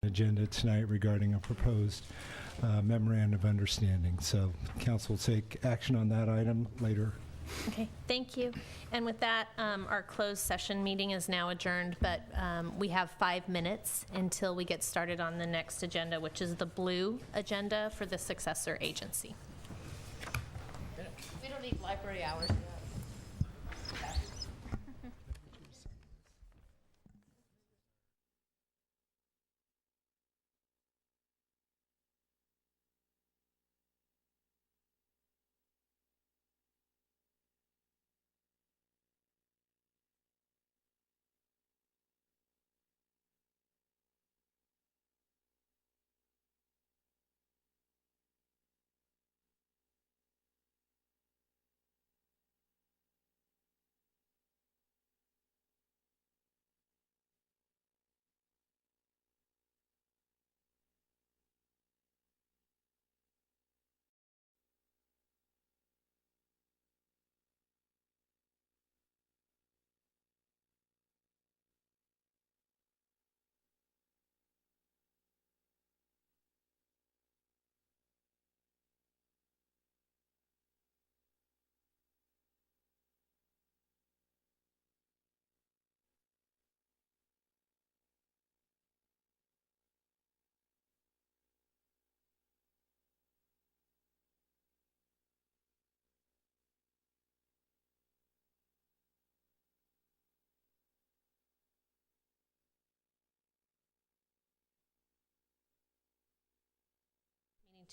agenda tonight regarding a proposed memorandum of understanding. So council will take action on that item later. Okay, thank you. And with that, our closed session meeting is now adjourned, but we have 5 minutes until we get started on the next agenda, which is the blue agenda for the successor agency. We don't need library hours.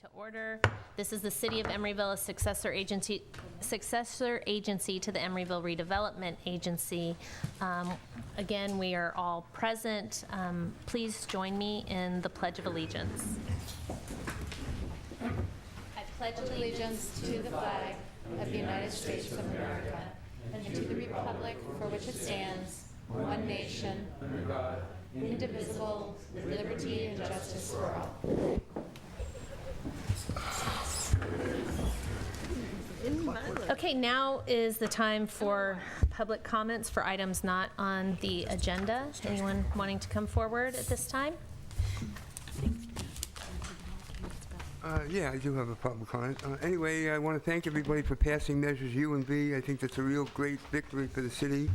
To order. This is the City of Emeryville, a successor agency to the Emeryville Redevelopment Agency. Again, we are all present. Please join me in the Pledge of Allegiance. I pledge allegiance to the flag of the United States of America and to the republic for which it stands, one nation, under God, indivisible, with liberty and justice for all. Okay, now is the time for public comments for items not on the agenda. Anyone wanting to come forward at this time? Yeah, I do have a public comment. Anyway, I want to thank everybody for passing Measures U and V. I think that's a real great victory for the city.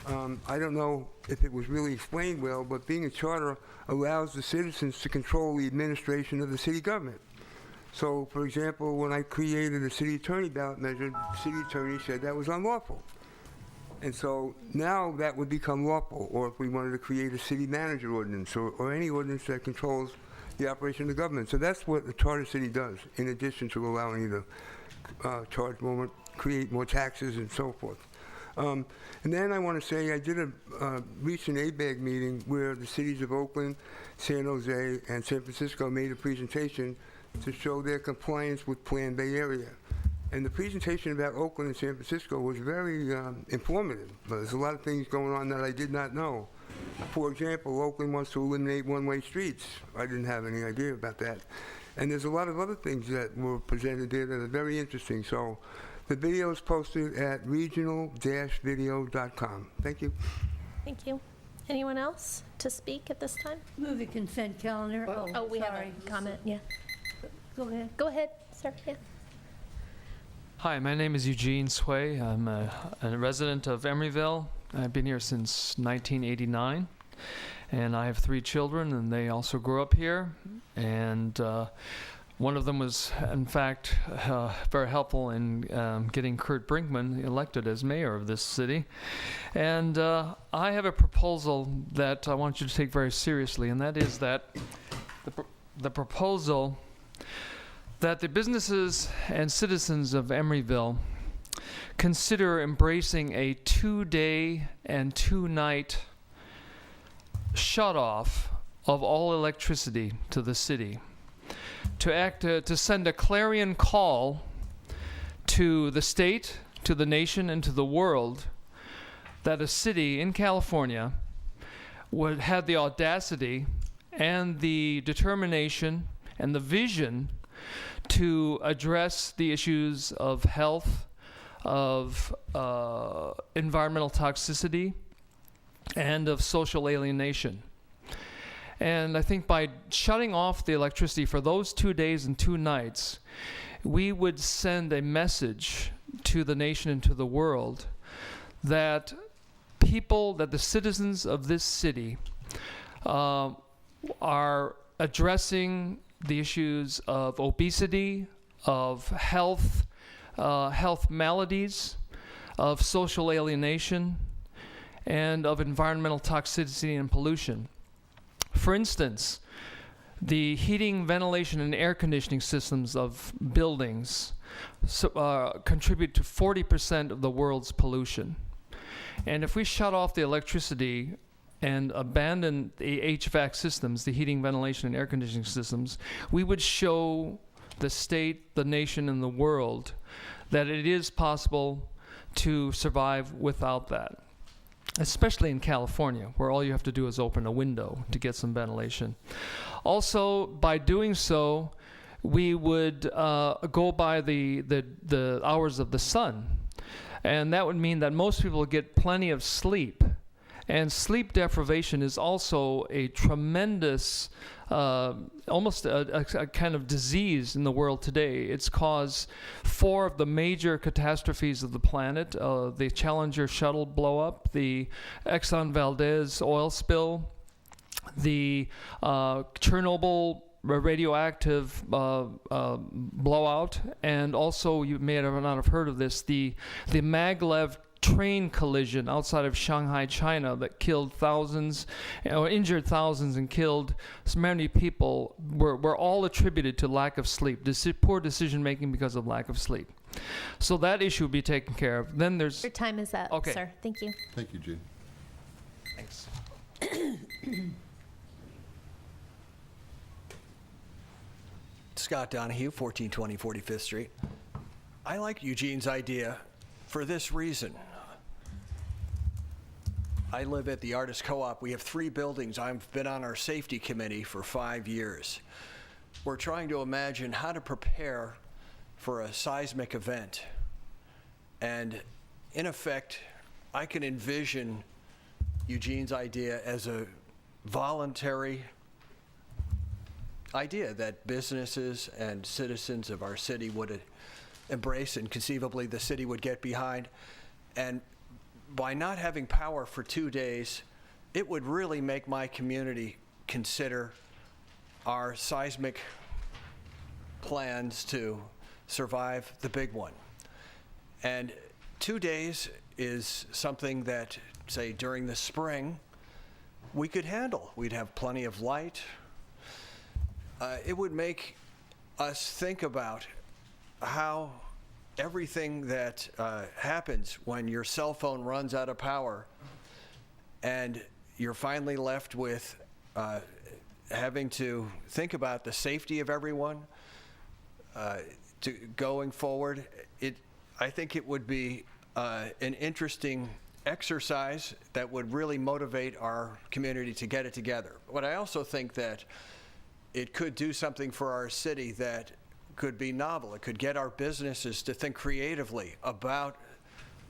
I don't know if it was really explained well, but being a charter allows the citizens to control the administration of the city government. So, for example, when I created a city attorney ballot measure, the city attorney said that was unlawful. And so now that would become lawful, or if we wanted to create a city manager ordinance or any ordinance that controls the operation of the government. So that's what the charter city does, in addition to allowing you to charge more, create more taxes and so forth. And then I want to say I did a recent ABAG meeting where the cities of Oakland, San Jose, and San Francisco made a presentation to show their compliance with Plan Bay Area. And the presentation about Oakland and San Francisco was very informative. There's a lot of things going on that I did not know. For example, Oakland wants to eliminate one-way streets. I didn't have any idea about that. And there's a lot of other things that were presented there that are very interesting. So the video is posted at regional-video.com. Thank you. Thank you. Anyone else to speak at this time? Move the consent calendar. Oh, we have a comment, yeah. Go ahead. Go ahead, sir, yeah. Hi, my name is Eugene Sway. I'm a resident of Emeryville. I've been here since 1989, and I have 3 children, and they also grew up here. And one of them was, in fact, very helpful in getting Kurt Brinkman elected as mayor of this city. And I have a proposal that I want you to take very seriously, and that is that the proposal that the businesses and citizens of Emeryville consider embracing a 2-day and 2-night shut-off of all electricity to the city, to send a clarion call to the state, to the nation, and to the world that a city in California would have the audacity and the determination and the vision to address the issues of health, of environmental toxicity, and of social alienation. And I think by shutting off the electricity for those 2 days and 2 nights, we would send a message to the nation and to the world that the citizens of this city are addressing the issues of obesity, of health maladies, of social alienation, and of environmental toxicity and pollution. For instance, the heating, ventilation, and air conditioning systems of buildings contribute to 40% of the world's pollution. And if we shut off the electricity and abandon the HVAC systems, the heating, ventilation, and air conditioning systems, we would show the state, the nation, and the world that it is possible to survive without that. Especially in California, where all you have to do is open a window to get some ventilation. Also, by doing so, we would go by the hours of the sun. And that would mean that most people get plenty of sleep. And sleep deprivation is also a tremendous, almost a kind of disease in the world today. It's caused 4 of the major catastrophes of the planet, the Challenger shuttle blow-up, the Exxon Valdez oil spill, the Chernobyl radioactive blowout, and also, you may not have heard of this, the maglev train collision outside of Shanghai, China, that killed thousands, or injured thousands and killed so many people, were all attributed to lack of sleep, poor decision making because of lack of sleep. So that issue will be taken care of. Then there's... Your time is up, Okay. sir. Thank you. Thank you, Gene. Thanks. Scott Donahue, 1420 45th Street. I like Eugene's idea for this reason. I live at the Artist Co-op. We have 3 buildings. I've been on our safety committee for 5 years. We're trying to imagine how to prepare for a seismic event. And in effect, I can envision Eugene's idea as a voluntary idea that businesses and citizens of our city would embrace, and conceivably the city would get behind. And by not having power for 2 days, it would really make my community consider our seismic plans to survive the big one. And 2 days is something that, say, during the spring, we could handle. We'd have plenty of light. It would make us think about how everything that happens when your cell phone runs out of power and you're finally left with having to think about the safety of everyone going forward. I think it would be an interesting exercise that would really motivate our community to get it together. But I also think that it could do something for our city that could be novel. It could get our businesses to think creatively about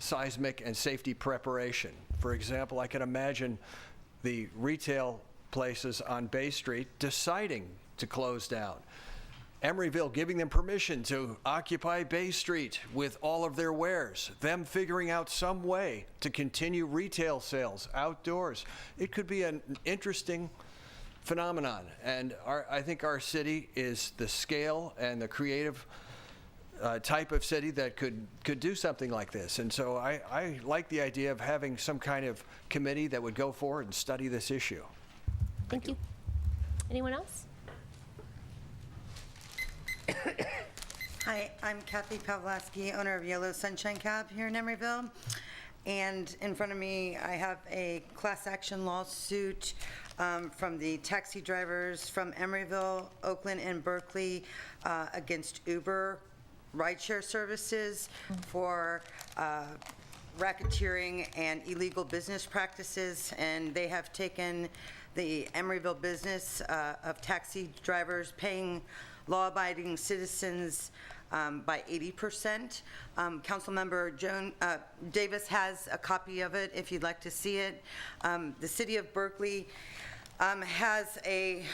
seismic and safety preparation. For example, I can imagine the retail places on Bay Street deciding to close down. Emeryville giving them permission to occupy Bay Street with all of their wares, them figuring out some way to continue retail sales outdoors. It could be an interesting phenomenon, and I think our city is the scale and the creative type of city that could do something like this. And so I like the idea of having some kind of committee that would go forward and study this issue. Thank you. Anyone else? Hi, I'm Kathy Pavlovsky, owner of Yellow Sunshine Cab here in Emeryville. And in front of me, I have a class action lawsuit from the taxi drivers from Emeryville, Oakland, and Berkeley against Uber rideshare services for racketeering and illegal business practices. And they have taken the Emeryville business of taxi drivers paying law-abiding citizens by 80%. Councilmember Davis has a copy of it if you'd like to see it. The city of Berkeley has a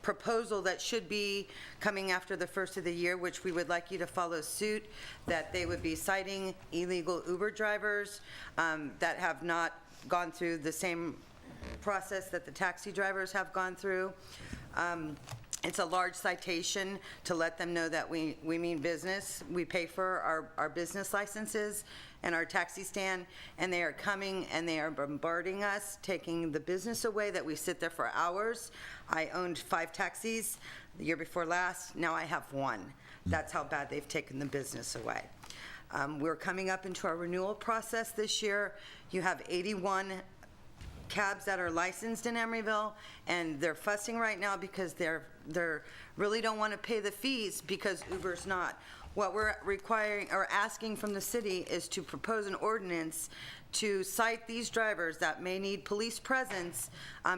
proposal that should be coming after the first of the year, which we would like you to follow suit, that they would be citing illegal Uber drivers that have not gone through the same process that the taxi drivers have gone through. It's a large citation to let them know that we mean business. We pay for our business licenses and our taxi stand, and they are coming and they are bombarding us, taking the business away that we sit there for hours. I owned 5 taxis the year before last. Now I have 1. That's how bad they've taken the business away. We're coming up into our renewal process this year. You have 81 cabs that are licensed in Emeryville, and they're fussing right now because they're really don't want to pay the fees because Uber's not. What we're requiring or asking from the city is to propose an ordinance to cite these drivers that may need police presence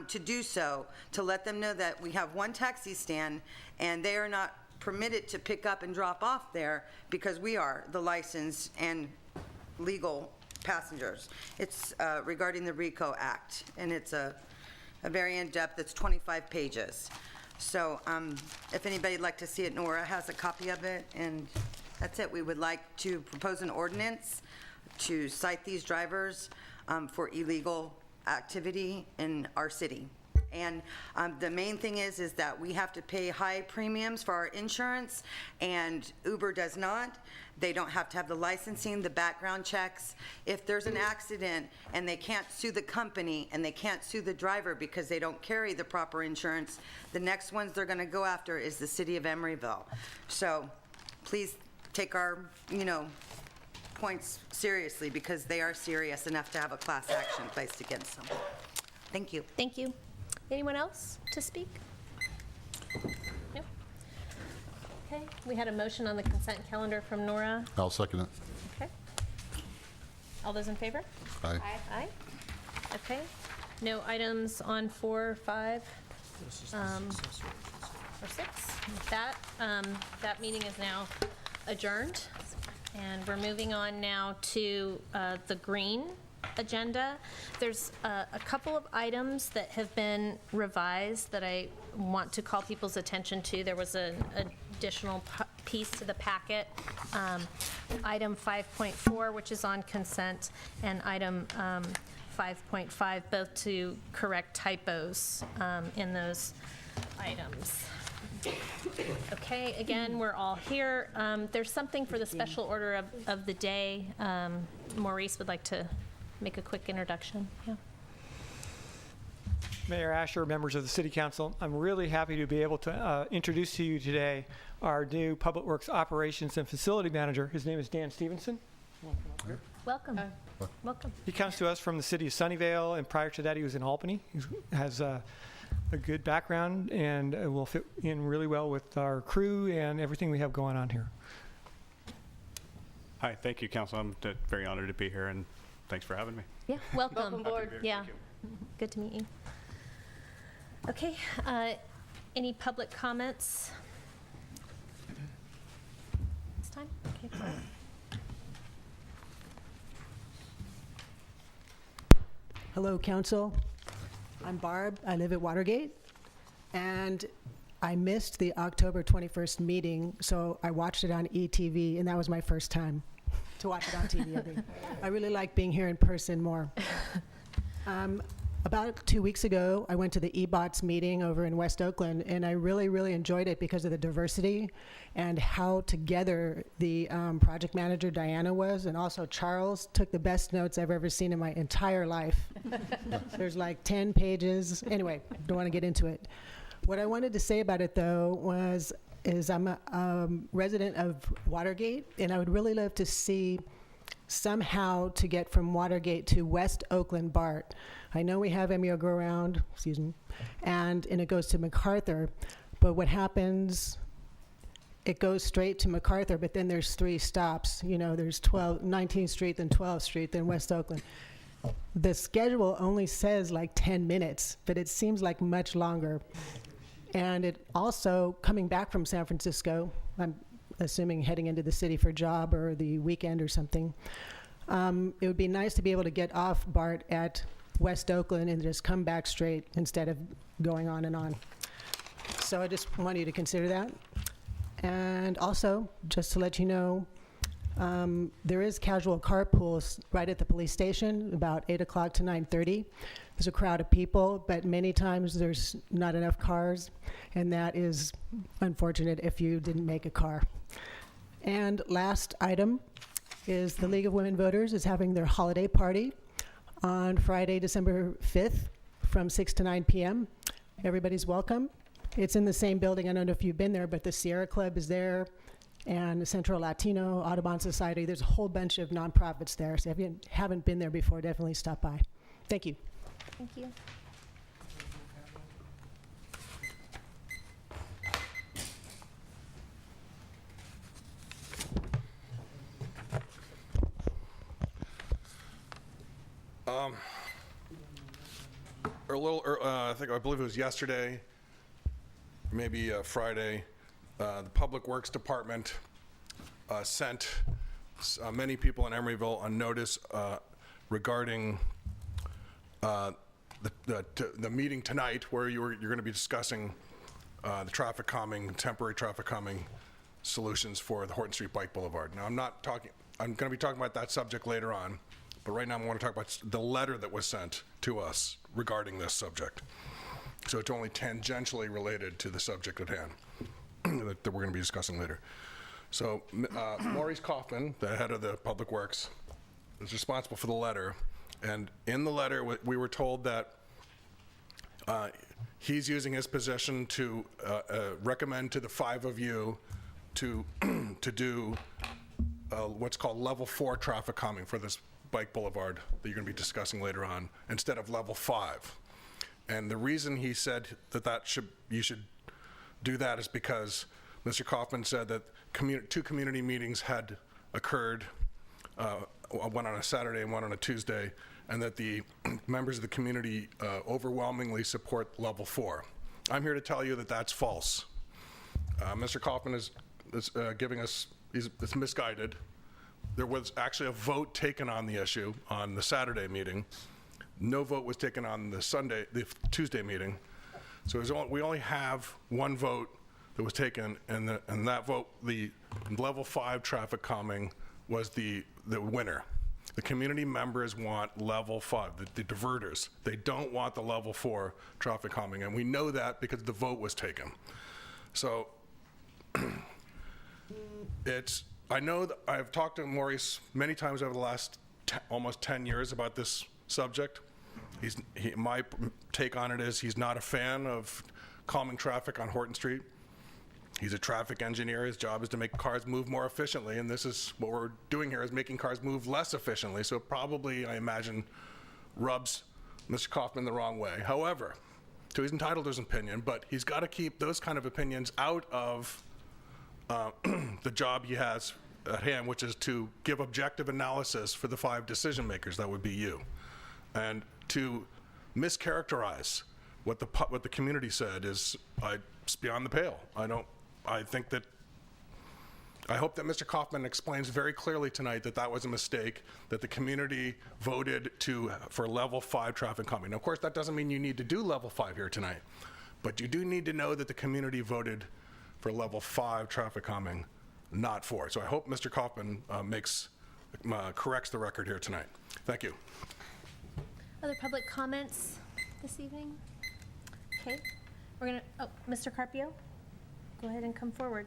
to do so, to let them know that we have 1 taxi stand and they are not permitted to pick up and drop off there because we are the licensed and legal passengers. It's regarding the RICO Act, and it's a very in-depth, it's 25 pages. So if anybody'd like to see it, Nora has a copy of it, and that's it. We would like to propose an ordinance to cite these drivers for illegal activity in our city. And the main thing is that we have to pay high premiums for our insurance, and Uber does not. They don't have to have the licensing, the background checks. If there's an accident and they can't sue the company and they can't sue the driver because they don't carry the proper insurance, the next ones they're going to go after is the city of Emeryville. So please take our, points seriously, because they are serious enough to have a class action placed against them. Thank you. Thank you. Anyone else to speak? No? Okay, we had a motion on the consent calendar from Nora. I'll second it. Okay. All those in favor? Aye. Aye. Okay. No items on 4, 5, or 6. That meeting is now adjourned. And we're moving on now to the green agenda. There's a couple of items that have been revised that I want to call people's attention to. There was an additional piece to the packet. Item 5.4, which is on consent, and item 5.5, both to correct typos in those items. Okay, again, we're all here. There's something for the special order of the day. Maurice would like to make a quick introduction. Yeah. Mayor Asher, members of the City Council, I'm really happy to be able to introduce to you today our new Public Works Operations and Facility Manager. His name is Dan Stevenson. Welcome. Welcome. He comes to us from the city of Sunnyvale, and prior to that he was in Albany. He has a good background and will fit in really well with our crew and everything we have going on here. Hi, thank you, Council. I'm very honored to be here, and thanks for having me. Yeah, welcome. Welcome aboard. Yeah, Thank you. good to meet you. Okay, any public comments? This time? Okay. Hello, Council. I'm Barb. I live at Watergate, and I missed the October 21st meeting, so I watched it on ETV, and that was my first time to watch it on TV. I really like being here in person more. About 2 weeks ago, I went to the EBOTS meeting over in West Oakland, and I really, really enjoyed it because of the diversity and how together the project manager, Diana, was, and also Charles took the best notes I've ever seen in my entire life. There's like 10 pages. Anyway, don't want to get into it. What I wanted to say about it, though, is I'm a resident of Watergate, and I would really love to see somehow to get from Watergate to West Oakland BART. I know we have MEO go around, and it goes to MacArthur, but what happens, it goes straight to MacArthur, but then there's 3 stops. There's 19th Street, then 12th Street, then West Oakland. The schedule only says like 10 minutes, but it seems like much longer. And it also, coming back from San Francisco, I'm assuming heading into the city for a job or the weekend or something, it would be nice to be able to get off BART at West Oakland and just come back straight instead of going on and on. So I just want you to consider that. And also, just to let you know, there is casual carpools right at the police station, about 8 o'clock to 9:30. There's a crowd of people, but many times there's not enough cars, and that is unfortunate if you didn't make a car. And last item is the League of Women Voters is having their holiday party on Friday, December 5th from 6 to 9 p.m. Everybody's welcome. It's in the same building. I don't know if you've been there, but the Sierra Club is there, and the Central Latino Audubon Society. There's a whole bunch of nonprofits there. So if you haven't been there before, definitely stop by. Thank you. Thank you. I believe it was yesterday, maybe Friday, the Public Works Department sent many people in Emeryville a notice regarding the meeting tonight, where you're going to be discussing the traffic calming, temporary traffic calming solutions for the Horton Street Bike Boulevard. Now, I'm going to be talking about that subject later on, but right now I want to talk about the letter that was sent to us regarding this subject. So it's only tangentially related to the subject at hand that we're going to be discussing later. So Maurice Kaufman, the head of the Public Works, is responsible for the letter. And in the letter, we were told that he's using his position to recommend to the 5 of you to do what's called level 4 traffic calming for this bike boulevard that you're going to be discussing later on, instead of level 5. And the reason he said that you should do that is because Mr. Kaufman said that 2 community meetings had occurred, one on a Saturday and one on a Tuesday, and that the members of the community overwhelmingly support level 4. I'm here to tell you that that's false. Mr. Kaufman is giving us, it's misguided. There was actually a vote taken on the issue on the Saturday meeting. No vote was taken on the Tuesday meeting. So we only have one vote that was taken, and that vote, the level 5 traffic calming, was the winner. The community members want level 5, the diverters. They don't want the level 4 traffic calming, and we know that because the vote was taken. So I know that I've talked to Maurice many times over the last almost 10 years about this subject. My take on it is he's not a fan of calming traffic on Horton Street. He's a traffic engineer. His job is to make cars move more efficiently, and this is what we're doing here, is making cars move less efficiently. So probably, I imagine, rubs Mr. Kaufman the wrong way. However, so he's entitled to his opinion, but he's got to keep those kind of opinions out of the job he has at hand, which is to give objective analysis for the 5 decision makers. That would be you, and to mischaracterize what the community said is it's beyond the pale. I think that I hope that Mr. Kaufman explains very clearly tonight that was a mistake, that the community voted for level 5 traffic calming. Now, of course, that doesn't mean you need to do level 5 here tonight, but you do need to know that the community voted for level 5 traffic calming, not 4. So I hope Mr. Kaufman corrects the record here tonight. Thank you. Other public comments this evening? Okay, we're gonna, Mr. Carpio, go ahead and come forward.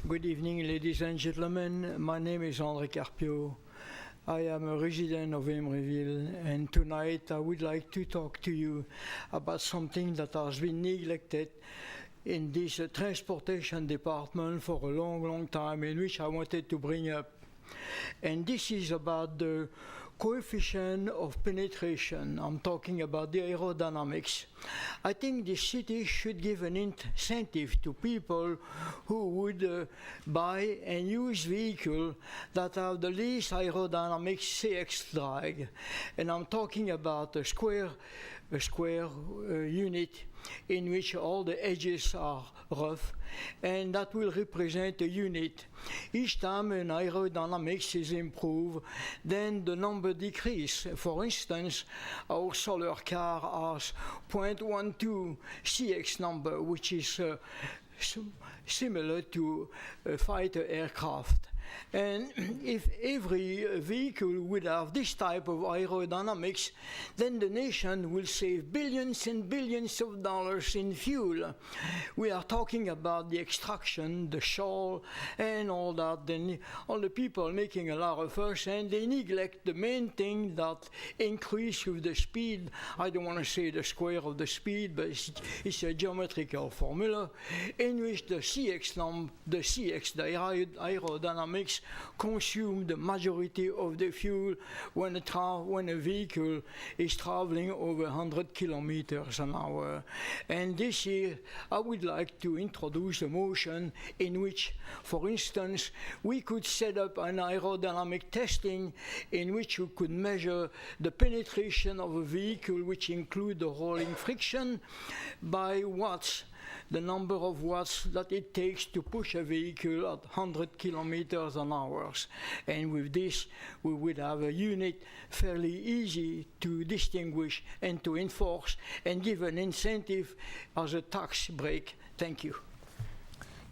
Good evening, ladies and gentlemen. My name is André Carpio. I am a resident of Emeryville, and tonight I would like to talk to you about something that has been neglected in this transportation department for a long, long time, in which I wanted to bring up. And this is about the coefficient of penetration. I'm talking about the aerodynamics. I think the city should give an incentive to people who would buy and use vehicles that have the least aerodynamic CX drag. And I'm talking about a square a square unit in which all the edges are rough, and that will represent a unit. Each time an aerodynamics is improved, then the number decrease. For instance, our solar car has 0.12 CX number, which is similar to a fighter aircraft. And if every vehicle would have this type of aerodynamics, then the nation will save billions and billions of dollars in fuel. We are talking about the extraction, the shoal, and all that. Then all the people making a lot of fuss, and they neglect the main thing that increase with the speed. I don't want to say the square of the speed, but it's a geometrical formula in which the aerodynamics consume the majority of the fuel when a vehicle is traveling over 100 kilometers an hour. And this year, I would like to introduce a motion in which, for instance, we could set up an aerodynamic testing in which you could measure the penetration of a vehicle, which include the rolling friction, by watts, the number of watts that it takes to push a vehicle at 100 kilometers an hour. And with this, we would have a unit fairly easy to distinguish and to enforce and give an incentive as a tax break. Thank you.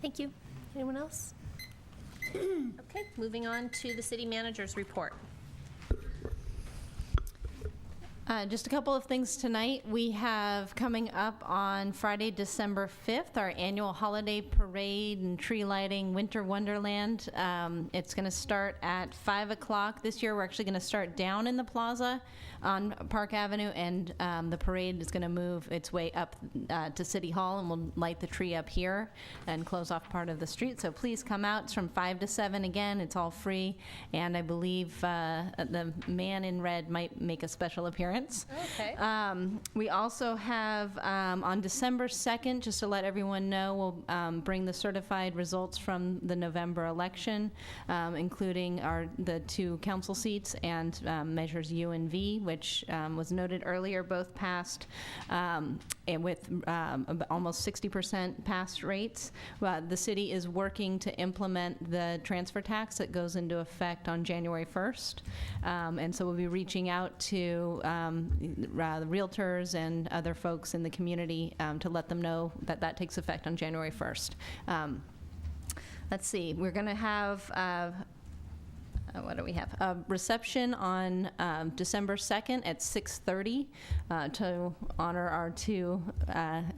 Thank you. Anyone else? Okay, moving on to the city manager's report. Just a couple of things tonight. We have coming up on Friday, December 5th, our annual holiday parade and tree lighting, Winter Wonderland. It's going to start at 5 o'clock. This year, we're actually going to start down in the plaza on Park Avenue, and the parade is going to move its way up to City Hall, and we'll light the tree up here and close off part of the street. So please come out. It's from 5 to 7 again. It's all free, and I believe the man in red might make a special appearance. Okay. We also have on December 2nd, just to let everyone know, we'll bring the certified results from the November election, including the 2 council seats and measures U and V, which was noted earlier, both passed and with almost 60% pass rates. The city is working to implement the transfer tax that goes into effect on January 1st. And so we'll be reaching out to the realtors and other folks in the community to let them know that that takes effect on January 1st. Let's see, we're going to have what do we have? A reception on December 2nd at 6:30 to honor our 2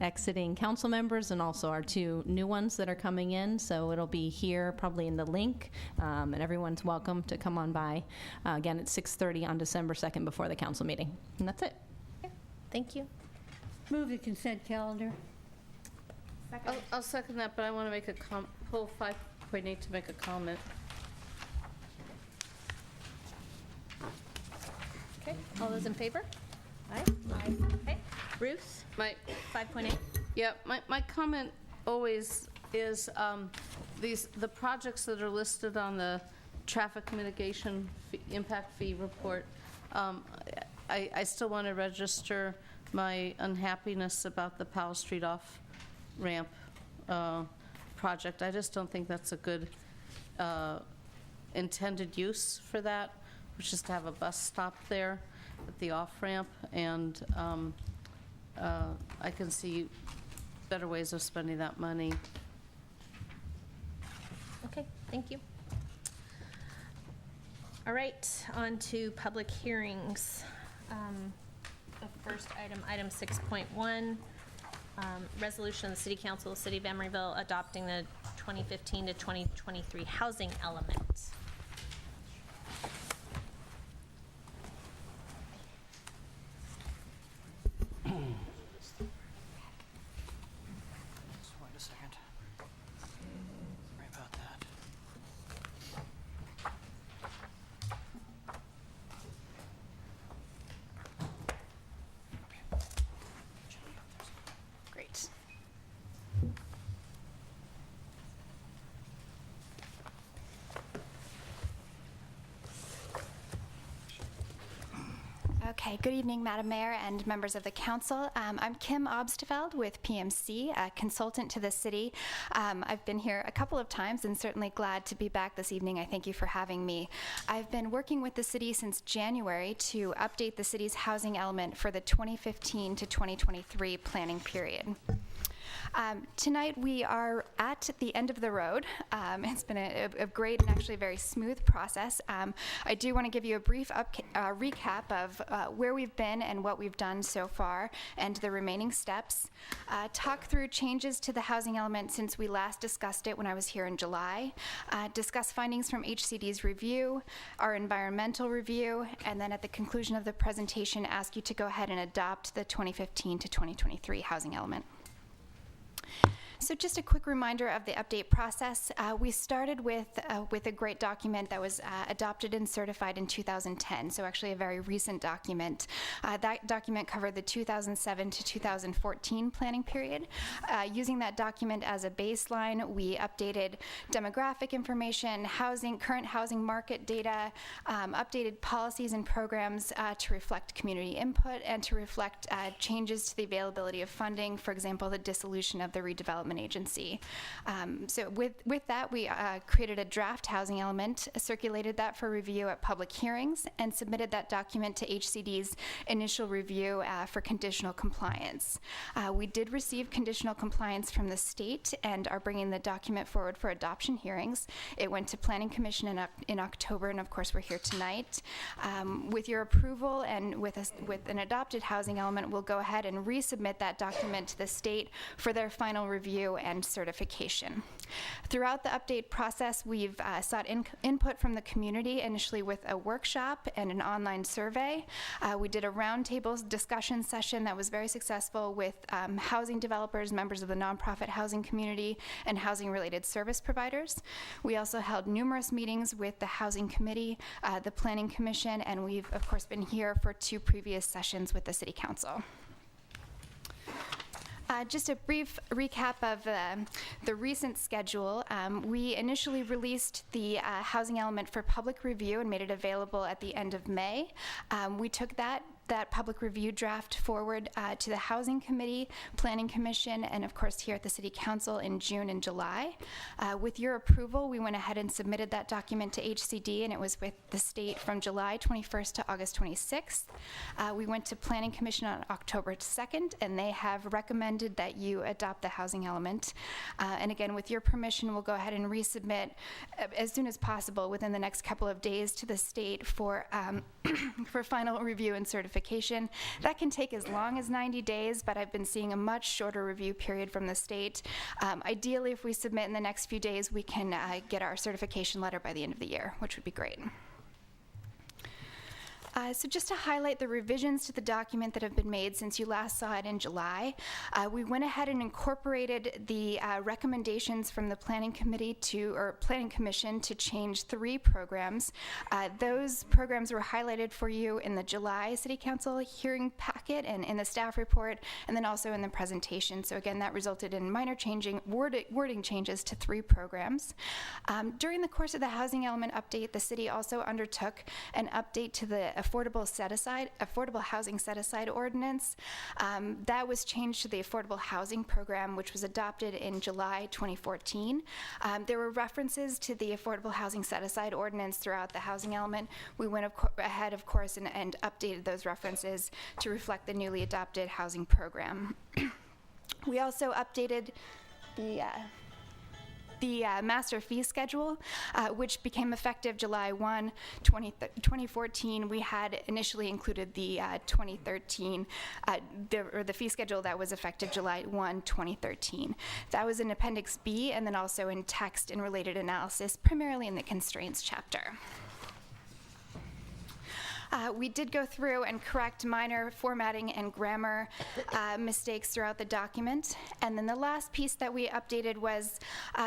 exiting council members and also our 2 new ones that are coming in. So it'll be here, probably in the link, and everyone's welcome to come on by. Again, at 6:30 on December 2nd before the council meeting. And that's it. Okay. Thank you. Move the consent calendar. I'll second that, but I want to make a pull 5.8 to make a comment. Okay, all those in favor? Aye. Aye. Okay, Ruth, 5.8. Yeah, my comment always is the projects that are listed on the traffic mitigation impact fee report. I still want to register my unhappiness about the Powell Street off ramp project. I just don't think that's a good intended use for that, which is to have a bus stop there at the off-ramp, and I can see better ways of spending that money. Okay, thank you. All right, on to public hearings. The first item 6.1, resolution of the City Council of the City of Emeryville adopting the 2015 to 2023 housing element. Wait a second. Sorry about that. Great. Okay, good evening, Madam Mayor and members of the council. I'm Kim Obstefeld with PMC, a consultant to the city. I've been here a couple of times and certainly glad to be back this evening. I thank you for having me. I've been working with the city since January to update the city's housing element for the 2015 to 2023 planning period. Tonight we are at the end of the road. It's been a great and actually very smooth process. I do want to give you a brief recap of where we've been and what we've done so far and the remaining steps. Talk through changes to the housing element since we last discussed it when I was here in July. Discuss findings from HCD's review, our environmental review, and then at the conclusion of the presentation ask you to go ahead and adopt the 2015 to 2023 housing element. So just a quick reminder of the update process. We started with a great document that was adopted and certified in 2010, so actually a very recent document. That document covered the 2007 to 2014 planning period. Using that document as a baseline, we updated demographic information, current housing market data, updated policies and programs to reflect community input and to reflect changes to the availability of funding, for example, the dissolution of the redevelopment agency. So with that, we created a draft housing element, circulated that for review at public hearings, and submitted that document to HCD's initial review for conditional compliance. We did receive conditional compliance from the state and are bringing the document forward for adoption hearings. It went to Planning Commission in October, and of course we're here tonight. With your approval and with an adopted housing element, we'll go ahead and resubmit that document to the state for their final review and certification. Throughout the update process, we've sought input from the community, initially with a workshop and an online survey. We did a roundtable discussion session that was very successful with housing developers, members of the nonprofit housing community, and housing-related service providers. We also held numerous meetings with the Housing Committee, the Planning Commission, and we've, of course, been here for 2 previous sessions with the City Council. Just a brief recap of the recent schedule. We initially released the housing element for public review and made it available at the end of May. We took that public review draft forward to the Housing Committee, Planning Commission, and of course here at the City Council in June and July. With your approval, we went ahead and submitted that document to HCD, and it was with the state from July 21st to August 26th. We went to Planning Commission on October 2nd, and they have recommended that you adopt the housing element. And again, with your permission, we'll go ahead and resubmit as soon as possible within the next couple of days to the state for for final review and certification. That can take as long as 90 days, but I've been seeing a much shorter review period from the state. Ideally, if we submit in the next few days, we can get our certification letter by the end of the year, which would be great. So just to highlight the revisions to the document that have been made since you last saw it in July, we went ahead and incorporated the recommendations from the Planning Commission to change 3 programs. Those programs were highlighted for you in the July City Council hearing packet and in the staff report, and then also in the presentation. So again, that resulted in minor wording changes to 3 programs. During the course of the housing element update, the city also undertook an update to the affordable housing set-aside ordinance. That was changed to the affordable housing program, which was adopted in July 2014. There were references to the affordable housing set-aside ordinance throughout the housing element. We went ahead, of course, and updated those references to reflect the newly adopted housing program. We also updated the master fee schedule, which became effective July 1, 2014. We had initially included the 2013, the fee schedule that was effective July 1, 2013. That was in Appendix B and then also in text and related analysis, primarily in the constraints chapter. We did go through and correct minor formatting and grammar mistakes throughout the document. And then the last piece that we updated was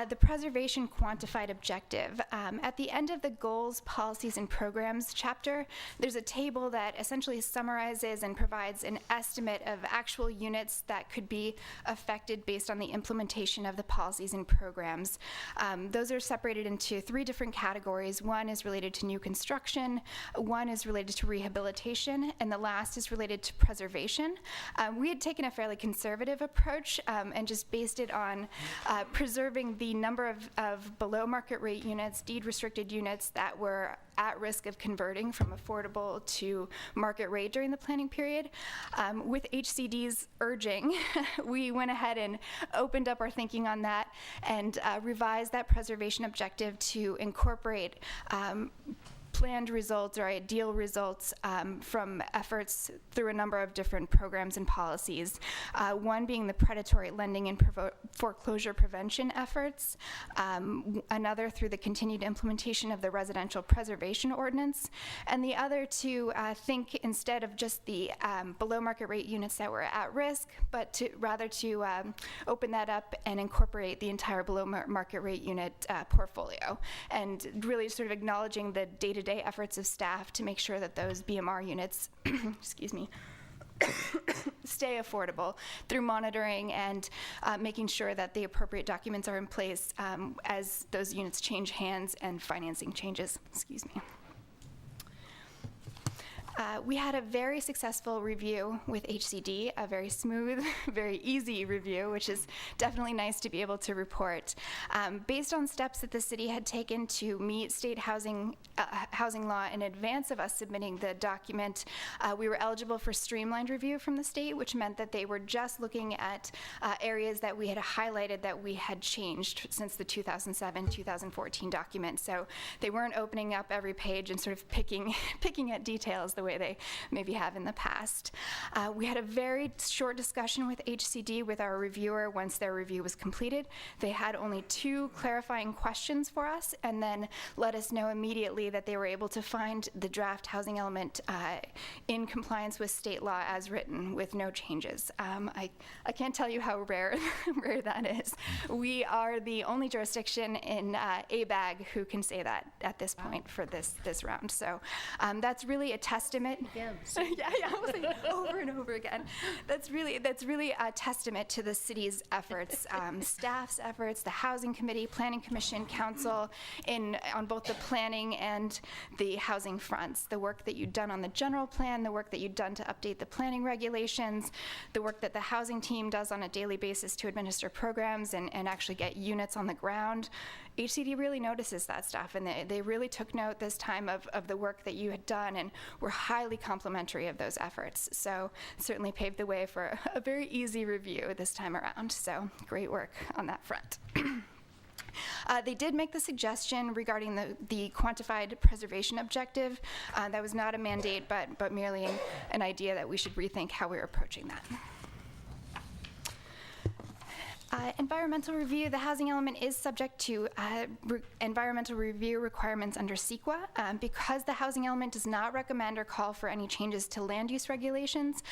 the preservation quantified objective. At the end of the goals, policies, and programs chapter, there's a table that essentially summarizes and provides an estimate of actual units that could be affected based on the implementation of the policies and programs. Those are separated into 3 different categories. One is related to new construction, one is related related to rehabilitation, and the last is related to preservation. We had taken a fairly conservative approach and just based it on preserving the number of below market rate units, deed restricted units that were at risk of converting from affordable to market rate during the planning period. With HCD's urging, we went ahead and opened up our thinking on that and revised that preservation objective to incorporate planned results or ideal results from efforts through a number of different programs and policies. One being the predatory lending and foreclosure prevention efforts, another through the continued implementation of the residential preservation ordinance, and the other to think instead of just the below market rate units that were at risk, but to rather to open that up and incorporate the entire below market rate unit portfolio, and really sort of acknowledging the day-to-day efforts of staff to make sure that those BMR units, excuse me, stay affordable through monitoring and making sure that the appropriate documents are in place as those units change hands and financing changes. Excuse me. We had a very successful review with HCD, a very smooth, very easy review, which is definitely nice to be able to report. Based on steps that the city had taken to meet state housing law in advance of us submitting the document, we were eligible for streamlined review from the state, which meant that they were just looking at areas that we had highlighted that we had changed since the 2007-2014 document. So they weren't opening up every page and sort of picking at details the way they maybe have in the past. We had a very short discussion with HCD with our reviewer once their review was completed. They had only 2 clarifying questions for us and then let us know immediately that they were able to find the draft housing element in compliance with state law as written with no changes. I can't tell you how rare that is. We are the only jurisdiction in ABAG who can say that at this point for this round. So that's really a testament. Yeah, I was saying over and over again. That's really a testament to the city's efforts, staff's efforts, the Housing Committee, Planning Commission, Council, on both the planning and the housing fronts. The work that you've done on the general plan, the work that you've done to update the planning regulations, the work that the housing team does on a daily basis to administer programs and actually get units on the ground. HCD really notices that stuff, and they really took note this time of the work that you had done and were highly complimentary of those efforts. So certainly paved the way for a very easy review this time around. So great work on that front. They did make the suggestion regarding the quantified preservation objective. That was not a mandate, but merely an idea that we should rethink how we're approaching that. Environmental review, the housing element is subject to environmental review requirements under CEQA. Because the housing element does not recommend or call for any changes to land use regulations,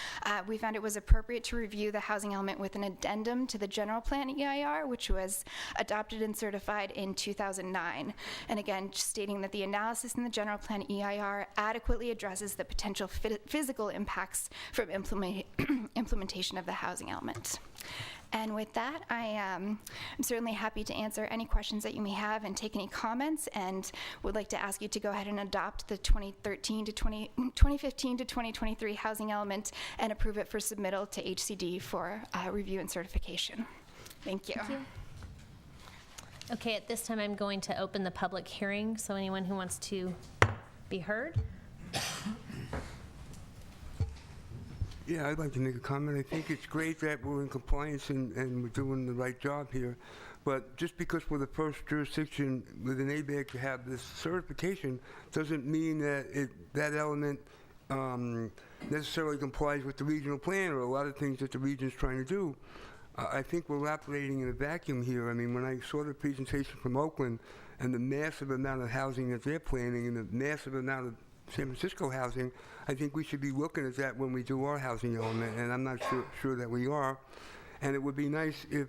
we found it was appropriate to review the housing element with an addendum to the general plan EIR, which was adopted and certified in 2009. And again, stating that the analysis in the general plan EIR adequately addresses the potential physical impacts from implementation of the housing element. And with that, I'm certainly happy to answer any questions that you may have and take any comments, and would like to ask you to go ahead and adopt the 2015 to 2023 housing element and approve it for submittal to HCD for review and certification. Thank you. Thank you. Okay, at this time, I'm going to open the public hearing, so anyone who wants to be heard. Yeah, I'd like to make a comment. I think it's great that we're in compliance and we're doing the right job here. But just because we're the first jurisdiction with an ABAG to have this certification doesn't mean that that element necessarily complies with the regional plan or a lot of things that the region's trying to do. I think we're operating in a vacuum here. I mean, when I saw the presentation from Oakland and the massive amount of housing that they're planning and the massive amount of San Francisco housing, I think we should be looking at that when we do our housing element, and I'm not sure that we are. And it would be nice if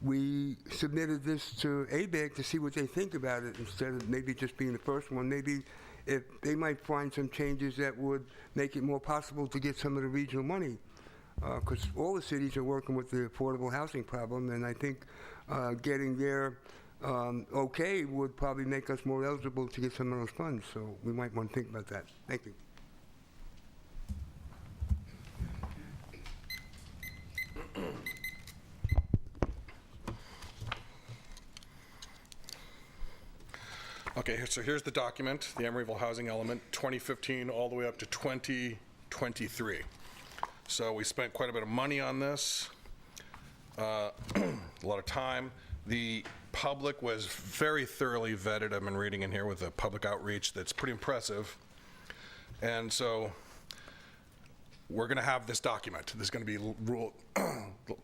we submitted this to ABAG to see what they think about it instead of maybe just being the first one. Maybe if they might find some changes that would make it more possible to get some of the regional money, because all the cities are working with the affordable housing problem, and I think getting their okay would probably make us more eligible to get some of those funds. So we might want to think about that. Thank you. Okay, so here's the document, the Emeryville housing element, 2015 all the way up to 2023. So we spent quite a bit of money on this, a lot of time. The public was very thoroughly vetted. I've been reading in here with the public outreach that's pretty impressive. And so we're going to have this document. There's going to be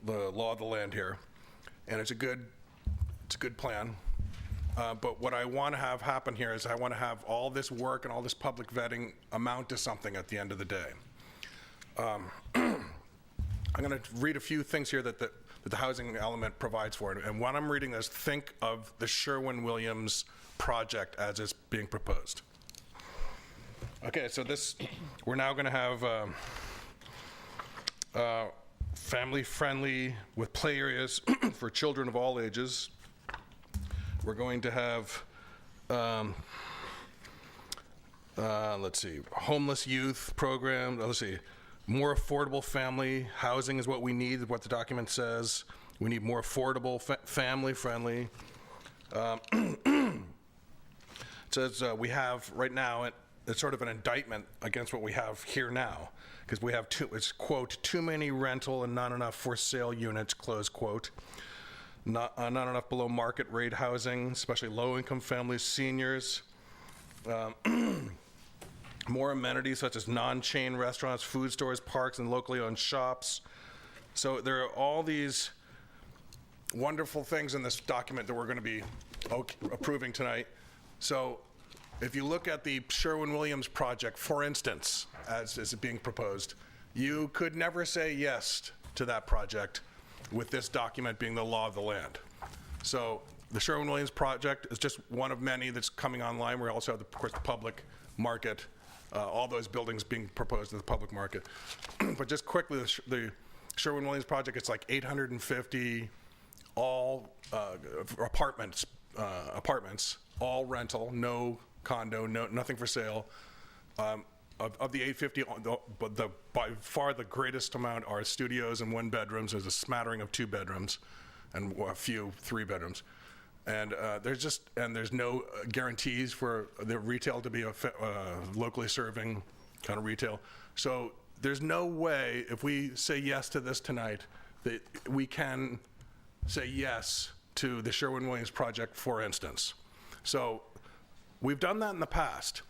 the law of the land here, and it's a good plan. But what I want to have happen here is I want to have all this work and all this public vetting amount to something at the end of the day. I'm going to read a few things here that the housing element provides for it. And when I'm reading this, think of the Sherwin-Williams project as it's being proposed. Okay, so we're now going to have family-friendly with play areas for children of all ages. We're going to have, let's see, homeless youth program. Let's see, more affordable family housing is what we need, what the document says. We need more affordable, family-friendly. It says we have right now, it's sort of an indictment against what we have here now, because we have it's quote, too many rental and not enough for sale units, close quote. Not enough below market rate housing, especially low-income families, seniors. More amenities such as non-chain restaurants, food stores, parks, and locally owned shops. So there are all these wonderful things in this document that we're going to be approving tonight. So if you look at the Sherwin-Williams project, for instance, as is being proposed, you could never say yes to that project with this document being the law of the land. So the Sherwin-Williams project is just one of many that's coming online. We also have, of course, the public market, all those buildings being proposed in the public market. But just quickly, the Sherwin-Williams project, it's like 850 all apartments, all rental, no condo, nothing for sale. Of the 850, by far the greatest amount are studios and 1 bedrooms. There's a smattering of 2 bedrooms, and a few 3 bedrooms. And there's no guarantees for the retail to be a locally serving kind of retail. So there's no way, if we say yes to this tonight, that we can say yes to the Sherwin-Williams project, for instance. So we've done that in the past.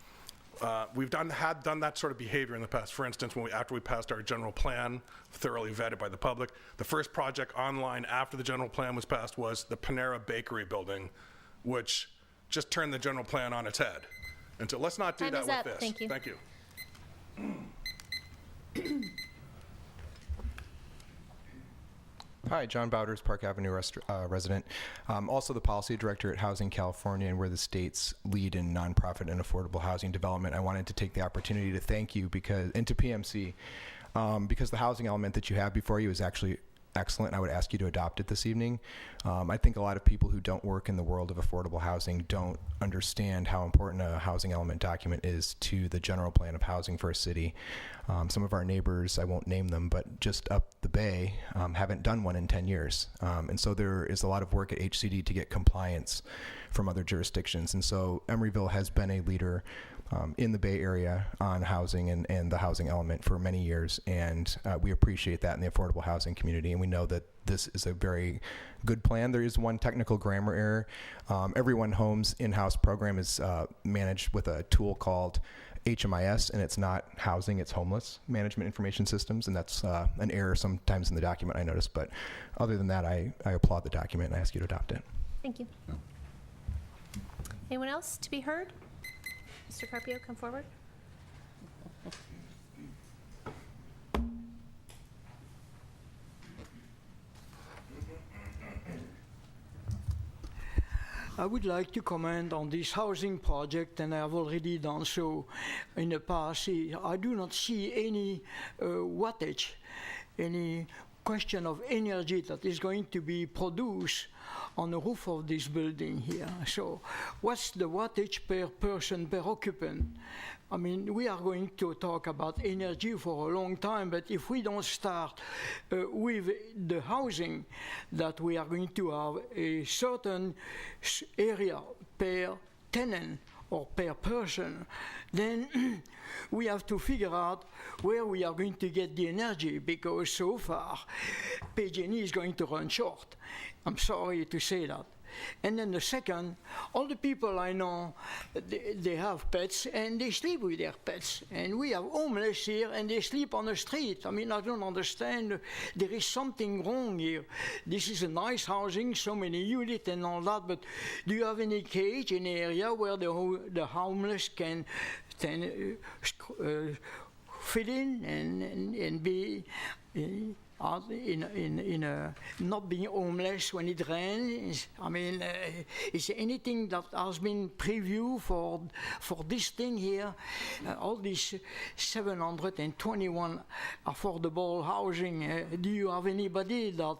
We've done that sort of behavior in the past. For instance, after we passed our general plan, thoroughly vetted by the public, the first project online after the general plan was passed was the Panera Bakery building, which just turned the general plan on its head. And so let's not do Time that is with up. this. Thank you. Thank you. Hi, John Bowders, Park Avenue resident. Also the policy director at Housing California, and we're the state's lead in nonprofit and affordable housing development. I wanted to take the opportunity to thank you and to PMC, because the housing element that you have before you is actually excellent. I would ask you to adopt it this evening. I think a lot of people who don't work in the world of affordable housing don't understand how important a housing element document is to the general plan of housing for a city. Some of our neighbors, I won't name them, but just up the bay, haven't done one in 10 years. And so there is a lot of work at HCD to get compliance from other jurisdictions. And so Emeryville has been a leader in the Bay Area on housing and the housing element for many years, and we appreciate that in the affordable housing community, and we know that this is a very good plan. There is one technical grammar error. Everyone Homes in-house program is managed with a tool called HMIS, and it's not housing, it's homeless management information systems, and that's an error sometimes in the document, I noticed. But other than that, I applaud the document and I ask you to adopt it. Thank you. Anyone else to be heard? Mr. Carpio, come forward. I would like to comment on this housing project, and I have already done so in the past. I do not see any wattage, any question of energy that is going to be produced on the roof of this building here. So what's the wattage per person, per occupant? I mean, we are going to talk about energy for a long time, but if we don't start with the housing, that we are going to have a certain area per tenant or per person, then we have to figure out where we are going to get the energy, because so far PG&E is going to run short. I'm sorry to say that. And then the second, all the people I know, they have pets and they sleep with their pets. And we have homeless here and they sleep on the street. I mean, I don't understand. There is something wrong here. This is a nice housing, so many units and all that, but do you have any cage, any area where the homeless can fit in and be in a not being homeless when it rains? I mean, is there anything that has been previewed for this thing here? All these 721 affordable housing. Do you have anybody that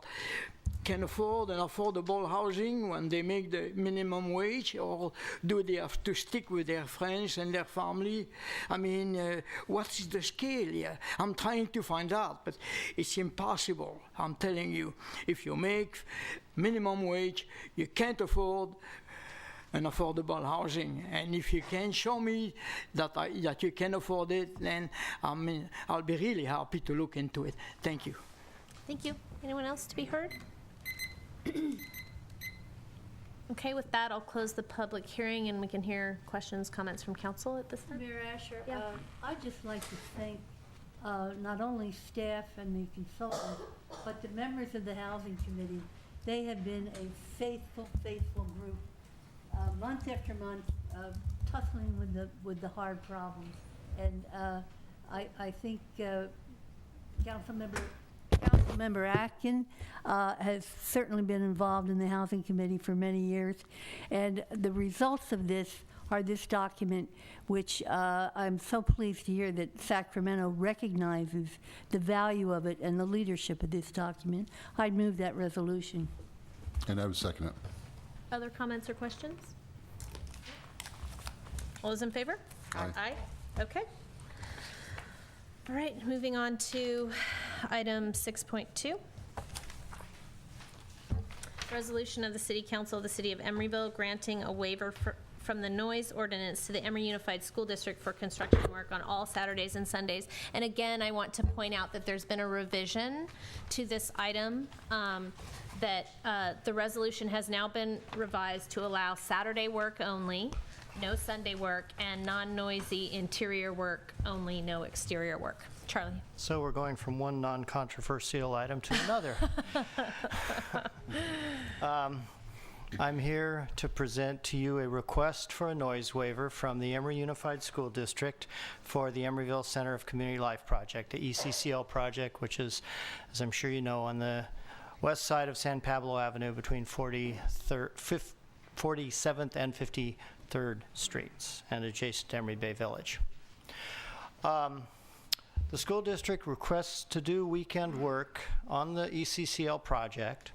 can afford an affordable housing when they make the minimum wage, or do they have to stick with their friends and their family? I mean, what's the scale here? I'm trying to find out, but it's impossible. I'm telling you, if you make minimum wage, you can't afford an affordable housing. And if you can show me that you can afford it, then I'll be really happy to look into it. Thank you. Thank you. Anyone else to be heard? Okay, with that, I'll close the public hearing and we can hear questions, comments from council at this time. Mayor Asher, Yeah. I'd just like to thank not only staff and the consultant, but the members of the Housing Committee. They have been a faithful group, month after month, tussling with the hard problems. And I think Councilmember Atkin has certainly been involved in the Housing Committee for many years. And the results of this are this document, which I'm so pleased to hear that Sacramento recognizes the value of it and the leadership of this document. I'd move that resolution. And I would second it. Other comments or questions? All those in favor? Aye. Aye. Okay. All right, moving on to item 6.2. Resolution of the City Council of the City of Emeryville granting a waiver from the noise ordinance to the Emory Unified School District for construction work on all Saturdays and Sundays. And again, I want to point out that there's been a revision to this item, that the resolution has now been revised to allow Saturday work only, no Sunday work, and non-noisy interior work only, no exterior work. Charlie. So we're going from one non-controversial item to another. I'm here to present to you a request for a noise waiver from the Emory Unified School District for the Emeryville Center of Community Life project, the ECCL project, which is, as I'm sure you know, on the west side of San Pablo Avenue between 47th and 53rd Streets and adjacent to Emery Bay Village. The school district requests to do weekend work on the ECCL project,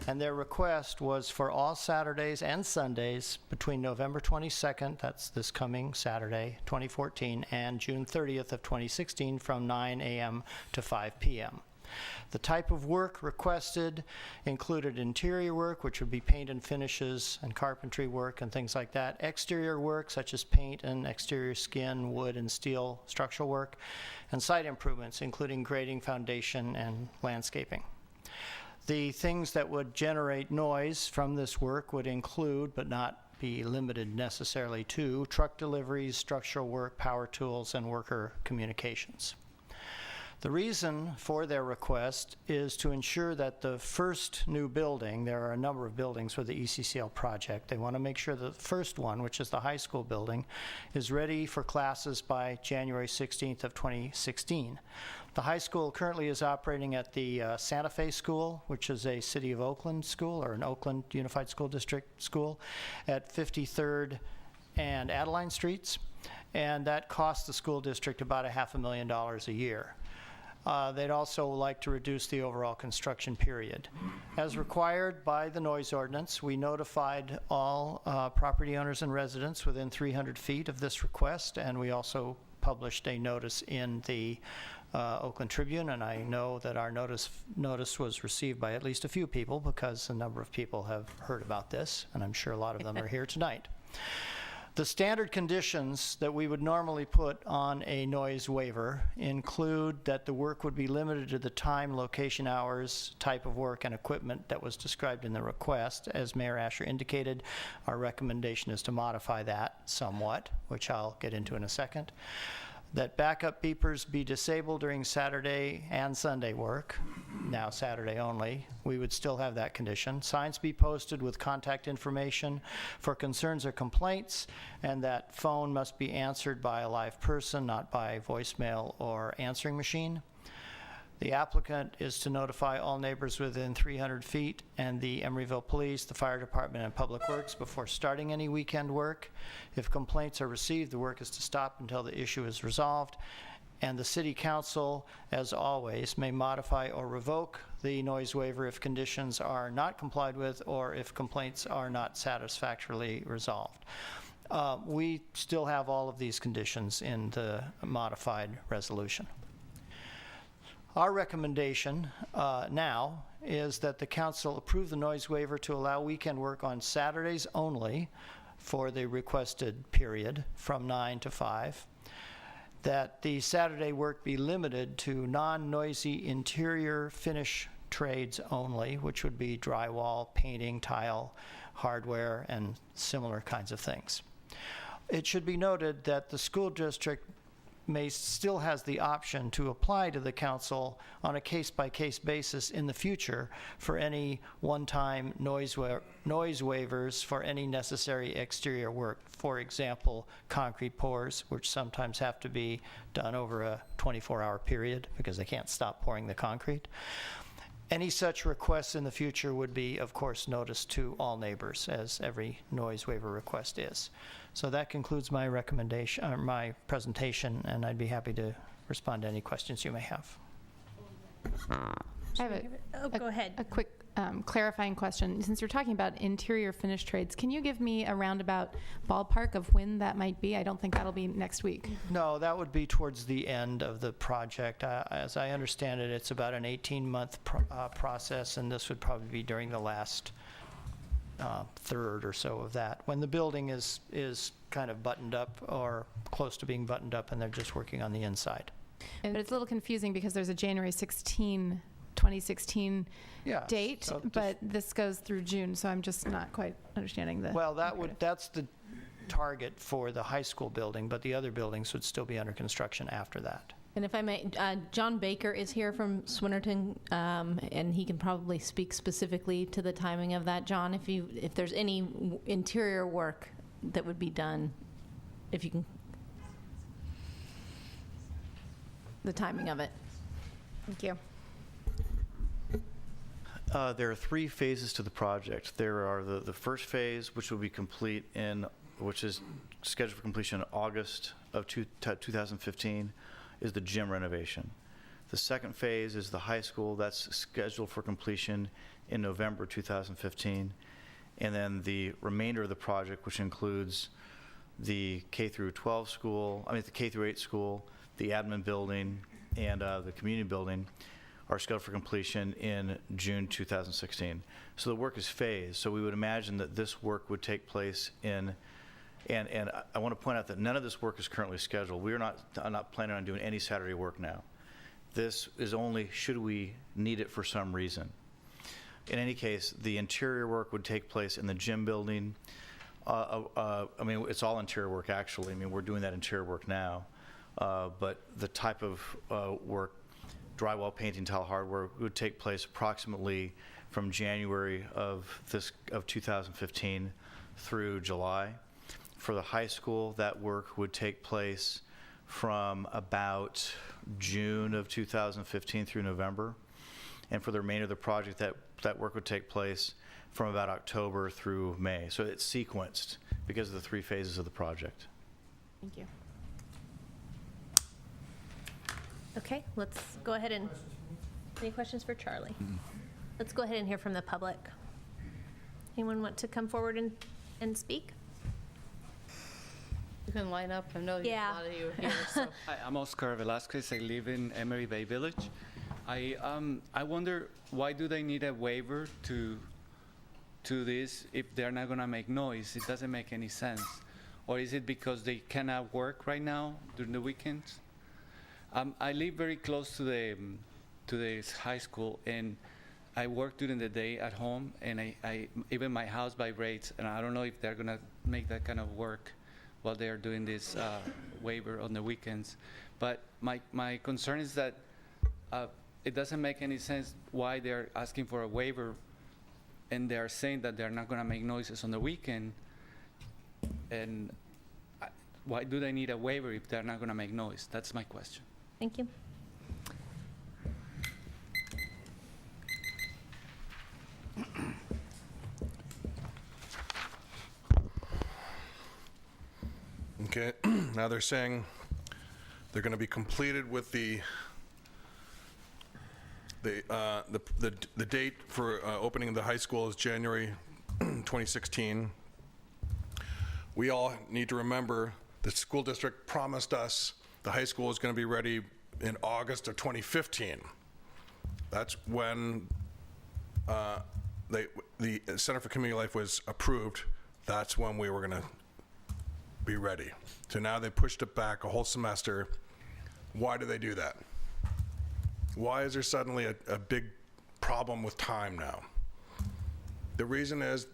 and their request was for all Saturdays and Sundays between November 22nd, that's this coming Saturday, 2014, and June 30th of 2016 from 9 a.m. to 5 p.m. The type of work requested included interior work, which would be paint and finishes and carpentry work and things like that, exterior work such as paint and exterior skin, wood and steel structural work, and site improvements including grading, foundation, and landscaping. The things that would generate noise from this work would include, but not be limited necessarily to, truck deliveries, structural work, power tools, and worker communications. The reason for their request is to ensure that the first new building, there are a number of buildings for the ECCL project, they want to make sure that the first one, which is the high school building, is ready for classes by January 16th of 2016. The high school currently is operating at the Santa Fe School, which is a City of Oakland school, or an Oakland Unified School District school, at 53rd and Adeline Streets, and that costs the school district about $500,000 a year. They'd also like to reduce the overall construction period. As required by the noise ordinance, we notified all property owners and residents within 300 feet of this request, and we also published a notice in the Oakland Tribune, and I know that our notice was received by at least a few people because a number of people have heard about this, and I'm sure a lot of them are here tonight. The standard conditions that we would normally put on a noise waiver include that the work would be limited to the time, location, hours, type of work, and equipment that was described in the request. As Mayor Asher indicated, our recommendation is to modify that somewhat, which I'll get into in a second. That backup beepers be disabled during Saturday and Sunday work, now Saturday only. We would still have that condition. Signs be posted with contact information for concerns or complaints, and that phone must be answered by a live person, not by voicemail or answering machine. The applicant is to notify all neighbors within 300 feet and the Emeryville Police, the Fire Department, and Public Works before starting any weekend work. If complaints are received, the work is to stop until the issue is resolved. And the City Council, as always, may modify or revoke the noise waiver if conditions are not complied with or if complaints are not satisfactorily resolved. We still have all of these conditions in the modified resolution. Our recommendation now is that the council approve the noise waiver to allow weekend work on Saturdays only for the requested period from 9 to 5. That the Saturday work be limited to non-noisy interior finish trades only, which would be drywall, painting, tile, hardware, and similar kinds of things. It should be noted that the school district still has the option to apply to the council on a case-by-case basis in the future for any one-time noise waivers for any necessary exterior work. For example, concrete pours, which sometimes have to be done over a 24-hour period because they can't stop pouring the concrete. Any such requests in the future would be, of course, noticed to all neighbors, as every noise waiver request is. So that concludes my recommendation, or my presentation, and I'd be happy to respond to any questions you may have. I have go ahead. A quick clarifying question. Since you're talking about interior finish trades, can you give me a roundabout ballpark of when that might be? I don't think that'll be next week. No, that would be towards the end of the project. As I understand it, it's about an 18-month process, and this would probably be during the last third or so of that, when the building is kind of buttoned up or close to being buttoned up and they're just working on the inside. But it's a little confusing because there's a January 16, 2016 date, so but this goes through June, so I'm just not quite understanding the... Well, that's the target for the high school building, but the other buildings would still be under construction after that. And if I may, John Baker is here from Swinnerton, and he can probably speak specifically to the timing of that. John, if there's any interior work that would be done, if you can, the timing of it. Thank you. There are 3 phases to the project. There are the first phase, which will be complete which is scheduled for completion in August of 2015. Is the gym renovation. The second phase is the high school. That's scheduled for completion in November 2015. And then the remainder of the project, which includes the K through 12 school, the K through 8 school, the admin building, and the community building, are scheduled for completion in June 2016. So the work is phased. So we would imagine that this work would take place in And I want to point out that none of this work is currently scheduled. We are not planning on doing any Saturday work now. This is only should we need it for some reason. In any case, the interior work would take place in the gym building. It's all interior work, actually. We're doing that interior work now. But the type of work, drywall, painting, tile, hardware, would take place approximately from January of 2015 through July. For the high school, that work would take place from about June of 2015 through November. And for the remainder of the project, that work would take place from about October through May. So it's sequenced because of the 3 phases of the project. Thank you. Okay, let's go ahead and, any questions for Charlie? Let's go ahead and hear from the public. Anyone want to come forward and speak? You can line up. I know a lot of you are here. So. Hi, I'm Oscar Velasquez. I live in Emeryville Village. I wonder, why do they need a waiver to this if they're not going to make noise? It doesn't make any sense. or is it because they cannot work right now during the weekends? I live very close to the high school, and I work during the day at home, and I even my house vibrates, and I don't know if they're gonna make that kind of work while they are doing this waiver on the weekends. But my concern is that it doesn't make any sense why they're asking for a waiver, and they're saying that they're not gonna make noises on the weekend. And why do they need a waiver if they're not gonna make noise? That's my question. Thank you. Okay, now they're saying they're going to be completed with the date for opening the high school is January 2016. We all need to remember the school district promised us the high school is going to be ready in August of 2015. That's when the Center for Community Life was approved. That's when we were going to be ready. So now they pushed it back a whole semester. Why do they do that? Why is there suddenly a big problem with time now? The reason is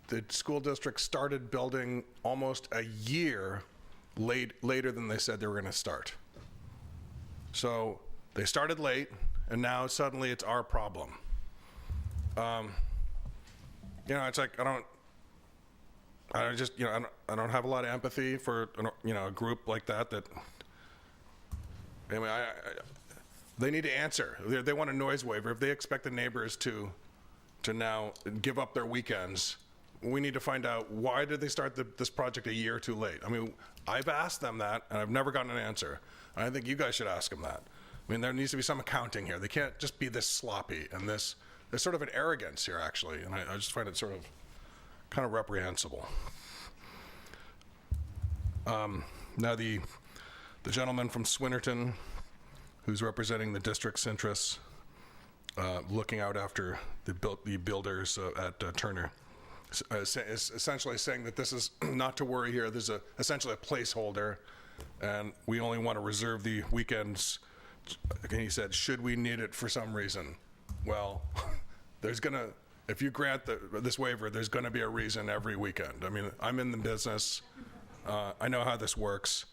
the school district started building almost a year later than they said they were going to start. So they started late, and now suddenly it's our problem. It's like I don't have a lot of empathy for a group like that. Anyway, they need to answer. They want a noise waiver. If they expect the neighbors to now give up their weekends, we need to find out why did they start this project a year too late. I mean, I've asked them that, and I've never gotten an answer. And I think you guys should ask them that. I mean, there needs to be some accounting here. They can't just be this sloppy, and there's sort of an arrogance here, actually, and I just find it sort of kind of reprehensible. Now the gentleman from Swinnerton, who's representing the district's interests, looking out after the builders at Turner, is essentially saying that this is not to worry here. There's essentially a placeholder, and we only want to reserve the weekends. And he said, should we need it for some reason? Well, if you grant this waiver, there's going to be a reason every weekend. I mean, I'm in the business. I know how this works.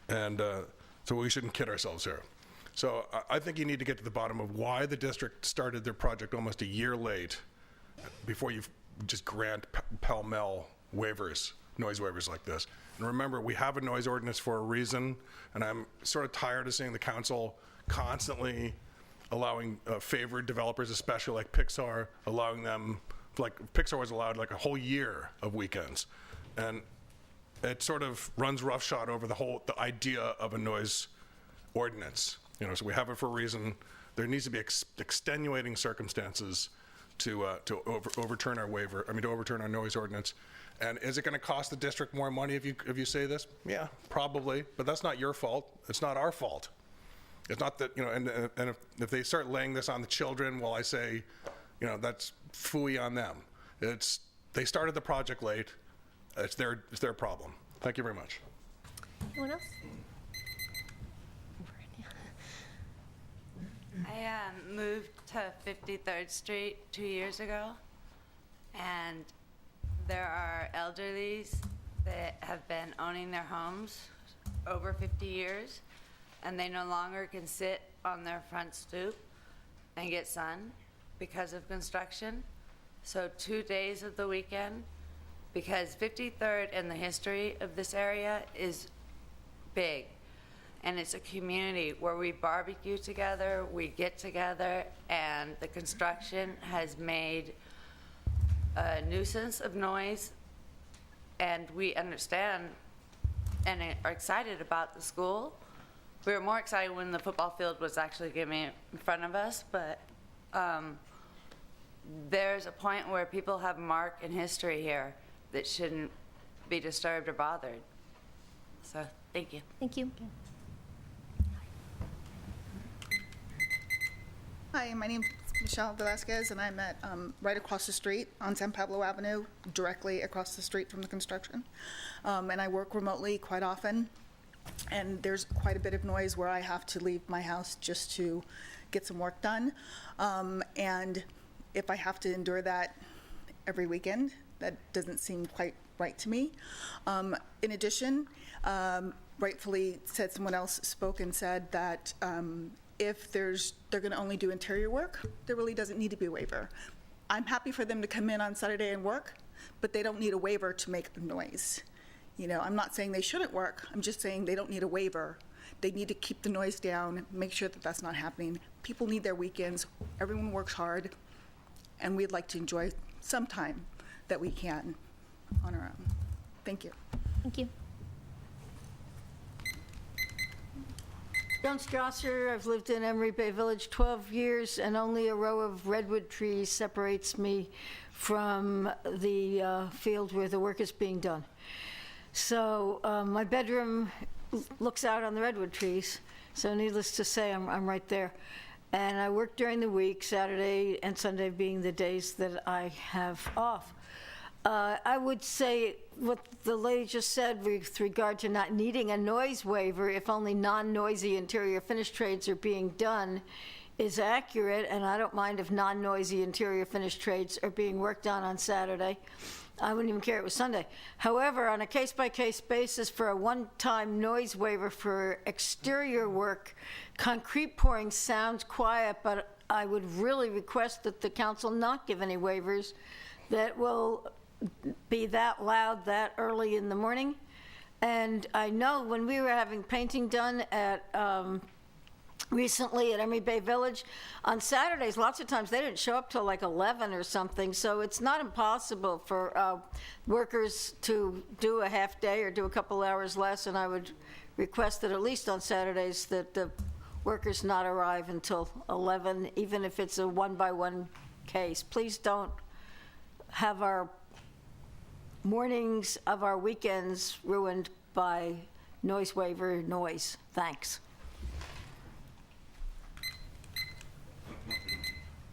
And so we shouldn't kid ourselves here. So I think you need to get to the bottom of why the district started their project almost a year late before you just grant pell-mell waivers, noise waivers like this. And remember, we have a noise ordinance for a reason, and I'm sort of tired of seeing the council constantly allowing favored developers, especially like Pixar, allowing them, like Pixar was allowed like a whole year of weekends. And it sort of runs roughshod over the idea of a noise ordinance. So we have it for a reason. There needs to be extenuating circumstances to overturn our waiver. I mean, to overturn our noise ordinance. And is it going to cost the district more money if you say this? Yeah, probably. But that's not your fault. It's not our fault. It's not that, and if they start laying this on the children, well, I say, that's phooey on them. They started the project late. It's their problem. Thank you very much. Anyone else? I moved to 53rd Street 2 years ago, and there are elderlies that have been owning their homes over 50 years, and they no longer can sit on their front stoop and get sun because of construction. So 2 days of the weekend, because 53rd and the history of this area is big. And it's a community where we barbecue together, we get together, and the construction has made a nuisance of noise. And we understand and are excited about the school. We were more excited when the football field was actually going to be in front of us, but there's a point where people have mark and history here that shouldn't be disturbed or bothered. So, thank you. Thank you. Hi, my name's Michelle Velasquez, and I'm at right across the street on San Pablo Avenue, directly across the street from the construction. And I work remotely quite often, and there's quite a bit of noise where I have to leave my house just to get some work done. And if I have to endure that every weekend, that doesn't seem quite right to me. In addition, rightfully said, someone else spoke and said that if they're going to only do interior work, there really doesn't need to be a waiver. I'm happy for them to come in on Saturday and work, but they don't need a waiver to make noise. You know, I'm not saying they shouldn't work. I'm just saying they don't need a waiver. They need to keep the noise down, make sure that that's not happening. People need their weekends. Everyone works hard, and we'd like to enjoy some time that we can on our own. Thank you. Thank you. Joan Strasser, I've lived in Emery Bay Village 12 years, and only a row of redwood trees separates me from the field where the work is being done. So my bedroom looks out on the redwood trees, so needless to say, I'm right there. And I work during the week, Saturday and Sunday being the days that I have off. I would say what the lady just said with regard to not needing a noise waiver if only non-noisy interior finish trades are being done is accurate, and I don't mind if non-noisy interior finish trades are being worked on Saturday. I wouldn't even care if it was Sunday. However, on a case-by-case basis for a one-time noise waiver for exterior work, concrete pouring sounds quiet, but I would really request that the council not give any waivers that will be that loud that early in the morning. And I know when we were having painting done at recently at Emery Bay Village, on Saturdays, lots of times they didn't show up till like 11 or something, so it's not impossible for workers to do a half day or do a couple hours less, and I would request that at least on Saturdays that the workers not arrive until 11, even if it's a one-by-one case. Please don't have our mornings of our weekends ruined by noise waiver noise. Thanks.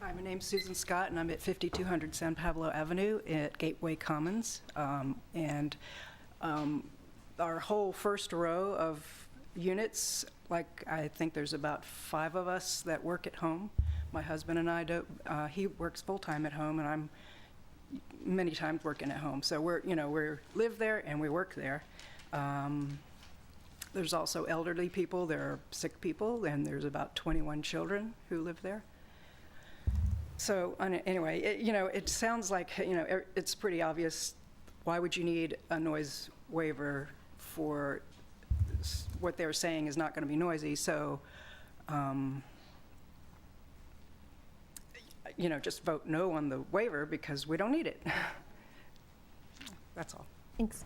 Hi, my name's Susan Scott, and I'm at 5200 San Pablo Avenue at Gateway Commons. Our whole first row of units, like I think there's about 5 of us that work at home. My husband and I don't, he works full-time at home, and I'm many times working at home. So we live there and we work there. There's also elderly people, there are sick people, and there's about 21 children who live there. So anyway, it sounds like, it's pretty obvious. Why would you need a noise waiver for what they're saying is not going to be noisy? So, just vote no on the waiver because we don't need it. That's all. Thanks.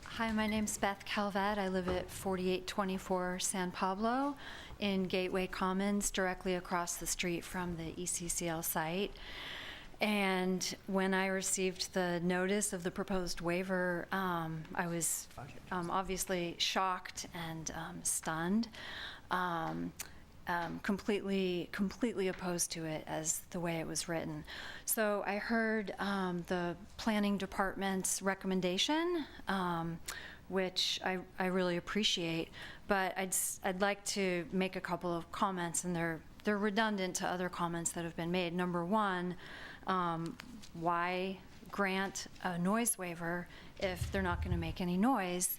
Hi, my name's Beth Calvat. I live at 4824 San Pablo in Gateway Commons, directly across the street from the ECCL site. And when I received the notice of the proposed waiver, I was obviously shocked and stunned. Completely opposed to it as the way it was written. So I heard the planning department's recommendation, which I really appreciate, but I'd like to make a couple of comments, and they're redundant to other comments that have been made. Number one, why grant a noise waiver if they're not going to make any noise?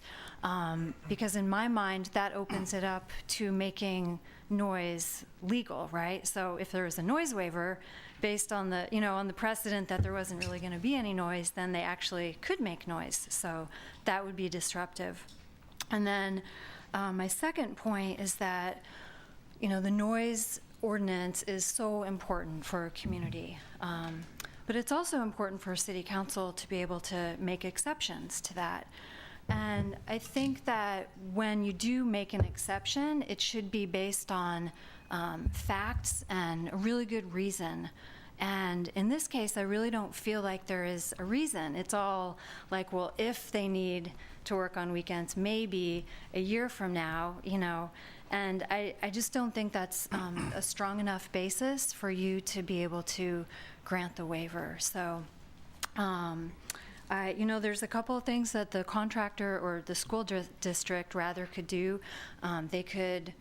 Because in my mind, that opens it up to making noise legal, right? So if there was a noise waiver based on the, on the precedent that there wasn't really going to be any noise, then they actually could make noise. So that would be disruptive. And then my second point is that, the noise ordinance is so important for a community. But it's also important for city council to be able to make exceptions to that. And I think that when you do make an exception, it should be based on facts and a really good reason. And in this case, I really don't feel like there is a reason. It's all like, well, if they need to work on weekends, maybe a year from now, And I just don't think that's a strong enough basis for you to be able to grant the waiver. So, there's a couple of things that the contractor or the school district rather could do. They could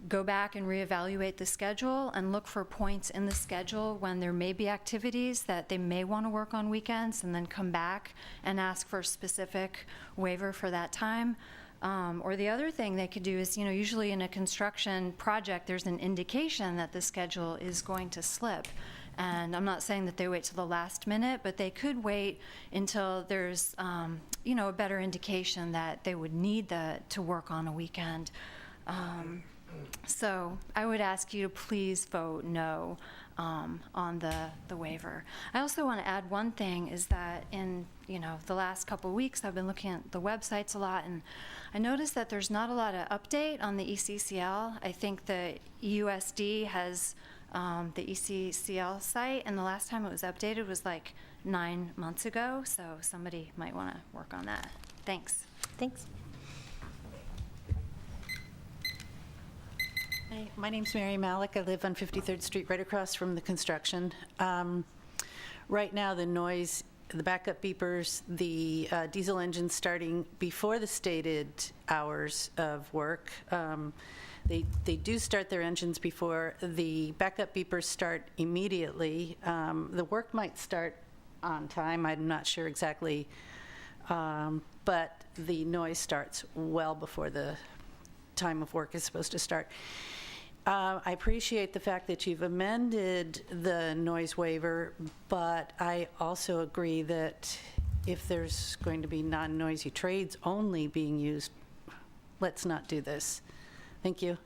go back and reevaluate the schedule and look for points in the schedule when there may be activities that they may want to work on weekends, and then come back and ask for a specific waiver for that time. Or the other thing they could do is, usually in a construction project, there's an indication that the schedule is going to slip. And I'm not saying that they wait till the last minute, but they could wait until there's, a better indication that they would need to work on a weekend. So I would ask you to please vote no on the waiver. I also want to add one thing, is that in the last couple of weeks I've been looking at the websites a lot, and I noticed that there's not a lot of update on the ECCL. I think the USD has the ECCL site, and the last time it was updated was like 9 months ago, so somebody might want to work on that. Thanks. Thanks. Hi, my name's Mary Malik. I live on 53rd Street, right across from the construction. Right now, the noise, the backup beepers, the diesel engines starting before the stated hours of work. They do start their engines before. The backup beepers start immediately. The work might start on time. I'm not sure exactly, but the noise starts well before the time of work is supposed to start. I appreciate the fact that you've amended the noise waiver, but I also agree that if there's going to be non-noisy trades only being used, let's not do this. Thank you.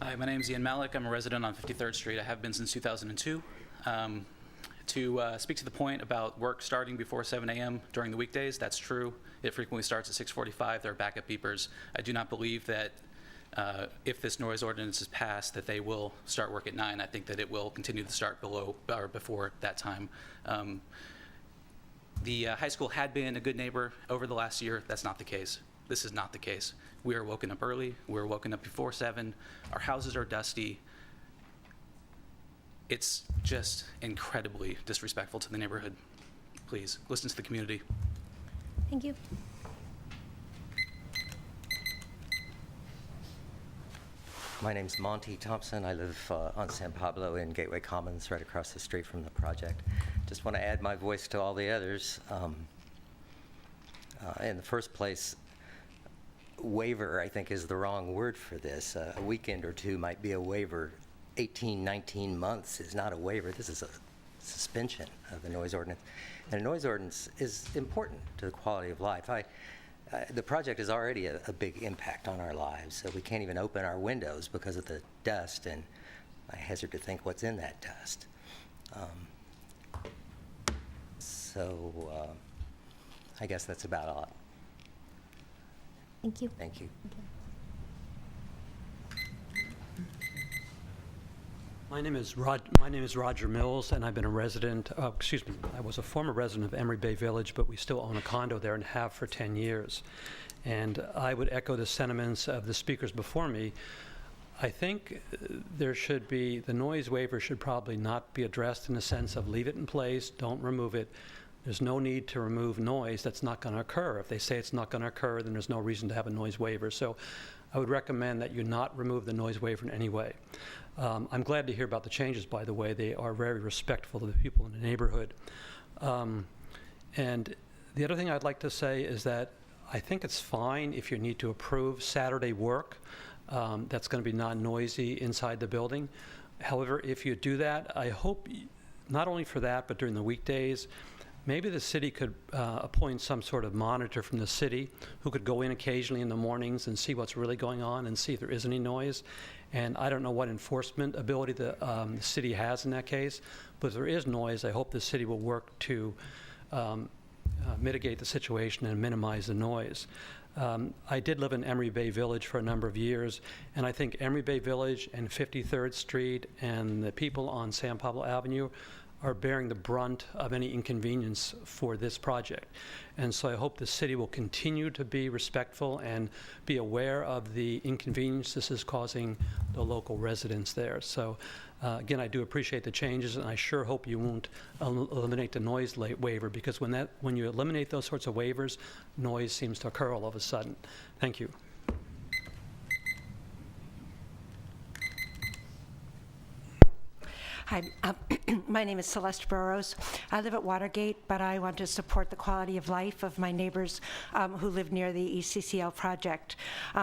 Hi, my name is Ian Malik. I'm a resident on 53rd Street. I have been since 2002. To speak to the point about work starting before 7 a.m. during the weekdays, that's true. It frequently starts at 6:45. There are backup beepers. I do not believe that if this noise ordinance is passed, that they will start work at 9. I think that it will continue to start below or before that time. The high school had been a good neighbor over the last year. That's not the case. This is not the case. We are woken up early. We're woken up before 7. Our houses are dusty. It's just incredibly disrespectful to the neighborhood. Please, listen to the community. Thank you. My name's Monty Thompson. I live on San Pablo in Gateway Commons, right across the street from the project. Just want to add my voice to all the others. In the first place, waiver, I think, is the wrong word for this. A weekend or two might be a waiver. 18, 19 months is not a waiver. This is a suspension of the noise ordinance. And a noise ordinance is important to the quality of life. The project is already a big impact on our lives, so we can't even open our windows because of the dust, and I hazard to think what's in that dust. I guess that's about all. Thank you. Thank you. My name is Roger Mills, and I've been a resident, I was a former resident of Emery Bay Village, but we still own a condo there and have for 10 years. And I would echo the sentiments of the speakers before me. I think the noise waiver should probably not be addressed in the sense of leave it in place, don't remove it. There's no need to remove noise that's not going to occur. If they say it's not going to occur, then there's no reason to have a noise waiver. So I would recommend that you not remove the noise waiver in any way. I'm glad to hear about the changes, by the way. They are very respectful to the people in the neighborhood. And the other thing I'd like to say is that I think it's fine if you need to approve Saturday work that's going to be non-noisy inside the building. However, if you do that, I hope not only for that, but during the weekdays, maybe the city could appoint some sort of monitor from the city who could go in occasionally in the mornings and see what's really going on and see if there is any noise. And I don't know what enforcement ability the city has in that case, but if there is noise, I hope the city will work to mitigate the situation and minimize the noise. I did live in Emery Bay Village for a number of years, and I think Emery Bay Village and 53rd Street and the people on San Pablo Avenue are bearing the brunt of any inconvenience for this project. And so I hope the city will continue to be respectful and be aware of the inconvenience this is causing the local residents there. So again, I do appreciate the changes, and I sure hope you won't eliminate the noise waiver, because when you eliminate those sorts of waivers, noise seems to occur all of a sudden. Thank you. Hi, my name is Celeste Burrows. I live at Watergate, but I want to support the quality of life of my neighbors who live near the ECCL project.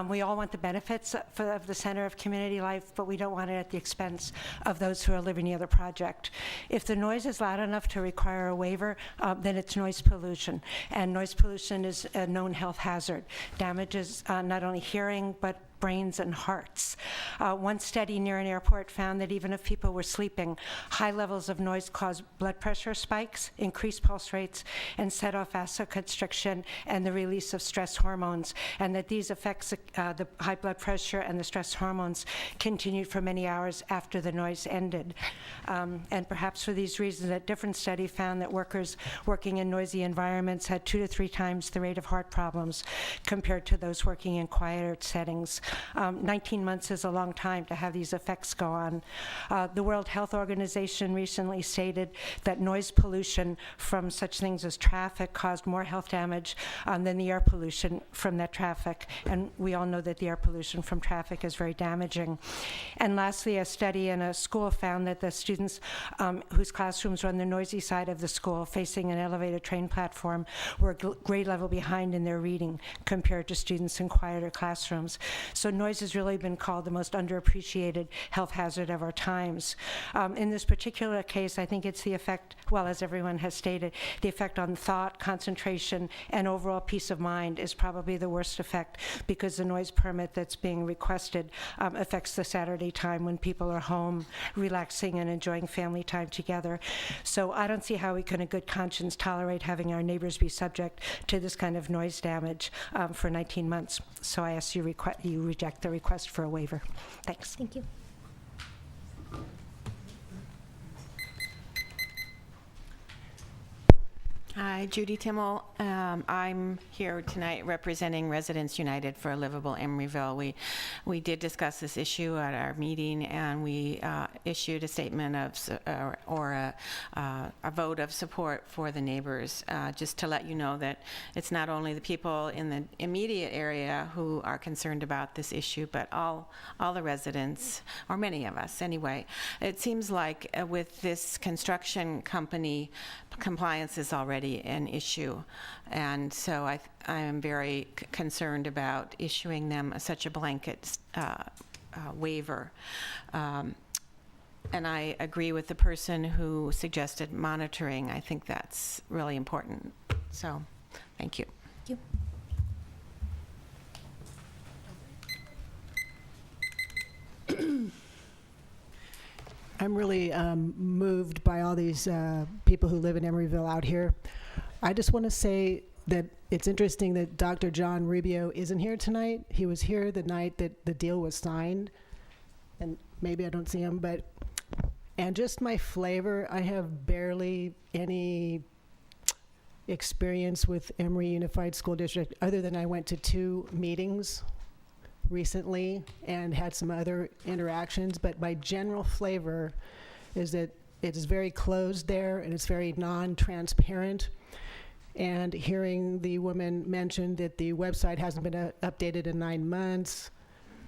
We all want the benefits of the center of community life, but we don't want it at the expense of those who are living near the project. If the noise is loud enough to require a waiver, then it's noise pollution. And noise pollution is a known health hazard. Damages not only hearing, but brains and hearts. One study near an airport found that even if people were sleeping, high levels of noise cause blood pressure spikes, increase pulse rates, and set off vasoconstriction and the release of stress hormones, and that these effects, the high blood pressure and the stress hormones, continued for many hours after the noise ended. And perhaps for these reasons, a different study found that workers working in noisy environments had 2 to 3 times the rate of heart problems compared to those working in quieter settings. 19 months is a long time to have these effects go on. The World Health Organization recently stated that noise pollution from such things as traffic caused more health damage than the air pollution from that traffic. And we all know that the air pollution from traffic is very damaging. And lastly, a study in a school found that the students whose classrooms were on the noisy side of the school facing an elevated train platform were a grade level behind in their reading compared to students in quieter classrooms. So noise has really been called the most underappreciated health hazard of our times. In this particular case, I think it's the effect, well, as everyone has stated, the effect on thought, concentration, and overall peace of mind is probably the worst effect, because the noise permit that's being requested affects the Saturday time when people are home, relaxing and enjoying family time together. So I don't see how we can in good conscience tolerate having our neighbors be subject to this kind of noise damage for 19 months. So I ask you reject the request for a waiver. Thanks. Thank you. Hi, Judy Timmel. I'm here tonight representing Residents United for a Livable Emeryville. We did discuss this issue at our meeting, and we issued a statement of a vote of support for the neighbors, just to let you know that it's not only the people in the immediate area who are concerned about this issue, but all the residents, or many of us anyway. It seems like with this construction company, compliance is already an issue, and so I am very concerned about issuing them such a blanket waiver. And I agree with the person who suggested monitoring. I think that's really important. So, thank you. Thank you. I'm really moved by all these people who live in Emeryville out here. I just want to say that it's interesting that Dr. John Rubio isn't here tonight. He was here the night that the deal was signed, and maybe I don't see him, and just my flavor, I have barely any experience with Emory Unified School District other than I went to 2 meetings recently and had some other interactions, but my general flavor is that it is very closed there and it's very non-transparent. And hearing the woman mention that the website hasn't been updated in 9 months,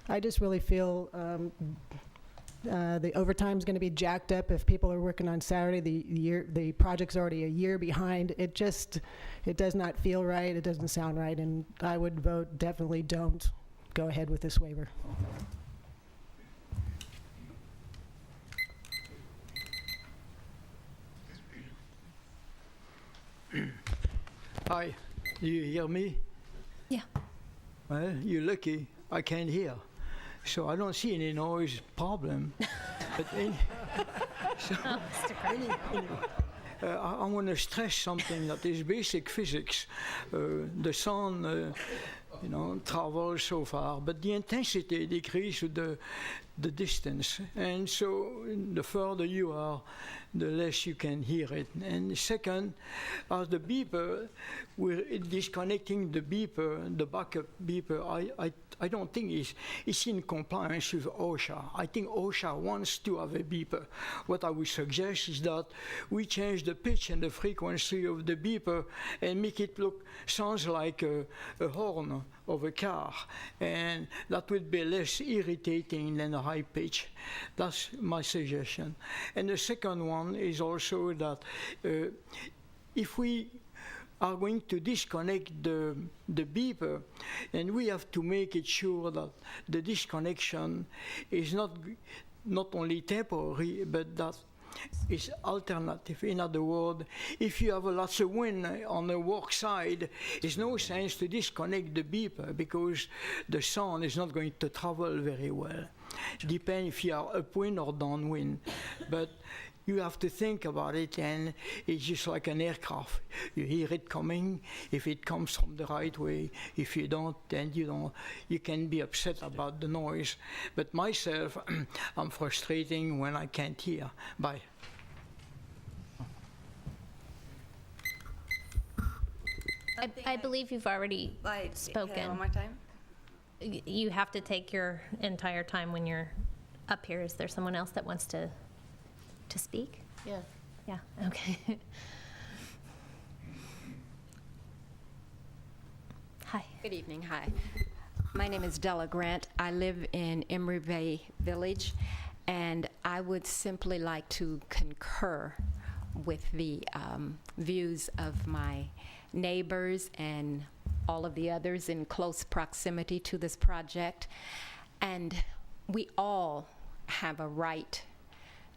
I just really feel the overtime is going to be jacked up if people are working on Saturday. The project's already a year behind. It does not feel right. It doesn't sound right, and I would vote definitely don't go ahead with this waiver. Hi, do you hear me? Yeah. Well, you're lucky. I can't hear. So I don't see any noise problem. But I want to stress something that is basic physics. The sound, travels so far, but the intensity decreases with the distance. And so the further you are, the less you can hear it. And second, as the beeper, we're disconnecting the beeper, the backup beeper. I don't think it's in compliance with OSHA. I think OSHA wants to have a beeper. What I would suggest is that we change the pitch and the frequency of the beeper and make it sounds like a horn of a car, and that would be less irritating than a high pitch. That's my suggestion. And the second one is also that if we are going to disconnect the beeper, and we have to make it sure that the disconnection is not only temporary, but that is alternative. In other words, if you have lots of wind on the work side, there's no sense to disconnect the beeper because the sound is not going to travel very well. Depends if you are upwind or downwind. But you have to think about it, and it's just like an aircraft. You hear it coming. If it comes from the right way, if you don't, then you don't. You can be upset about the noise. But myself, I'm frustrating when I can't hear. Bye. I believe you've already spoken. One more time? You have to take your entire time when you're up here. Is there someone else that wants to speak? Yeah. Yeah, okay. Hi. Good evening, hi. My name is Della Grant. I live in Emeryville Village, and I would simply like to concur with the views of my neighbors and all of the others in close proximity to this project. And we all have a right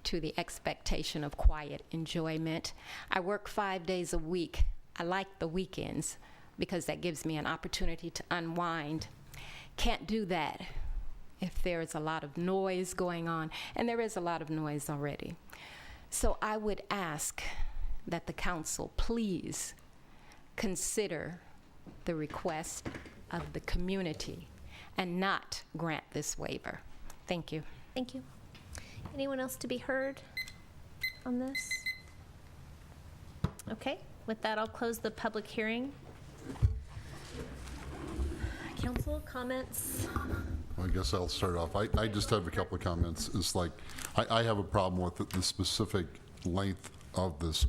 to the expectation of quiet enjoyment. I work 5 days a week. I like the weekends because that gives me an opportunity to unwind. Can't do that if there is a lot of noise going on, and there is a lot of noise already. So I would ask that the council please consider the request of the community and not grant this waiver. Thank you. Thank you. Anyone else to be heard on this? Okay, with that, I'll close the public hearing. Council, comments? I guess I'll start off. I just have a couple of comments. It's like, I have a problem with the specific length of this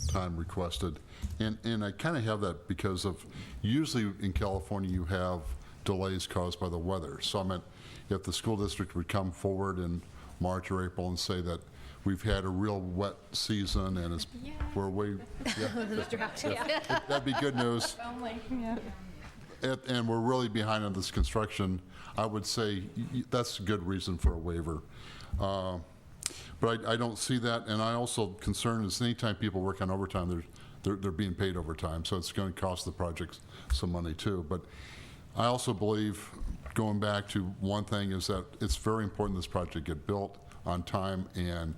time requested. And I kind of have that because of, usually in California, you have delays caused by the weather. So I meant, if the school district would come forward in March or April and say that we've had a real wet season and it's, we're way, that'd be good news. And we're really behind on this construction, I would say that's a good reason for a waiver. But I don't see that, and I also concerned is anytime people work on overtime, they're being paid overtime, so it's going to cost the project some money too. But I also believe, going back to one thing, is that it's very important this project get built on time and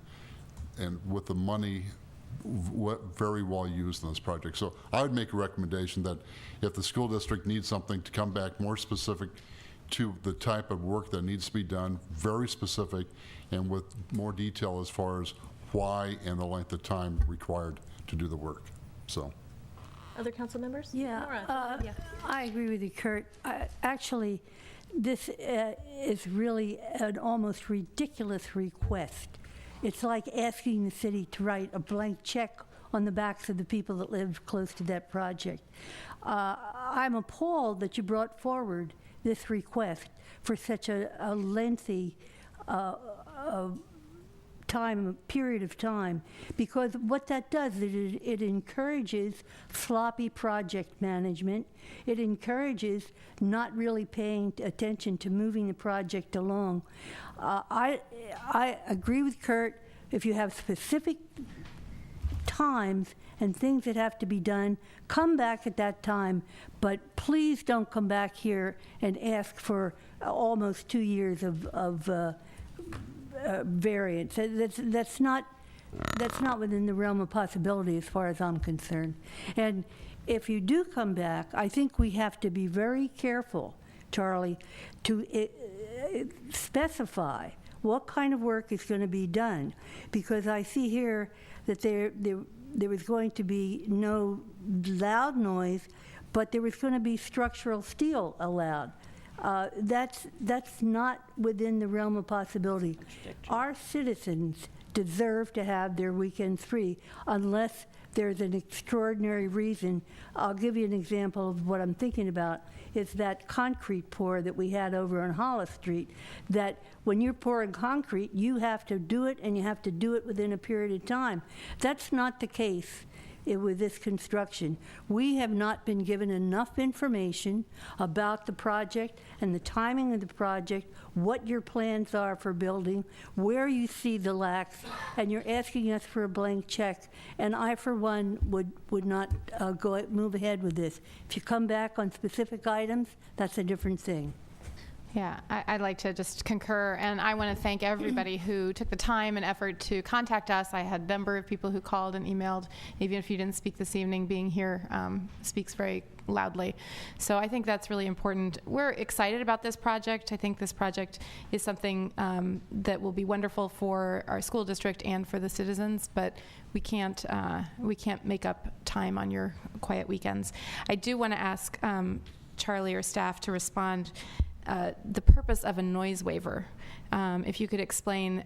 with the money very well used in this project. So I would make a recommendation that if the school district needs something, to come back more specific to the type of work that needs to be done, very specific, and with more detail as far as why and the length of time required to do the work. So. Other council members? Yeah, Nora, I agree with you, Kurt. Actually, this is really an almost ridiculous request. It's like asking the city to write a blank check on the backs of the people that live close to that project. I'm appalled that you brought forward this request for such a lengthy period of time, because what that does is it encourages sloppy project management. It encourages not really paying attention to moving the project along. I agree with Kurt. If you have specific times and things that have to be done, come back at that time, but please don't come back here and ask for almost 2 years of variance. That's not within the realm of possibility as far as I'm concerned. And if you do come back, I think we have to be very careful, Charlie, to specify what kind of work is going to be done? Because I see here that there was going to be no loud noise, but there was going to be structural steel allowed. That's not within the realm of possibility. Our citizens deserve to have their weekends free unless there's an extraordinary reason. I'll give you an example of what I'm thinking about. Is that concrete pour that we had over on Hollis Street, that when you're pouring concrete, you have to do it, and you have to do it within a period of time. That's not the case with this construction. We have not been given enough information about the project and the timing of the project, what your plans are for building, where you see the lacks, and you're asking us for a blank check. And I, for one, would not move ahead with this. If you come back on specific items, that's a different thing. Yeah, I'd like to just concur, and I want to thank everybody who took the time and effort to contact us. I had a number of people who called and emailed. Even if you didn't speak this evening, being here speaks very loudly. So I think that's really important. We're excited about this project. I think this project is something that will be wonderful for our school district and for the citizens, but we can't make up time on your quiet weekends. I do want to ask Charlie or staff to respond. The purpose of a noise waiver. If you could explain,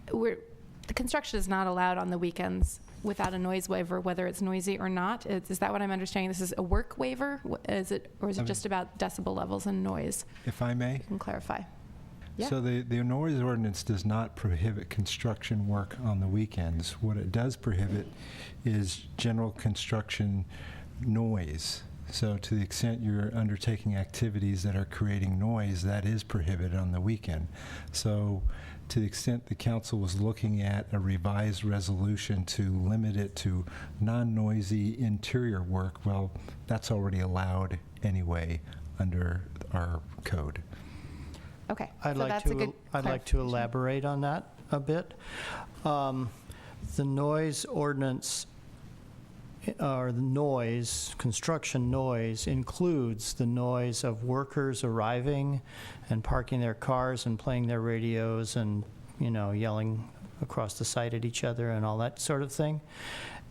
the construction is not allowed on the weekends without a noise waiver, whether it's noisy or not. Is that what I'm understanding? This is a work waiver? Is it just about decibel levels and noise? If I may? You can clarify. Yeah. So the noise ordinance does not prohibit construction work on the weekends. What it does prohibit is general construction noise. So to the extent you're undertaking activities that are creating noise, that is prohibited on the weekend. So to the extent the council was looking at a revised resolution to limit it to non-noisy interior work, well, that's already allowed anyway under our code. Okay. I'd like to elaborate on that a bit. The noise ordinance, or the noise, construction noise, includes the noise of workers arriving and parking their cars and playing their radios and, yelling across the site at each other and all that sort of thing.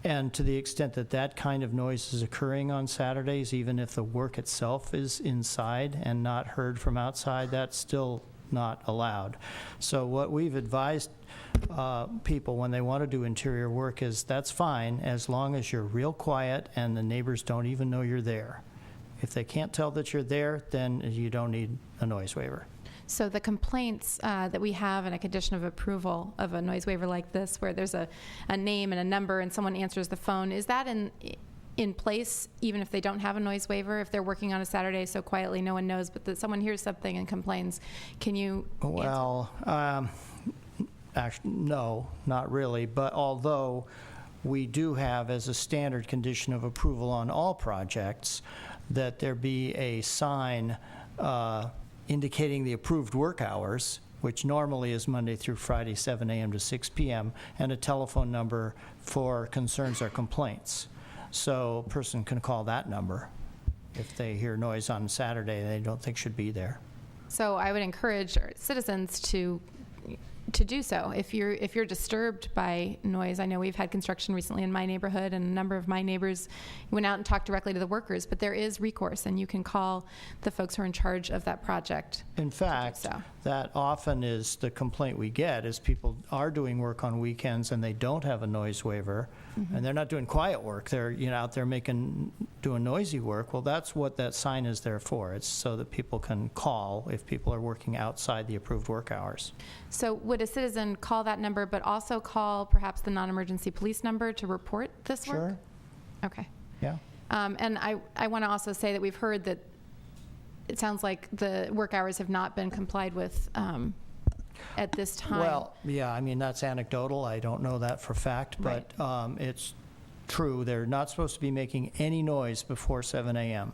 And to the extent that that kind of noise is occurring on Saturdays, even if the work itself is inside and not heard from outside, that's still not allowed. So what we've advised people when they want to do interior work is that's fine as long as you're real quiet and the neighbors don't even know you're there. If they can't tell that you're there, then you don't need a noise waiver. So the complaints that we have in a condition of approval of a noise waiver like this, where there's a name and a number and someone answers the phone, is that in place even if they don't have a noise waiver? If they're working on a Saturday so quietly no one knows, but that someone hears something and complains, can you answer? Actually, no, not really. But although we do have as a standard condition of approval on all projects that there be a sign indicating the approved work hours, which normally is Monday through Friday, 7 a.m. to 6 p.m., and a telephone number for concerns or complaints. So a person can call that number if they hear noise on Saturday they don't think should be there. So I would encourage our citizens to do so. If you're disturbed by noise, I know we've had construction recently in my neighborhood, and a number of my neighbors went out and talked directly to the workers, but there is recourse, and you can call the folks who are in charge of that project. In fact, that often is the complaint we get, is people are doing work on weekends and they don't have a noise waiver, and they're not doing quiet work. They're out there doing noisy work. Well, that's what that sign is there for. It's so that people can call if people are working outside the approved work hours. So would a citizen call that number, but also call perhaps the non-emergency police number to report this work? Sure. Okay. Yeah. And I want to also say that we've heard that it sounds like the work hours have not been complied with at this time. Well, yeah, I mean, that's anecdotal. I don't know that for fact, but it's true. They're not supposed to be making any noise before 7 a.m.,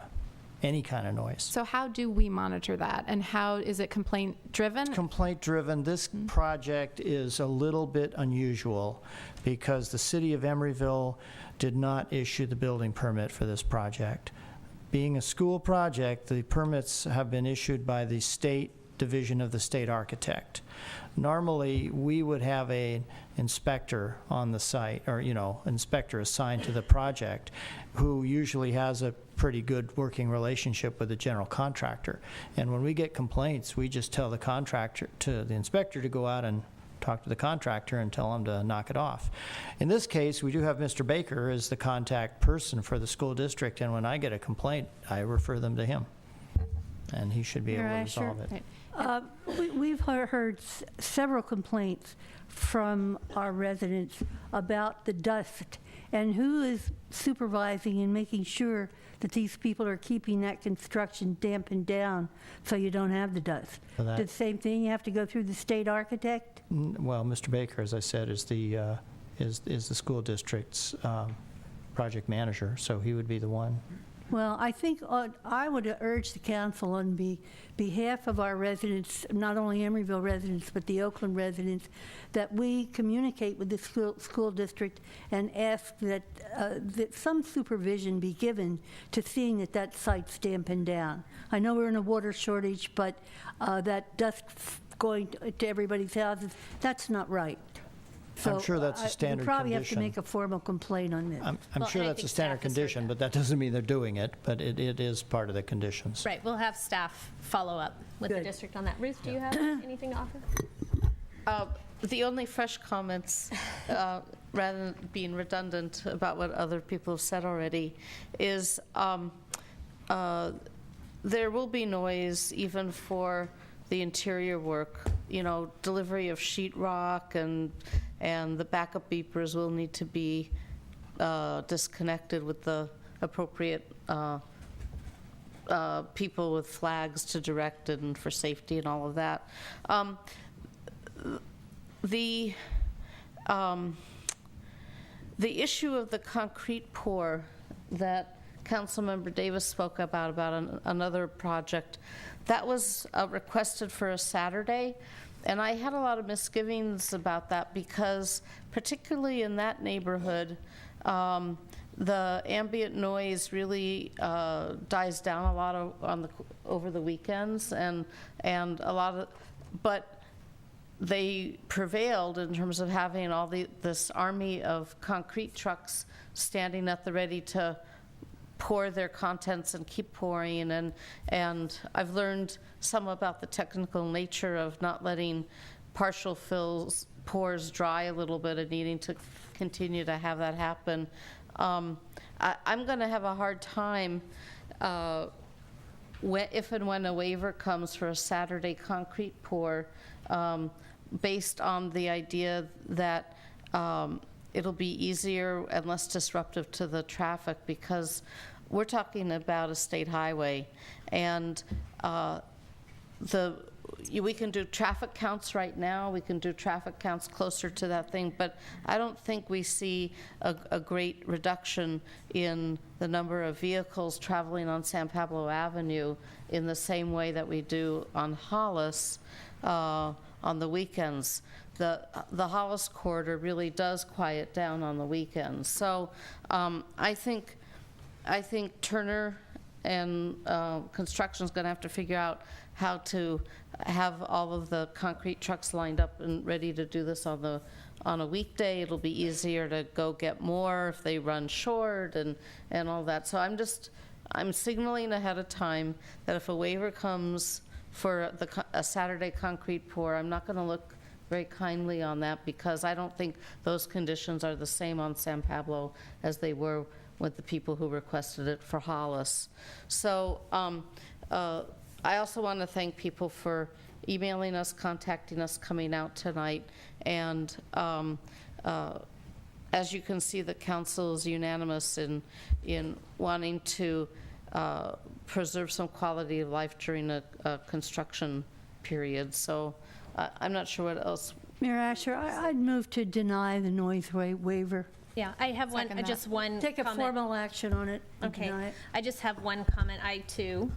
any kind of noise. So how do we monitor that, and how is it complaint-driven? Complaint-driven. This project is a little bit unusual because the city of Emeryville did not issue the building permit for this project. Being a school project, the permits have been issued by the state division of the state architect. Normally, we would have an inspector on the site, or, inspector assigned to the project, who usually has a pretty good working relationship with the general contractor. And when we get complaints, we just tell the inspector to go out and talk to the contractor and tell him to knock it off. In this case, we do have Mr. Baker as the contact person for the school district, and when I get a complaint, I refer them to him, and he should be able to resolve it. We've heard several complaints from our residents about the dust, and who is supervising and making sure that these people are keeping that construction dampened down so you don't have the dust? The same thing, you have to go through the state architect? Well, Mr. Baker, as I said, is the school district's project manager, so he would be the one. Well, I think I would urge the council on behalf of our residents, not only Emeryville residents, but the Oakland residents, that we communicate with the school district and ask that some supervision be given to seeing that site's dampened down. I know we're in a water shortage, but that dust going to everybody's houses, that's not right. So I'm sure that's a standard condition. We probably have to condition. make a formal complaint on this. I'm sure that's a standard condition, but that doesn't mean they're doing it, but it is part of the conditions. Right, we'll have staff follow up with the district on that. Ruth, do you have anything to offer? The only fresh comments, rather than being redundant about what other people have said already, is there will be noise even for the interior work. Delivery of sheetrock and the backup beepers will need to be disconnected with the appropriate people with flags to direct it and for safety and all of that. The issue of the concrete pour that Councilmember Davis spoke about another project, that was requested for a Saturday. And I had a lot of misgivings about that because, particularly in that neighborhood, the ambient noise really dies down a lot over the weekends, and a lot of, but they prevailed in terms of having all this army of concrete trucks standing at the ready to pour their contents and keep pouring, and I've learned some about the technical nature of not letting partial pours dry a little bit and needing to continue to have that happen. I'm going to have a hard time if and when a waiver comes for a Saturday concrete pour, based on the idea that it'll be easier and less disruptive to the traffic, because we're talking about a state highway, and we can do traffic counts right now, we can do traffic counts closer to that thing, but I don't think we see a great reduction in the number of vehicles traveling on San Pablo Avenue in the same way that we do on Hollis on the weekends. The Hollis corridor really does quiet down on the weekends. So I think Turner and construction's going to have to figure out how to have all of the concrete trucks lined up and ready to do this on a weekday. It'll be easier to go get more if they run short and all that. So I'm signaling ahead of time that if a waiver comes for a Saturday concrete pour, I'm not going to look very kindly on that, because I don't think those conditions are the same on San Pablo as they were with the people who requested it for Hollis. So I also want to thank people for emailing us, contacting us, coming out tonight, and as you can see, the council is unanimous in wanting to preserve some quality of life during a construction period. So I'm not sure what else. Mayor Asher, I'd move to deny the noise waiver. Yeah, I have just one Take a comment. formal action on it and Okay, deny it. I just have one comment. I too,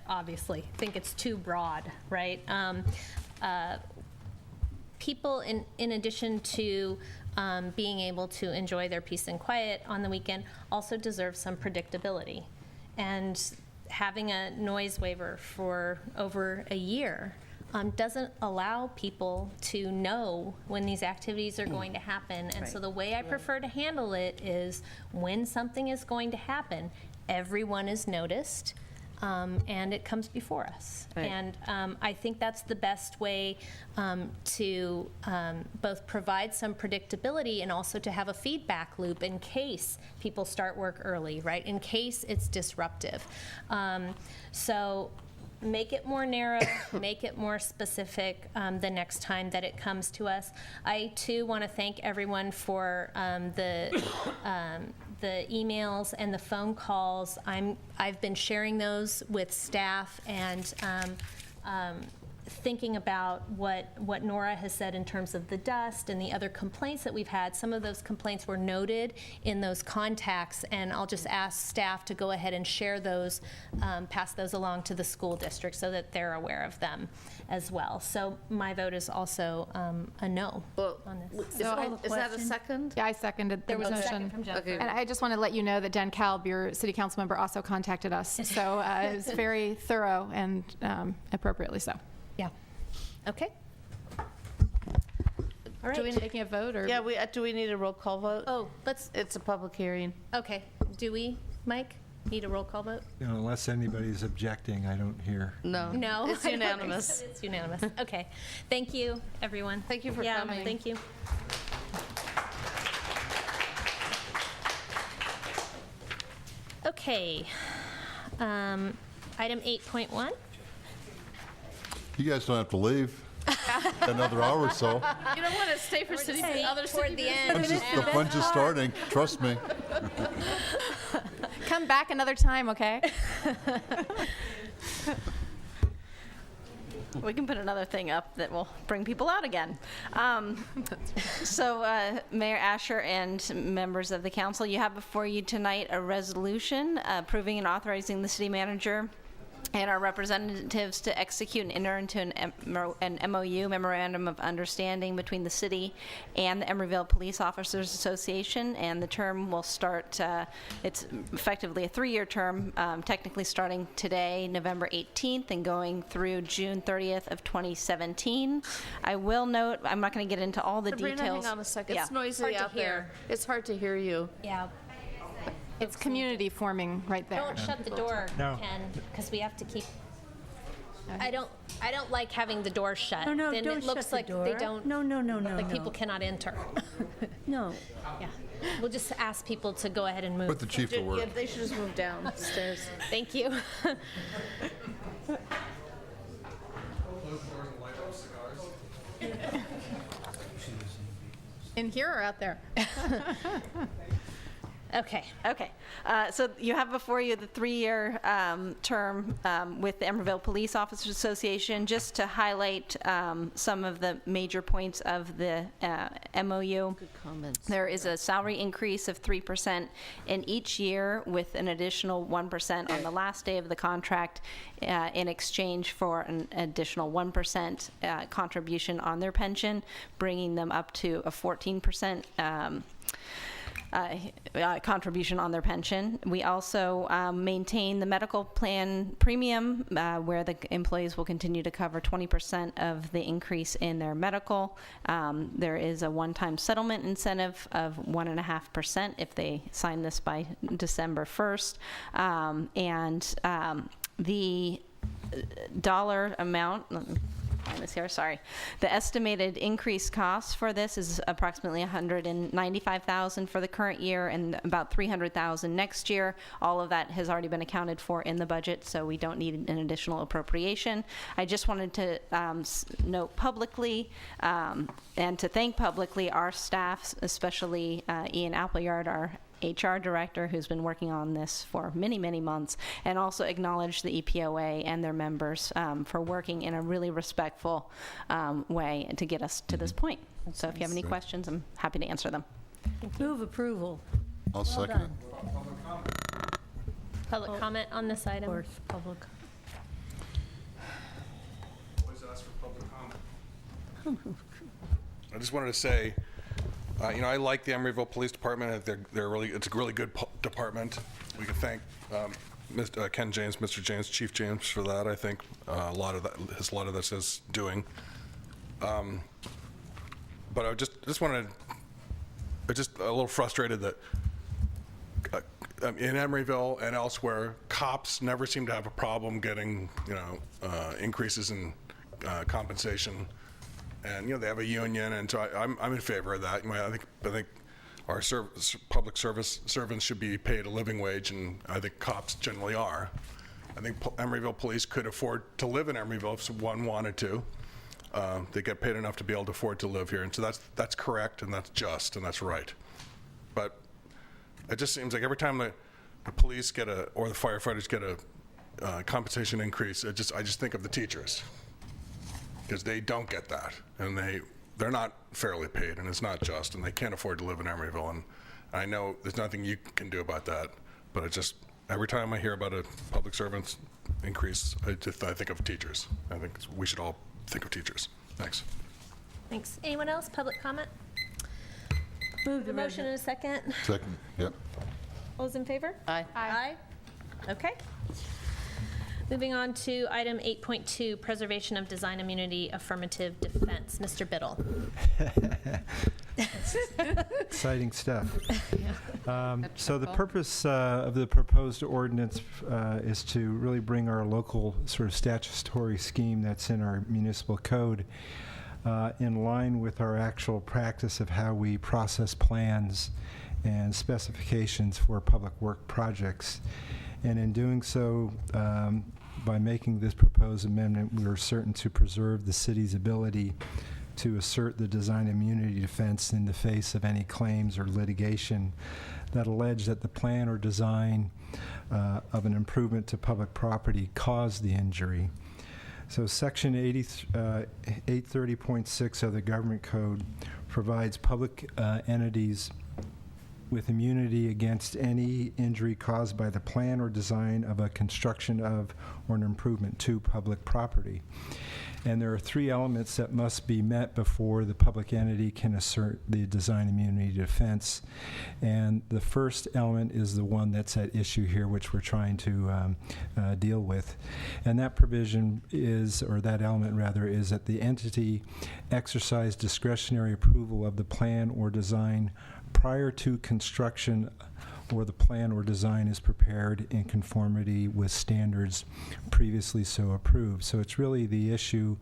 obviously, think it's too broad, right? People, in addition to being able to enjoy their peace and quiet on the weekend, also deserve some predictability. And having a noise waiver for over a year doesn't allow people to know when these activities are going to happen. And so the way I prefer to handle it is when something is going to happen, everyone is noticed, and it comes before us. Right. And I think that's the best way to both provide some predictability and also to have a feedback loop in case people start work early, right? In case it's disruptive. So make it more narrow, make it more specific the next time that it comes to us. I too want to thank everyone for the emails and the phone calls. I've been sharing those with staff and thinking about what Nora has said in terms of the dust and the other complaints that we've had. Some of those complaints were noted in those contacts, and I'll just ask staff to go ahead and share those, pass those along to the school district so that they're aware of them as well. So my vote is also a no on this. Is that a second? Yeah, I seconded the There was a motion. second from Jennifer. Okay. And I just want to let you know that Den Kalb, your city council member, also contacted us. So it was very thorough and appropriately so. Yeah. Okay. All right. Do we Taking a vote or? Yeah, do we need a roll call vote? Oh, let's, It's a public hearing. okay. Do we, Mike, need a roll call vote? You know, unless anybody's objecting, I don't hear. No. No. It's I don't think unanimous. so. It's unanimous. Okay. Thank you, everyone. Thank you for coming. Thank you. Okay. Item 8.1. You guys don't have to leave. Another hour or so. You don't want to stay for city, other Toward city the business? end. The fun's just starting, trust me. Come back another time, okay? We can put another thing up that will bring people out again. So, Mayor Asher and members of the council, you have before you tonight a resolution approving and authorizing the city manager and our representatives to execute and enter into an MOU, Memorandum of Understanding, between the city and the Emeryville Police Officers Association. And the term will start, it's effectively a 3-year term, technically starting today, November 18th, and going through June 30th of 2017. I will note, I'm not going to get into all the Sabrina, details. hang on a second. Yeah. It's noisy Hard to out there. hear. It's hard to hear you. Yeah. It's community forming right there. Don't shut the door, No. Ken, because we have to keep. I don't like having the door shut. No, Then don't it looks shut the like door. they don't. No, Like no. people cannot enter. No. Yeah. We'll just ask people to go ahead and move. Put the chief to Yeah, work. they should just move downstairs. Thank you. In here or out there? Okay. Okay, so you have before you the 3-year term with the Emeryville Police Officers Association. Just to highlight some of the major points of the MOU. Good comments. There is a salary increase of 3% in each year, with an additional 1% on the last day of the contract in exchange for an additional 1% contribution on their pension, bringing them up to a 14% contribution on their pension. We also maintain the medical plan premium, where the employees will continue to cover 20% of the increase in their medical. There is a one-time settlement incentive of 1.5% if they sign this by December 1st. The dollar amount, let me find this here, sorry. The estimated increased cost for this is approximately $195,000 for the current year and about $300,000 next year. All of that has already been accounted for in the budget, so we don't need an additional appropriation. I just wanted to note publicly and to thank publicly our staff, especially Ian Appleyard, our HR director, who's been working on this for many, many months, and also acknowledge the EPOA and their members for working in a really respectful way to get us to this point. So if you have any questions, I'm happy to answer them. Move approval. I'll second it. Public comment on this item? Of course, public. Always ask for public comment. I just wanted to say, I like the Emeryville Police Department. They're really, it's a really good department. We can thank Ken James, Mr. James, Chief James for that. I think a lot of that is doing. But I just wanted, just a little frustrated that in Emeryville and elsewhere, cops never seem to have a problem getting, increases in compensation, and they have a union, and so I'm in favor of that. I think our public service servants should be paid a living wage, and I think cops generally are. I think Emeryville police could afford to live in Emeryville if one wanted to. They get paid enough to be able to afford to live here, and so that's correct, and that's just, and that's right. But it just seems like every time the police or the firefighters get a compensation increase, I just think of the teachers, because they don't get that, and they're not fairly paid, and it's not just, and they can't afford to live in Emeryville. And I know there's nothing you can do about that, but every time I hear about a public servant's increase, I think of teachers. I think we should all think of teachers. Thanks. Thanks. Anyone else? Public comment? Move the motion in a second. Second, yep. All those in favor? Aye. Aye. Okay. Moving on to item 8.2, preservation of design immunity, affirmative defense. Mr. Biddle. Exciting stuff. So the purpose of the proposed ordinance is to really bring our local sort of statutory scheme that's in our municipal code in line with our actual practice of how we process plans and specifications for public work projects. And in doing so, by making this proposed amendment, we are certain to preserve the city's ability to assert the design immunity defense in the face of any claims or litigation that allege that the plan or design of an improvement to public property caused the injury. So Section 830.6 of the Government Code provides public entities with immunity against any injury caused by the plan or design of a construction of or an improvement to public property. And there are three elements that must be met before the public entity can assert the design immunity defense. And the first element is the one that's at issue here, which we're trying to deal with. And that provision is, or that element rather, is that the entity exercise discretionary approval of the plan or design prior to construction, or the plan or design is prepared in conformity with standards previously so approved. So it's really the issue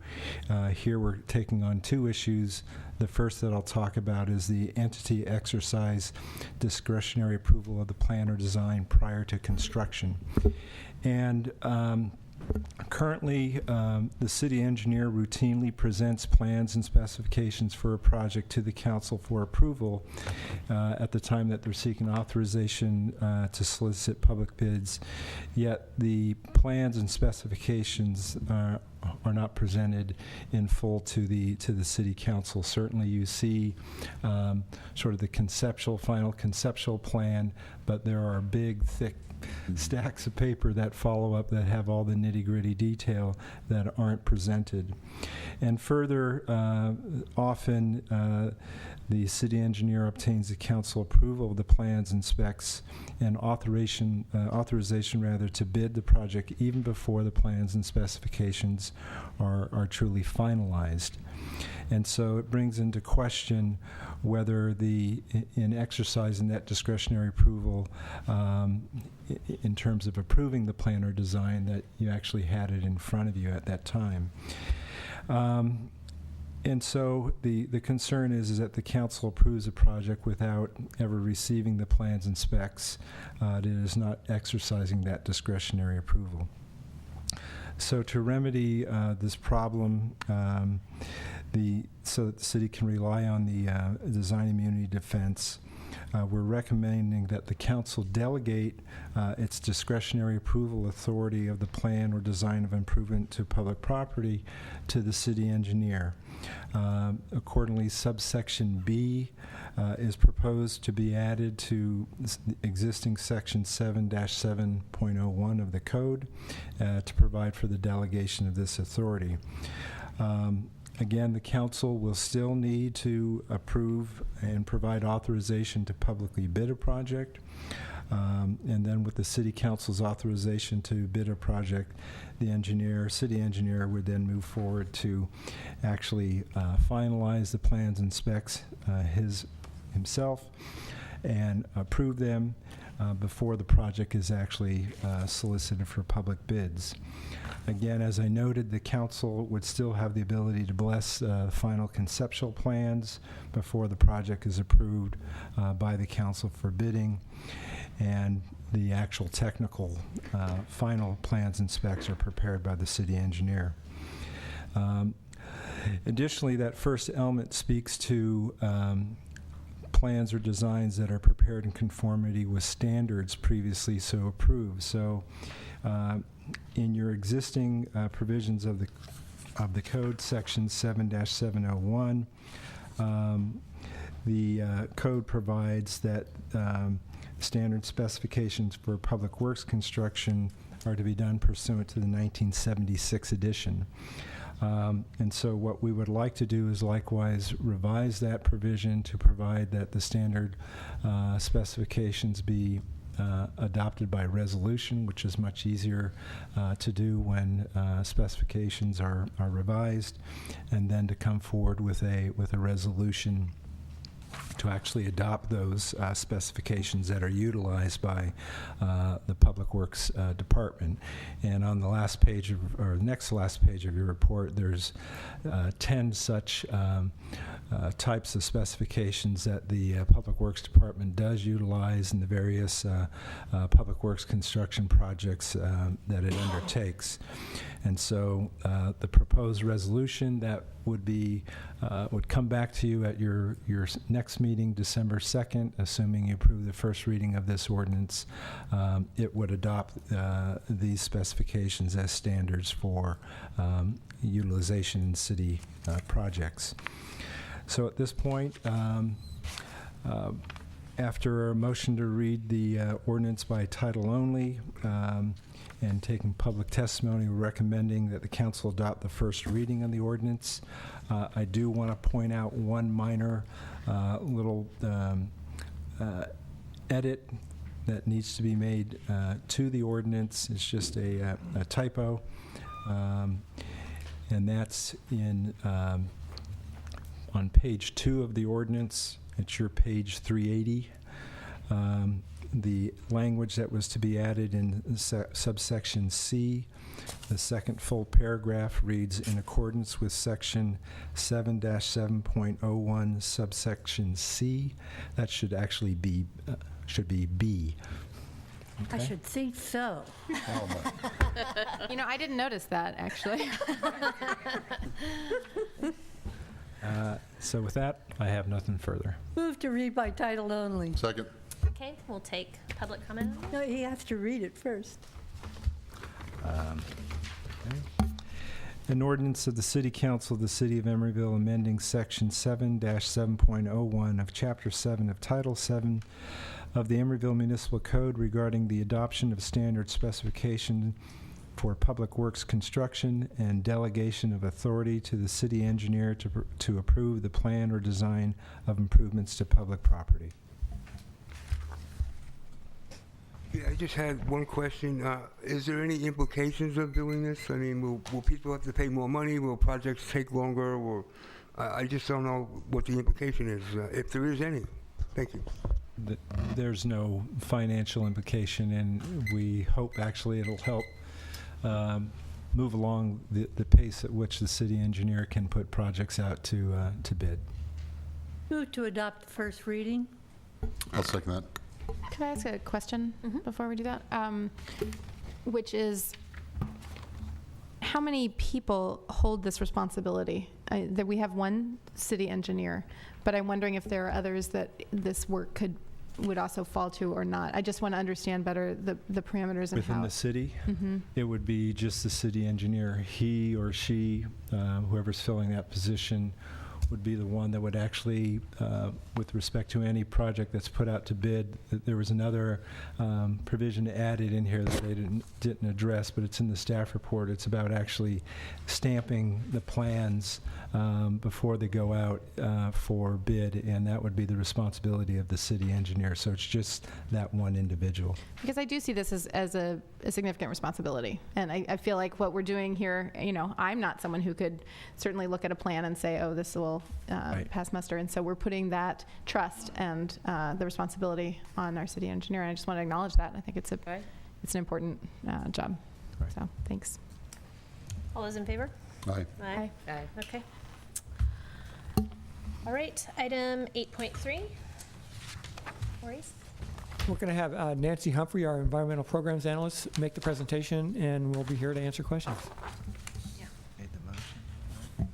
here. We're taking on two issues. The first that I'll talk about is the entity exercise discretionary approval of the plan or design prior to construction. And currently, the city engineer routinely presents plans and specifications for a project to the council for approval at the time that they're seeking authorization to solicit public bids, yet the plans and specifications are not presented in full to the city council. Certainly you see sort of the final conceptual plan, but there are big, thick stacks of paper that follow up that have all the nitty-gritty detail that aren't presented. And further, often the city engineer obtains the council approval of the plans and specs and authorization to bid the project even before the plans and specifications are truly finalized. And so it brings into question whether in exercising that discretionary approval in terms of approving the plan or design, that you actually had it in front of you at that time. And so the concern is that the council approves a project without ever receiving the plans and specs. It is not exercising that discretionary approval. So to remedy this problem, so that the city can rely on the design immunity defense, we're recommending that the council delegate its discretionary approval authority of the plan or design of improvement to public property to the city engineer. Accordingly, subsection B is proposed to be added to existing section 7-7.01 of the code to provide for the delegation of this authority. Again, the council will still need to approve and provide authorization to publicly bid a project. And then with the city council's authorization to bid a project, the city engineer would then move forward to actually finalize the plans and specs himself and approve them before the project is actually solicited for public bids. Again, as I noted, the council would still have the ability to bless final conceptual plans before the project is approved by the council for bidding, and the actual technical final plans and specs are prepared by the city engineer. Additionally, that first element speaks to plans or designs that are prepared in conformity with standards previously so approved. So in your existing provisions of the code, section 7-701, the code provides that standard specifications for public works construction are to be done pursuant to the 1976 edition. And so what we would like to do is likewise revise that provision to provide that the standard specifications be adopted by resolution, which is much easier to do when specifications are revised, and then to come forward with a resolution to actually adopt those specifications that are utilized by the Public Works Department. And on the last page or next to last page of your report, there's 10 such types of specifications that the Public Works Department does utilize in the various public works construction projects that it undertakes. And so the proposed resolution that would come back to you at your next meeting, December 2nd, assuming you approve the first reading of this ordinance. It would adopt these specifications as standards for utilization in city projects. So at this point, after a motion to read the ordinance by title only, and taking public testimony, we're recommending that the council adopt the first reading of the ordinance. I do want to point out one minor little edit that needs to be made to the ordinance. It's just a typo, and that's in on page 2 of the ordinance. It's your page 380. The language that was to be added in subsection C, the second full paragraph reads, in accordance with section 7-7.01 subsection C. That should actually be B. I Okay? should think so. You know, I didn't notice that, actually. So with that, I have nothing further. Move to read by title only. Second. Okay, we'll take public comment. No, he has to read it first. Okay. An ordinance of the City Council of the City of Emeryville amending Section 7-7.01 of Chapter 7 of Title 7 of the Emeryville Municipal Code regarding the adoption of standard specification for public works construction and delegation of authority to the city engineer to approve the plan or design of improvements to public property. Yeah, I just had one question. Is there any implications of doing this? I mean, will people have to pay more money? Will projects take longer? Or I just don't know what the implication is, if there is any. Thank you. There's no financial implication, and we hope actually it'll help move along the pace at which the city engineer can put projects out to bid. Move to adopt the first reading. I'll second that. Can I ask a question before we do that? Which is, how many people hold this responsibility? That we have one city engineer, but I'm wondering if there are others that this work would also fall to or not. I just want to understand better the parameters and Within how. the city, it would be just the city engineer. He or she, whoever's filling that position, would be the one that would actually, with respect to any project that's put out to bid, there was another provision added in here that they didn't address, but it's in the staff report. It's about actually stamping the plans before they go out for bid, and that would be the responsibility of the city engineer. So it's just that one individual. Because I do see this as a significant responsibility. And I feel like what we're doing here, I'm not someone who could certainly look at a plan and say, oh, this will pass muster. And so we're putting that trust and the responsibility on our city engineer. And I just want to acknowledge that. I think it's an important job. So thanks. All those in favor? Aye. Aye. Okay. All right, item 8.3. Maurice? We're going to have Nancy Humphrey, our environmental programs analyst, make the presentation, and we'll be here to answer questions. Made the motion.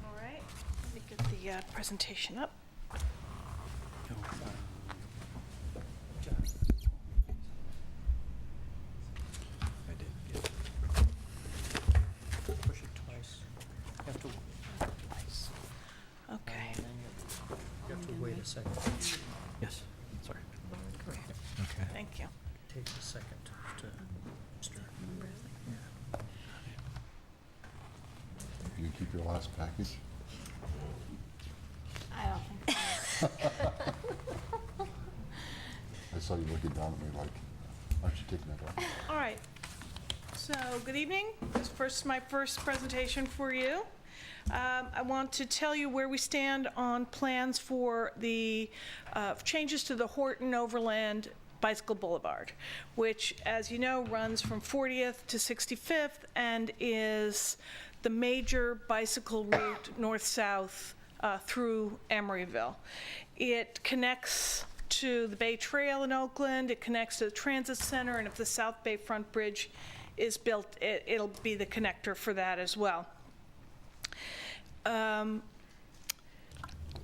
All right, let me get the presentation up. Push it twice. You have to twice. Okay. You have to wait a second. Yes, sorry. Okay. Thank you. Takes a second to stir. You keep your last package? I don't think so. I saw you looking down at me like, aren't you taking that off? All right. So, good evening. This is my first presentation for you. I want to tell you where we stand on plans for the changes to the Horton Overland Bicycle Boulevard, which, as you know, runs from 40th to 65th and is the major bicycle route north-south through Emeryville. It connects to the Bay Trail in Oakland, it connects to the Transit Center, and if the South Bay Front Bridge is built, it'll be the connector for that as well.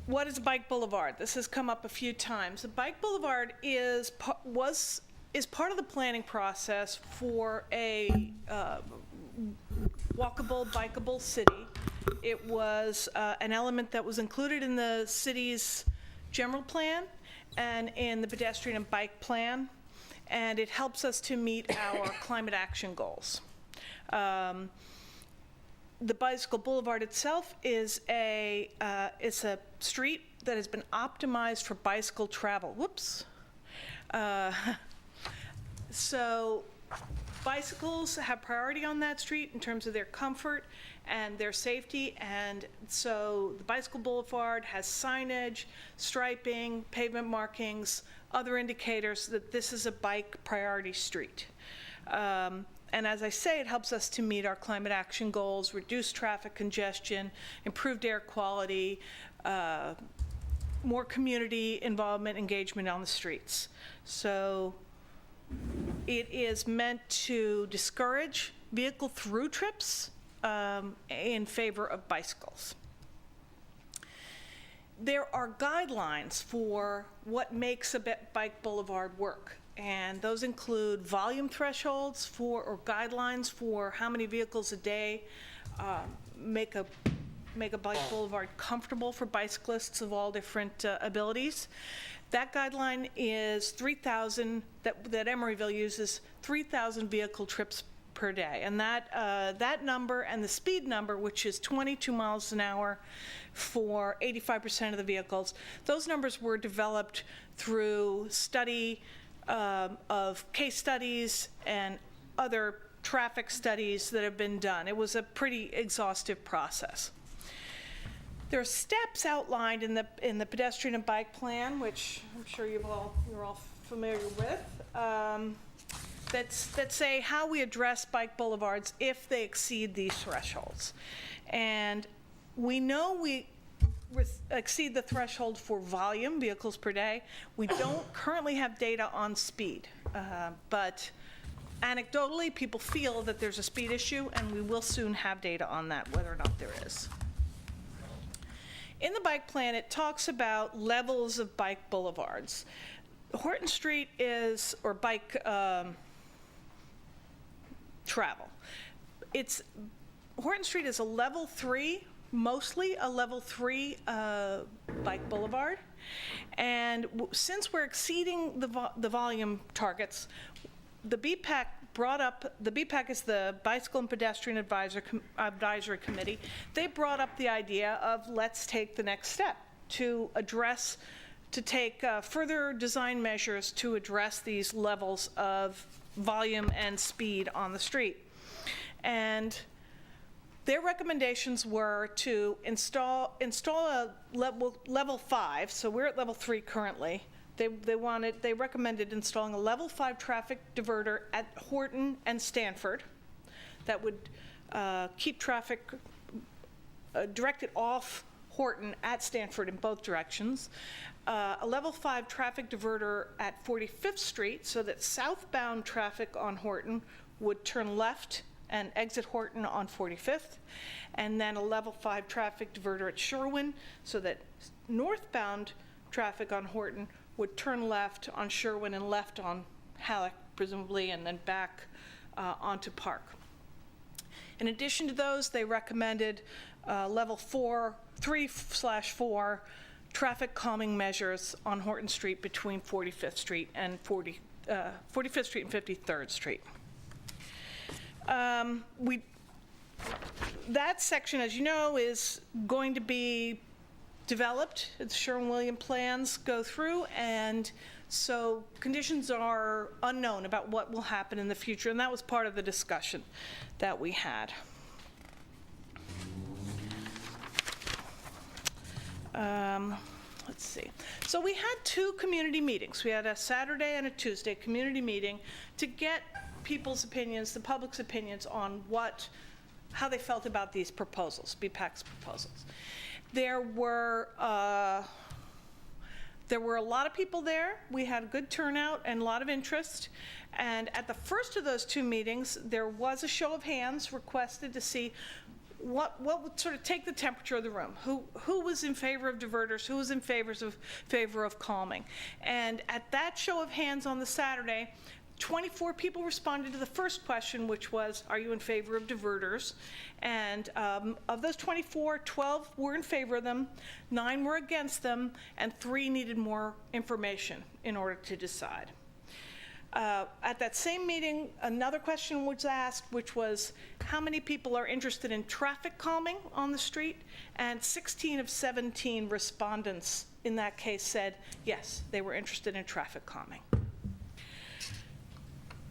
What is Bike Boulevard? This has come up a few times. The Bike Boulevard is part of the planning process for a walkable, bikeable city. It was an element that was included in the city's general plan and in the pedestrian and bike plan, and it helps us to meet our climate action goals. The Bicycle Boulevard itself is it's a street that has been optimized for bicycle travel. Whoops. So bicycles have priority on that street in terms of their comfort and their safety, and so the Bicycle Boulevard has signage, striping, pavement markings, other indicators that this is a bike priority street. And as I say, it helps us to meet our climate action goals, reduce traffic congestion, improved air quality, more community involvement, engagement on the streets. So it is meant to discourage vehicle through trips in favor of bicycles. There are guidelines for what makes a bike boulevard work. And those include volume thresholds or guidelines for how many vehicles a day make a bike boulevard comfortable for bicyclists of all different abilities. That guideline is 3,000, that Emeryville uses 3,000 vehicle trips per day. And that number and the speed number, which is 22 miles an hour for 85% of the vehicles, those numbers were developed through study of case studies and other traffic studies that have been done. It was a pretty exhaustive process. There are steps outlined in the pedestrian and bike plan, which I'm sure you're all familiar with, that say how we address bike boulevards if they exceed these thresholds. And we know we exceed the threshold for volume, vehicles per day. We don't currently have data on speed, but anecdotally, people feel that there's a speed issue, and we will soon have data on that, whether or not there is. In the bike plan, it talks about levels of bike boulevards. Horton Street is, or bike travel. Horton Street is a level 3, mostly a level 3 bike boulevard. And since we're exceeding the volume targets, the BPAC brought up, the BPAC is the Bicycle and Pedestrian Advisory Committee. They brought up the idea of let's take the next step to take further design measures to address these levels of volume and speed on the street. And their recommendations were to install a level 5, so we're at level 3 currently. They recommended installing a level 5 traffic diverter at Horton and Stanford that would keep traffic directed off Horton at Stanford in both directions. A level 5 traffic diverter at 45th Street so that southbound traffic on Horton would turn left and exit Horton on 45th. And then a level 5 traffic diverter at Sherwin so that northbound traffic on Horton would turn left on Sherwin and left on Halleck, presumably, and then back onto Park. In addition to those, they recommended level 3/4 traffic calming measures on Horton Street between 45th Street and 45th Street and 53rd Street. That section, as you know, is going to be developed. The Sherwin-Williams plans go through, and so conditions are unknown about what will happen in the future, and that was part of the discussion that we had. Let's see. So we had 2 community meetings. We had a Saturday and a Tuesday community meeting to get people's opinions, the public's opinions on how they felt about these proposals, BPAC's proposals. There were a lot of people there. We had a good turnout and a lot of interest. And at the first of those 2 meetings, there was a show of hands requested to see what would sort of take the temperature of the room. Who was in favor of diverters? Who was in favor of calming? And at that show of hands on the Saturday, 24 people responded to the first question, which was, are you in favor of diverters? And of those 24, 12 were in favor of them, 9 were against them, and 3 needed more information in order to decide. At that same meeting, another question was asked, which was, how many people are interested in traffic calming on the street? And 16 of 17 respondents in that case said, yes, they were interested in traffic calming.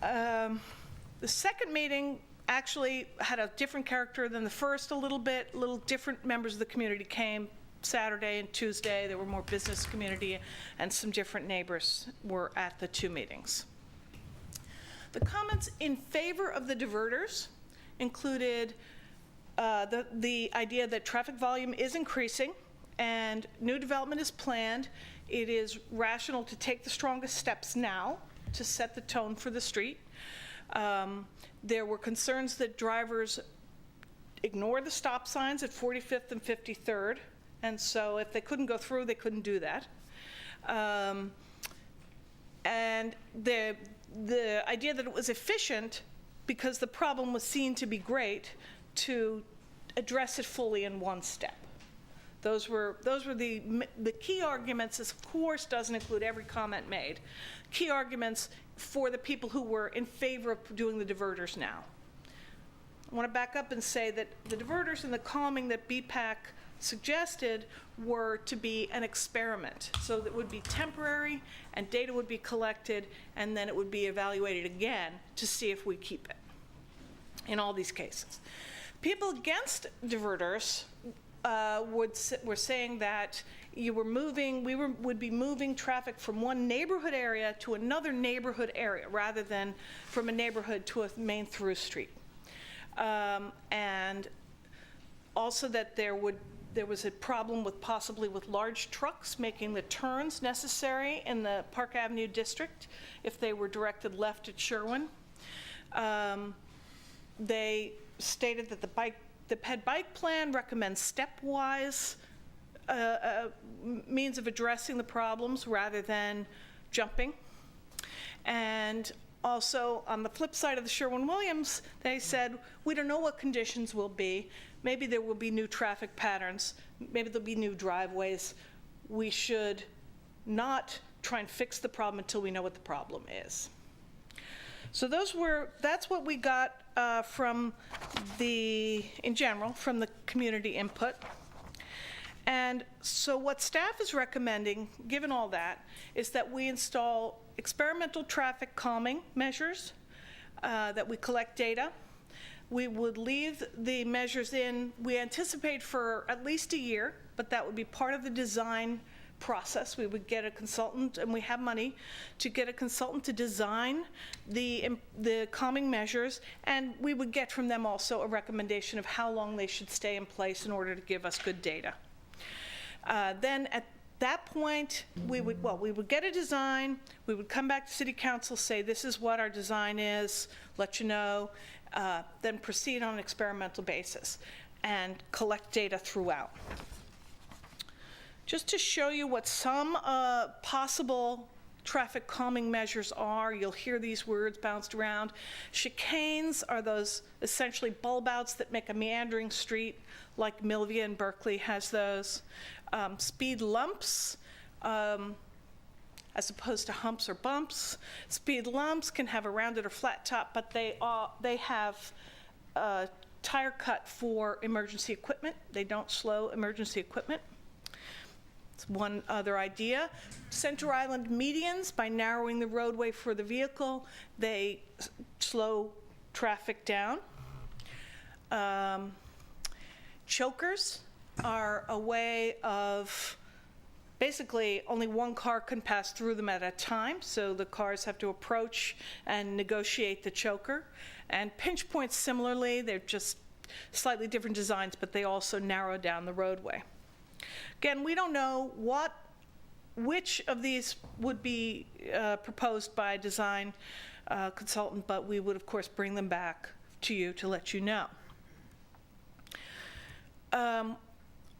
The second meeting actually had a different character than the first a little bit. Little different members of the community came Saturday and Tuesday. There were more business community, and some different neighbors were at the 2 meetings. The comments in favor of the diverters included the idea that traffic volume is increasing and new development is planned. It is rational to take the strongest steps now to set the tone for the street. There were concerns that drivers ignore the stop signs at 45th and 53rd, and so if they couldn't go through, they couldn't do that. And the idea that it was efficient, because the problem was seen to be great, to address it fully in one step. Those were the key arguments. This, of course, doesn't include every comment made. Key arguments for the people who were in favor of doing the diverters now. I want to back up and say that the diverters and the calming that BPAC suggested were to be an experiment. So that would be temporary, and data would be collected, and then it would be evaluated again to see if we keep it in all these cases. People against diverters were saying that we would be moving traffic from one neighborhood area to another neighborhood area rather than from a neighborhood to a main through street. And also that there was a problem possibly with large trucks making the turns necessary in the Park Avenue district if they were directed left at Sherwin. They stated that the PED bike plan recommends stepwise means of addressing the problems rather than jumping. And also, on the flip side of the Sherwin-Williams, they said, we don't know what conditions will be. Maybe there will be new traffic patterns. Maybe there'll be new driveways. We should not try and fix the problem until we know what the problem is. So that's what we got in general, from the community input. And so what staff is recommending, given all that, is that we install experimental traffic calming measures, that we collect data. We would leave the measures in, we anticipate for at least a year, but that would be part of the design process. We would get a consultant, and we have money to get a consultant to design the calming measures, and we would get from them also a recommendation of how long they should stay in place in order to give us good data. Then at that point, we would get a design, we would come back to City Council, say this is what our design is, let you know, then proceed on an experimental basis and collect data throughout. Just to show you what some possible traffic calming measures are, you'll hear these words bounced around. Chicanes are those essentially bulb outs that make a meandering street, like Millvia and Berkeley has those. Speed lumps, as opposed to humps or bumps. Speed lumps can have a rounded or flat top, but they have tire cut for emergency equipment. They don't slow emergency equipment. It's one other idea. Center Island medians, by narrowing the roadway for the vehicle, they slow traffic down. Chokers are a way of, basically only one car can pass through them at a time, so the cars have to approach and negotiate the choker. And pinch points, similarly, they're just slightly different designs, but they also narrow down the roadway. Again, we don't know which of these would be proposed by a design consultant, but we would, of course, bring them back to you to let you know.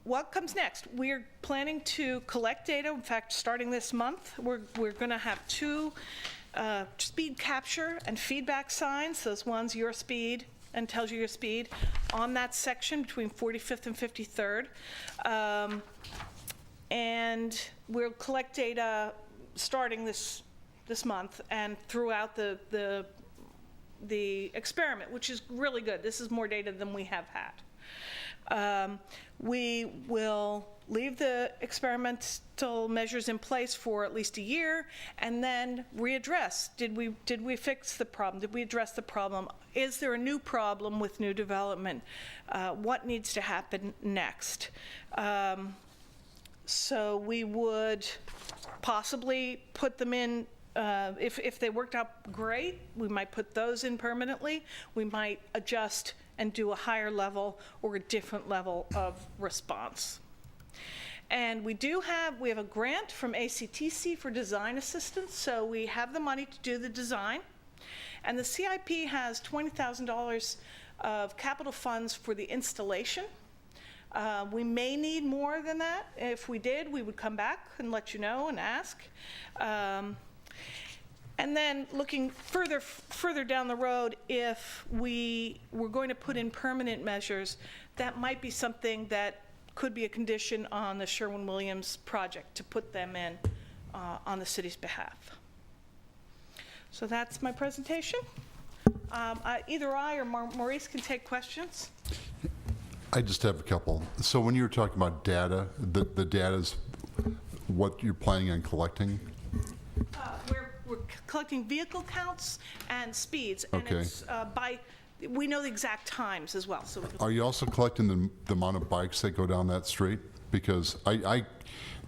What comes next? We're planning to collect data. In fact, starting this month, we're going to have 2 speed capture and feedback signs. Those ones, your speed, and tells you your speed, on that section between 45th and 53rd. And we'll collect data starting this month and throughout the experiment, which is really good. This is more data than we have had. We will leave the experimental measures in place for at least a year and then readdress. Did we fix the problem? Did we address the problem? Is there a new problem with new development? What needs to happen next? So we would possibly put them in, if they worked out great, we might put those in permanently. We might adjust and do a higher level or a different level of response. And we have a grant from ACTC for design assistance, so we have the money to do the design. And the CIP has $20,000 of capital funds for the installation. We may need more than that. If we did, we would come back and let you know and ask. And then looking further down the road, if we were going to put in permanent measures, that might be something that could be a condition on the Sherwin-Williams project to put them in on the city's behalf. So that's my presentation. Either I or Maurice can take questions. I just have a couple. So when you were talking about data, the data is what you're planning on collecting? We're collecting vehicle counts and speeds, and Okay. it's we know the exact times as well. So Are you also collecting the amount of bikes that go down that street? Because I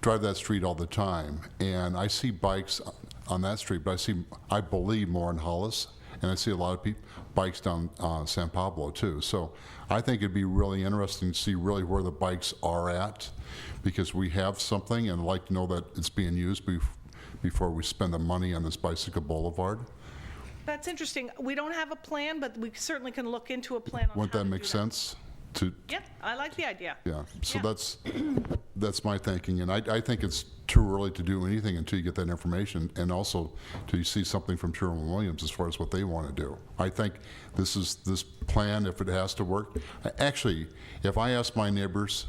drive that street all the time, and I see bikes on that street, but I believe more in Hollis, and I see a lot of bikes down San Pablo too. So I think it'd be really interesting to see really where the bikes are at, because we have something, and I'd like to know that it's being used before we spend the money on this bicycle boulevard. that's interesting. We don't have a plan, but we certainly can look into a plan on Wouldn't how that to make do sense? Yep, I like the idea. Yeah, so Yeah. that's my thinking, and I think it's too early to do anything until you get that information, and also till you see something from Sherwin-Williams as far as what they want to do. I think this plan, if it has to work, actually, if I asked my neighbors,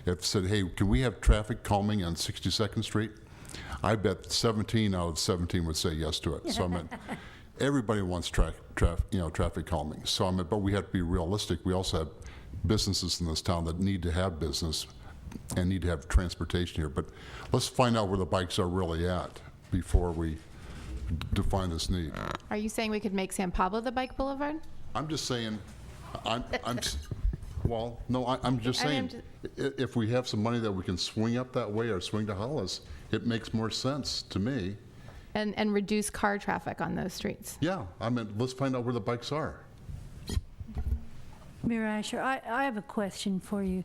if said, hey, can we have traffic calming on 62nd Street? I bet 17 out of 17 would say yes to it. So everybody wants traffic calming. So but we have to be realistic. We also have businesses in this town that need to have business and need to have transportation here. But let's find out where the bikes are really at before we define this need. Are you saying we could make San Pablo the bike boulevard? I'm just saying, well, no, I'm just saying, if we have some money that we can swing up that way or swing to Hollis, it makes more sense to me. And reduce car traffic on those streets? Yeah, let's find out where the bikes are. Mayor Asher, I have a question for you.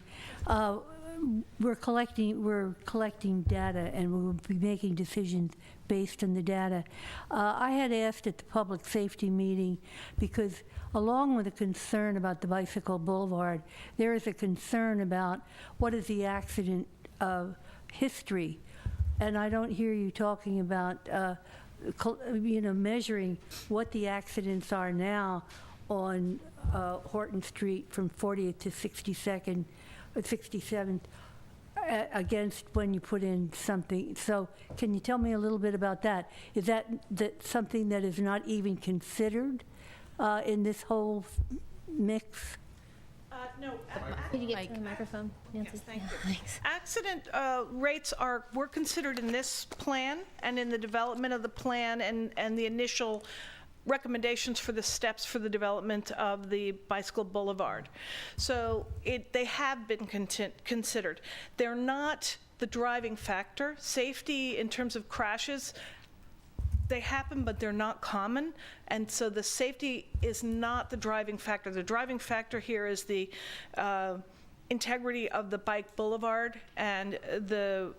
We're collecting data, and we will be making decisions based on the data. I had asked at the public safety meeting, because along with a concern about the bicycle boulevard, there is a concern about what is the accident history, and I don't hear you talking about measuring what the accidents are now on Horton Street from 40th to 62nd, 67th, against when you put in something. So can you tell me a little bit about that? Is that something that is not even considered in this whole mix? No. Could you get to the microphone, Nancy? Yes, thank you. Thanks. Accident rates were considered in this plan and in the development of the plan and the initial recommendations for the steps for the development of the bicycle boulevard. So they have been considered. They're not the driving factor. Safety in terms of crashes, they happen, but they're not common. And so the safety is not the driving factor. The driving factor here is the integrity of the bike boulevard and the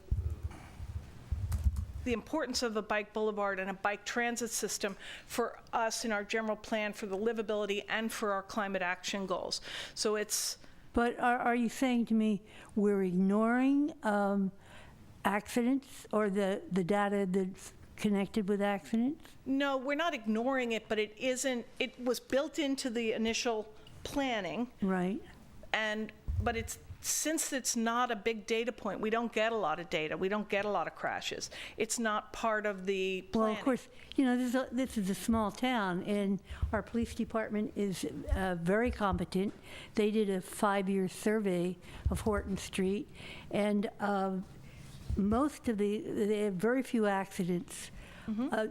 importance of a bike boulevard and a bike transit system for us in our general plan for the livability and for our climate action goals. So it's... But are you saying to me we're ignoring accidents or the data that's connected with accidents? No, we're not ignoring it, but it was built into the initial planning. Right. But since it's not a big data point, we don't get a lot of data. We don't get a lot of crashes. It's not part of the planning. Well, of course, this is a small town, and our police department is very competent. They did a 5-year survey of Horton Street, and they have very few accidents.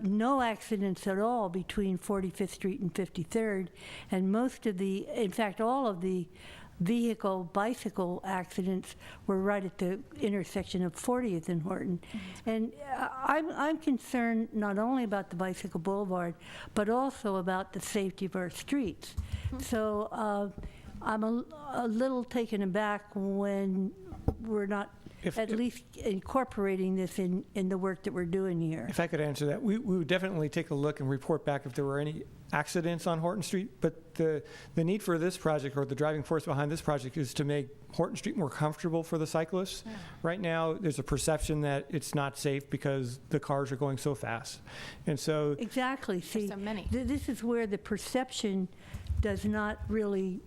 No accidents at all between 45th Street and 53rd, and in fact, all of the bicycle accidents were right at the intersection of 40th and Horton. And I'm concerned not only about the bicycle boulevard, but also about the safety of our streets. So I'm a little taken aback when we're not at least incorporating this in the work that we're doing here. If I could answer that, we would definitely take a look and report back if there were any accidents on Horton Street, but the need for this project, or the driving force behind this project, is to make Horton Street more comfortable for the cyclists. Yeah. Right now, there's a perception that it's not safe because the cars are going so fast. And so... Exactly. See, so many. This is where the perception does not really,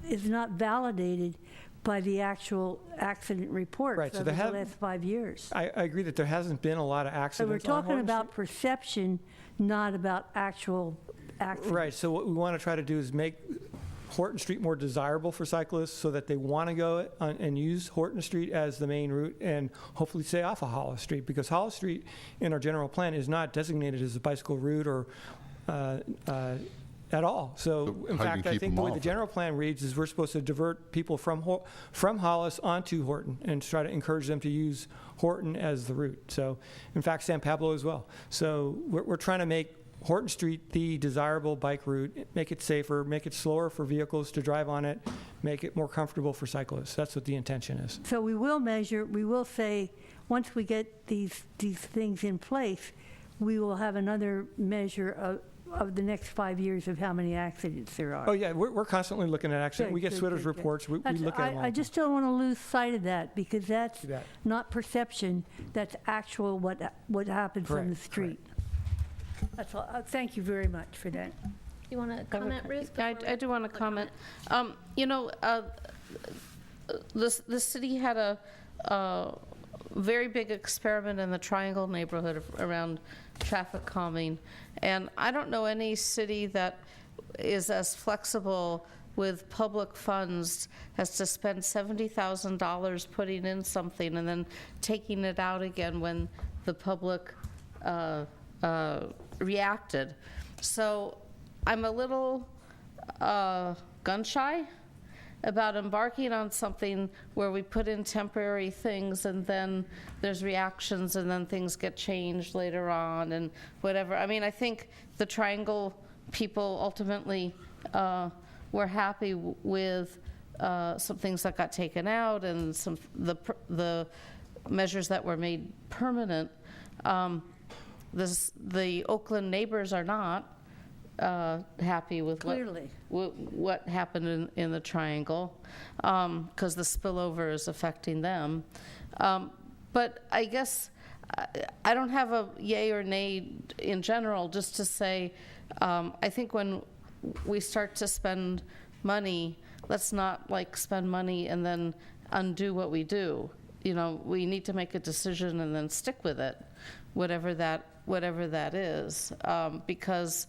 is not validated by the actual accident reports over the last 5 years. I agree that there hasn't been a lot of accidents. So we're talking about perception, not about actual accidents. Right. So what we want to try to do is make Horton Street more desirable for cyclists, so that they want to go and use Horton Street as the main route, and hopefully stay off of Hollis Street, because Hollis Street in our general plan is not designated as a bicycle route or at all. So in fact, I think the way the general plan reads is we're supposed to divert people from Hollis onto Horton and try to encourage them to use Horton as the route. So in fact, San Pablo as well. So we're trying to make Horton Street the desirable bike route, make it safer, make it slower for vehicles to drive on it, make it more comfortable for cyclists. That's what the intention is. So we will say, once we get these things in place, we will have another measure of the next 5 years of how many accidents there are. Oh yeah, we're constantly looking at accidents. We get Switter's reports. We look at them all. I just don't want to lose sight of that, because that's not perception. That's actual what happens on the street. That's all. Thank you very much for that. You want to comment, Ruth? I do want to comment. The city had a very big experiment in the Triangle neighborhood around traffic calming. And I don't know any city that is as flexible with public funds as to spend $70,000 putting in something and then taking it out again when the public reacted. So I'm a little gun shy about embarking on something where we put in temporary things and then there's reactions and then things get changed later on and whatever. I mean, I think the Triangle people ultimately were happy with some things that got taken out and some the measures that were made permanent. The Oakland neighbors are not happy with what happened in the Triangle, because the spillover is affecting them. But I guess I don't have a yay or nay in general, just to say, I think when we start to spend money, let's not like spend money and then undo what we do. You know, we need to make a decision and then stick with it, whatever that is, because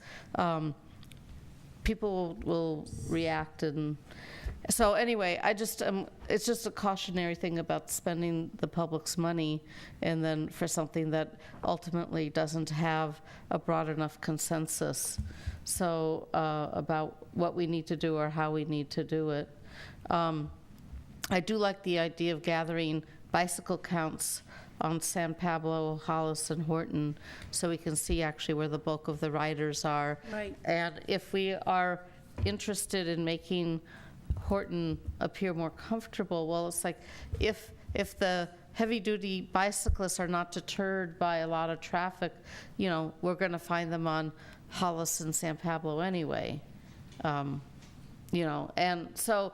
people will react. And so anyway, it's just a cautionary thing about spending the public's money and then for something that ultimately doesn't have a broad enough consensus. So about what we need to do or how we need to do it. I do like the idea of gathering bicycle counts on San Pablo, Hollis, and Horton, so we can see actually where the bulk of the riders are. Right. And if we are interested in making Horton appear more comfortable, well, it's like if the heavy-duty bicyclists are not deterred by a lot of traffic, you know, we're going to find them on Hollis and San Pablo anyway. You know, and so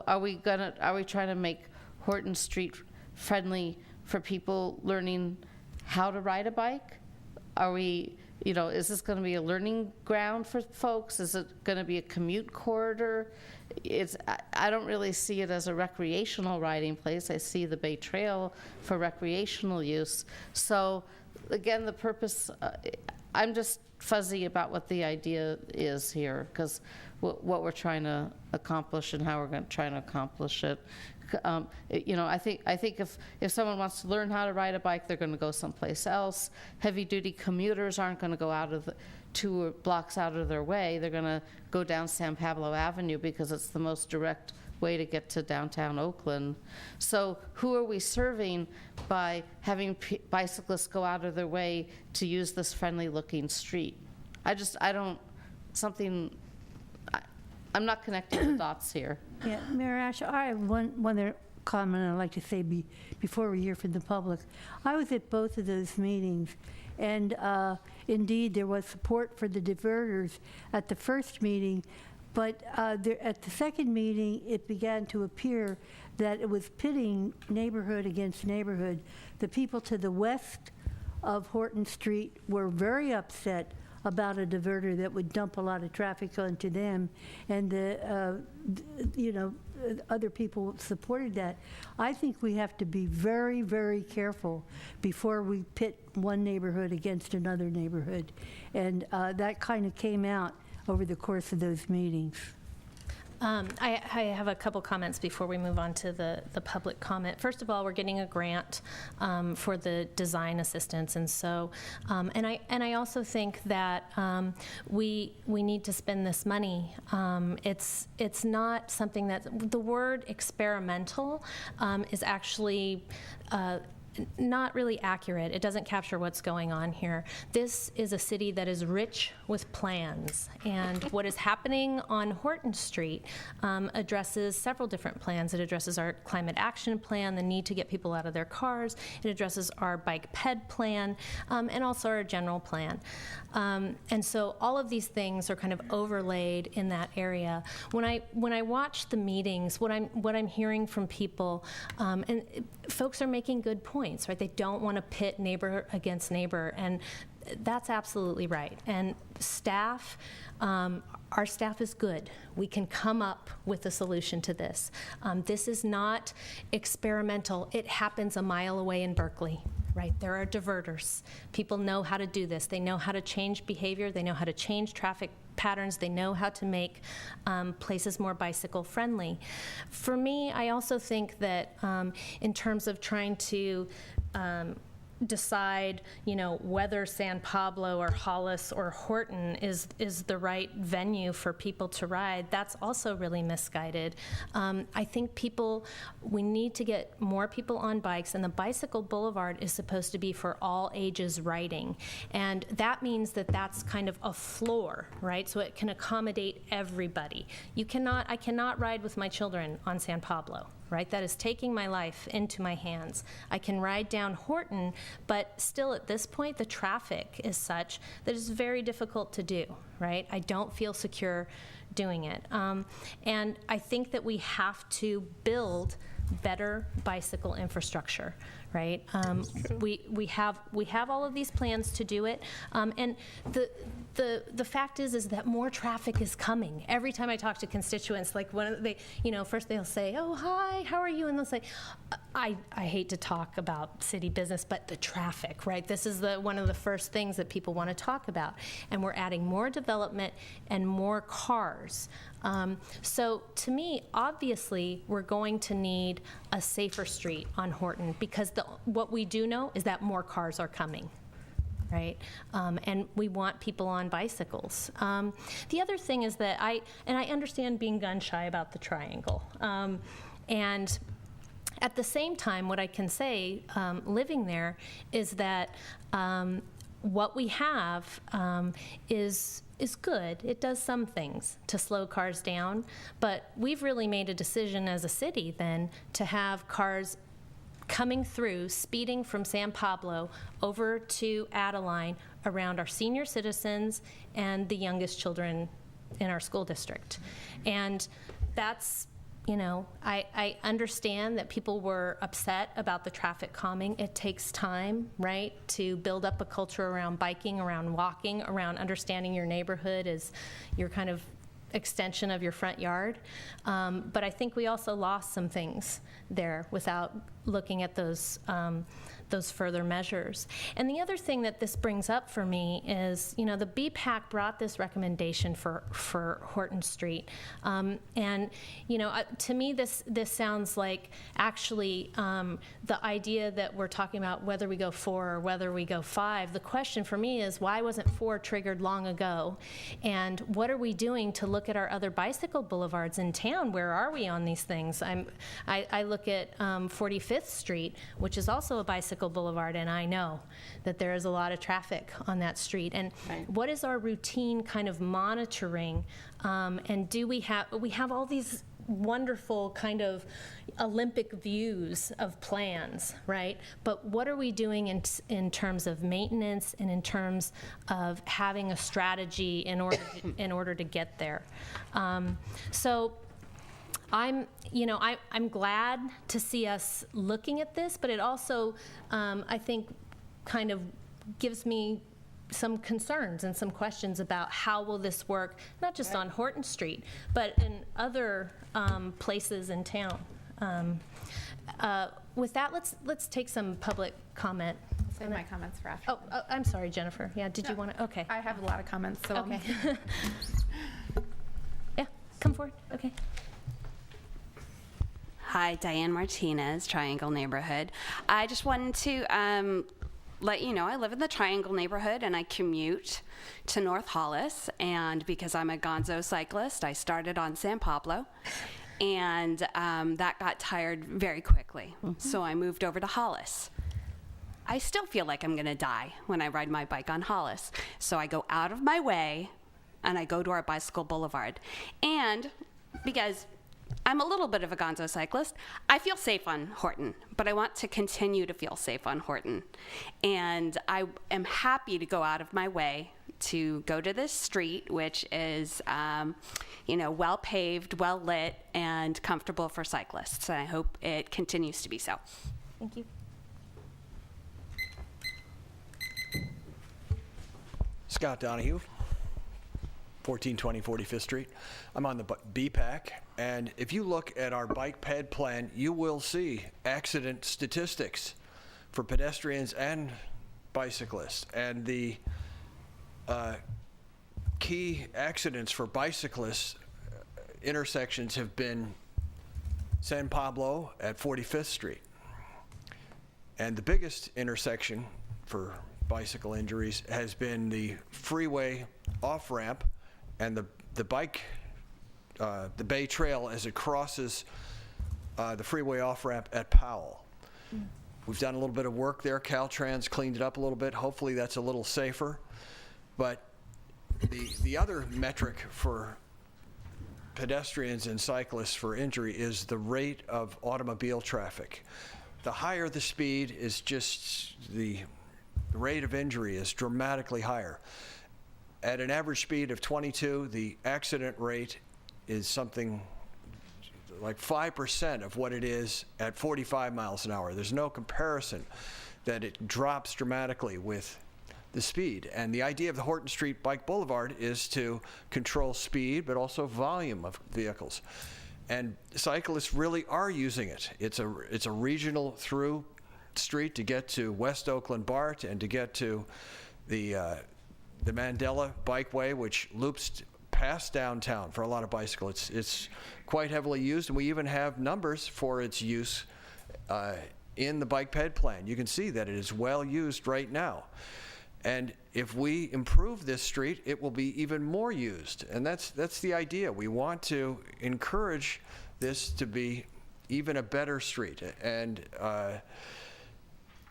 are we trying to make Horton Street friendly for people learning how to ride a bike? Are we, you know, is this going to be a learning ground for folks? Is it going to be a commute corridor? I don't really see it as a recreational riding place. I see the Bay Trail for recreational use. So again, the purpose, I'm just fuzzy about what the idea is here, because what we're trying to accomplish and how we're going to try to accomplish it. You know, I think if someone wants to learn how to ride a bike, they're going to go someplace else. Heavy-duty commuters aren't going to go out of 2 blocks out of their way. They're going to go down San Pablo Avenue because it's the most direct way to get to downtown Oakland. So who are we serving by having bicyclists go out of their way to use this friendly-looking street? I'm not connecting the dots here. Yeah, Mayor Ash, I have one other comment I'd like to say before we hear from the public. I was at both of those meetings, and indeed there was support for the diverters at the first meeting, but at the second meeting it began to appear that it was pitting neighborhood against neighborhood. The people to the west of Horton Street were very upset about a diverter that would dump a lot of traffic onto them, and other people supported that. I think we have to be very, very careful before we pit one neighborhood against another neighborhood, and that kind of came out over the course of those meetings. I have a couple comments before we move on to the public comment. First of all, we're getting a grant for the design assistance, and so and I also think that we need to spend this money. It's not something that the word experimental is actually not really accurate. It doesn't capture what's going on here. This is a city that is rich with plans, and what is happening on Horton Street addresses several different plans. It addresses our climate action plan, the need to get people out of their cars. It addresses our bike ped plan, and also our general plan. And so all of these things are kind of overlaid in that area. When I watch the meetings, what I'm hearing from people, and folks are making good points, right? They don't want to pit neighbor against neighbor, and That's absolutely right. And staff, our staff is good. We can come up with a solution to this. This is not experimental. It happens a mile away in Berkeley, right? There are diverters. People know how to do this. They know how to change behavior. They know how to change traffic patterns. They know how to make places more bicycle friendly. For me, I also think that in terms of trying to decide, whether San Pablo or Hollis or Horton is the right venue for people to ride, that's also really misguided. I think we need to get more people on bikes, and the bicycle boulevard is supposed to be for all ages riding. And that means that that's kind of a floor, right? So it can accommodate everybody. I cannot ride with my children on San Pablo, right? That is taking my life into my hands. I can ride down Horton, but still at this point, the traffic is such that it's very difficult to do, right? I don't feel secure doing it. And I think that we have to build better bicycle infrastructure, right? We have all of these plans to do it, and the fact is that more traffic is coming. Every time I talk to constituents, like first they'll say, "Oh, hi, how are you?" And they'll say, I hate to talk about city business, but the traffic, right? This is one of the first things that people want to talk about. And we're adding more development and more cars. So to me, obviously, we're going to need a safer street on Horton, because what we do know is that more cars are coming, right? And we want people on bicycles. The other thing is that I understand being gun shy about the triangle. And at the same time, what I can say, living there, is that what we have is good. It does some things to slow cars down, but we've really made a decision as a city then to have cars coming through, speeding from San Pablo over to Adeline around our senior citizens and the youngest children in our school district. And that's, I understand that people were upset about the traffic calming. It takes time, right, to build up a culture around biking, around walking, around understanding your neighborhood as your kind of extension of your front yard. But I think we also lost some things there without looking at those further measures. And the other thing that this brings up for me is, the BPAC brought this recommendation for Horton Street. And, to me, this sounds like actually the idea that we're talking about whether we go 4 or whether we go 5. The question for me is, why wasn't 4 triggered long ago? And what are we doing to look at our other bicycle boulevards in town? Where are we on these things? I look at 45th Street, which is also a bicycle boulevard, and I know that there is a lot of traffic on that street. And what is our routine kind of monitoring? And do we have all these wonderful kind of Olympic views of plans, right? But what are we doing in terms of maintenance and in terms of having a strategy in order to get there? So I'm glad to see us looking at this, but it also, I think, kind of gives me some concerns and some questions about how will this work, not just on Horton Street, but in other places in town. With that, let's take some public comment. Save my comments for after. Oh, I'm sorry, Jennifer. Yeah, did you want to? Okay. I have a lot of comments, so. Okay. Yeah, come forward. Okay. Hi, Diane Martinez, Triangle Neighborhood. I just wanted to let you know I live in the Triangle Neighborhood and I commute to North Hollis. And because I'm a gonzo cyclist, I started on San Pablo. And that got tired very quickly. Mm-hmm. So I moved over to Hollis. I still feel like I'm going to die when I ride my bike on Hollis. So I go out of my way and I go to our bicycle boulevard. And because I'm a little bit of a gonzo cyclist, I feel safe on Horton, but I want to continue to feel safe on Horton. And I am happy to go out of my way to go to this street, which is, well paved, well lit, and comfortable for cyclists. And I hope it continues to be so. Thank you. Scott Donahue, 1420 45th Street. I'm on the BPAC, and if you look at our bike ped plan, you will see accident statistics for pedestrians and bicyclists. And the key accidents for bicyclists intersections have been San Pablo at 45th Street. And the biggest intersection for bicycle injuries has been the freeway off-ramp and the bike, the Bay Trail as it crosses the freeway off-ramp at Powell. We've done a little bit of work there. Caltrans cleaned it up a little bit. Hopefully that's a little safer. But the other metric for pedestrians and cyclists for injury is the rate of automobile traffic. The higher the speed is just the rate of injury is dramatically higher. At an average speed of 22, the accident rate is something like 5% of what it is at 45 miles an hour. There's no comparison that it drops dramatically with the speed. And the idea of the Horton Street Bike Boulevard is to control speed, but also volume of vehicles. And cyclists really are using it. It's a regional through street to get to West Oakland BART and to get to the Mandela Bikeway, which loops past downtown for a lot of bicycles. It's quite heavily used, and we even have numbers for its use in the bike ped plan. You can see that it is well used right now. And if we improve this street, it will be even more used. And that's the idea. We want to encourage this to be even a better street. And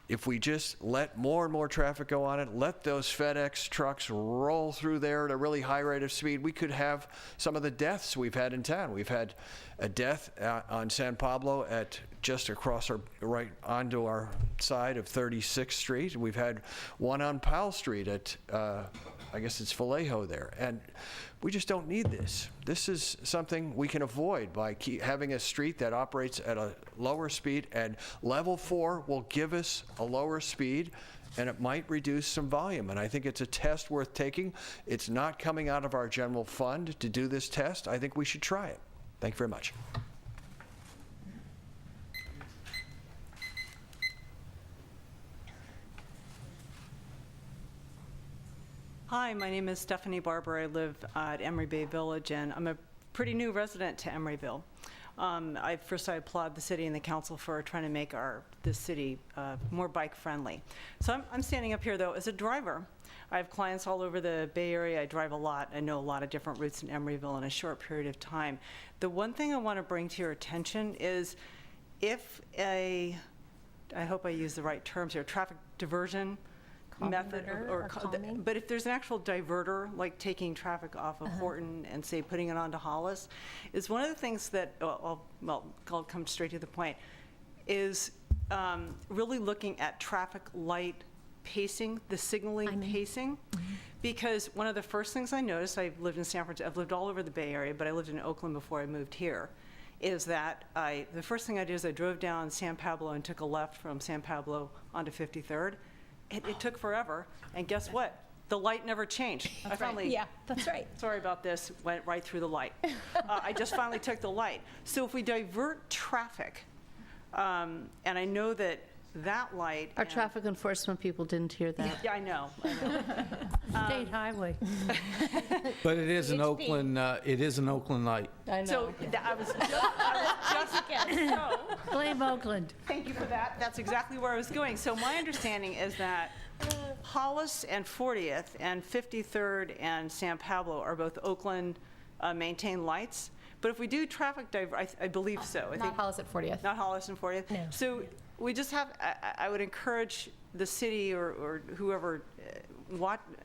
if we just let more and more traffic go on it, let those FedEx trucks roll through there at a really high rate of speed, we could have some of the deaths we've had in town. We've had a death on San Pablo at just across our, right onto our side of 36th Street. We've had one on Powell Street at, I guess it's Vallejo there. And we just don't need this. This is something we can avoid by having a street that operates at a lower speed, and level 4 will give us a lower speed, and it might reduce some volume. And I think it's a test worth taking. It's not coming out of our general fund to do this test. I think we should try it. Thank you very much. Hi, my name is Stephanie Barber. I live at Emeryville Village, and I'm a pretty new resident to Emeryville. I applaud the city and the council for trying to make this city more bike friendly. So I'm standing up here though as a driver. I have clients all over the Bay Area. I drive a lot. I know a lot of different routes in Emeryville in a short period of time. The one thing I want to bring to your attention is if I hope I use the right terms here, traffic diversion method, but if there's an actual diverter, like taking traffic off of Horton and say putting it onto Hollis, is one of the things that, I'll come straight to the point, is really looking at traffic light pacing, the signaling pacing, because one of the first things I noticed, I've lived in San Francisco, I've lived all over the Bay Area, but I lived in Oakland before I moved here, is that the first thing I did is I drove down San Pablo and took a left from San Pablo onto 53rd. It took forever, and guess what? The light never changed. I finally, yeah, that's right. Sorry about this, went right through the light. I just finally took the light. So if we divert traffic, and I know that light. Our traffic enforcement people didn't hear that. Yeah, I know. State highway. But it is an Oakland. It is an Oakland light. I know. So I was just Blame Oakland. Thank you for that. That's exactly where I was going. So my understanding is that Hollis and 40th and 53rd and San Pablo are both Oakland maintained lights. But if we do traffic I believe so. Not Hollis at 40th. Not Hollis and 40th. No. So we just have, I would encourage the city or whoever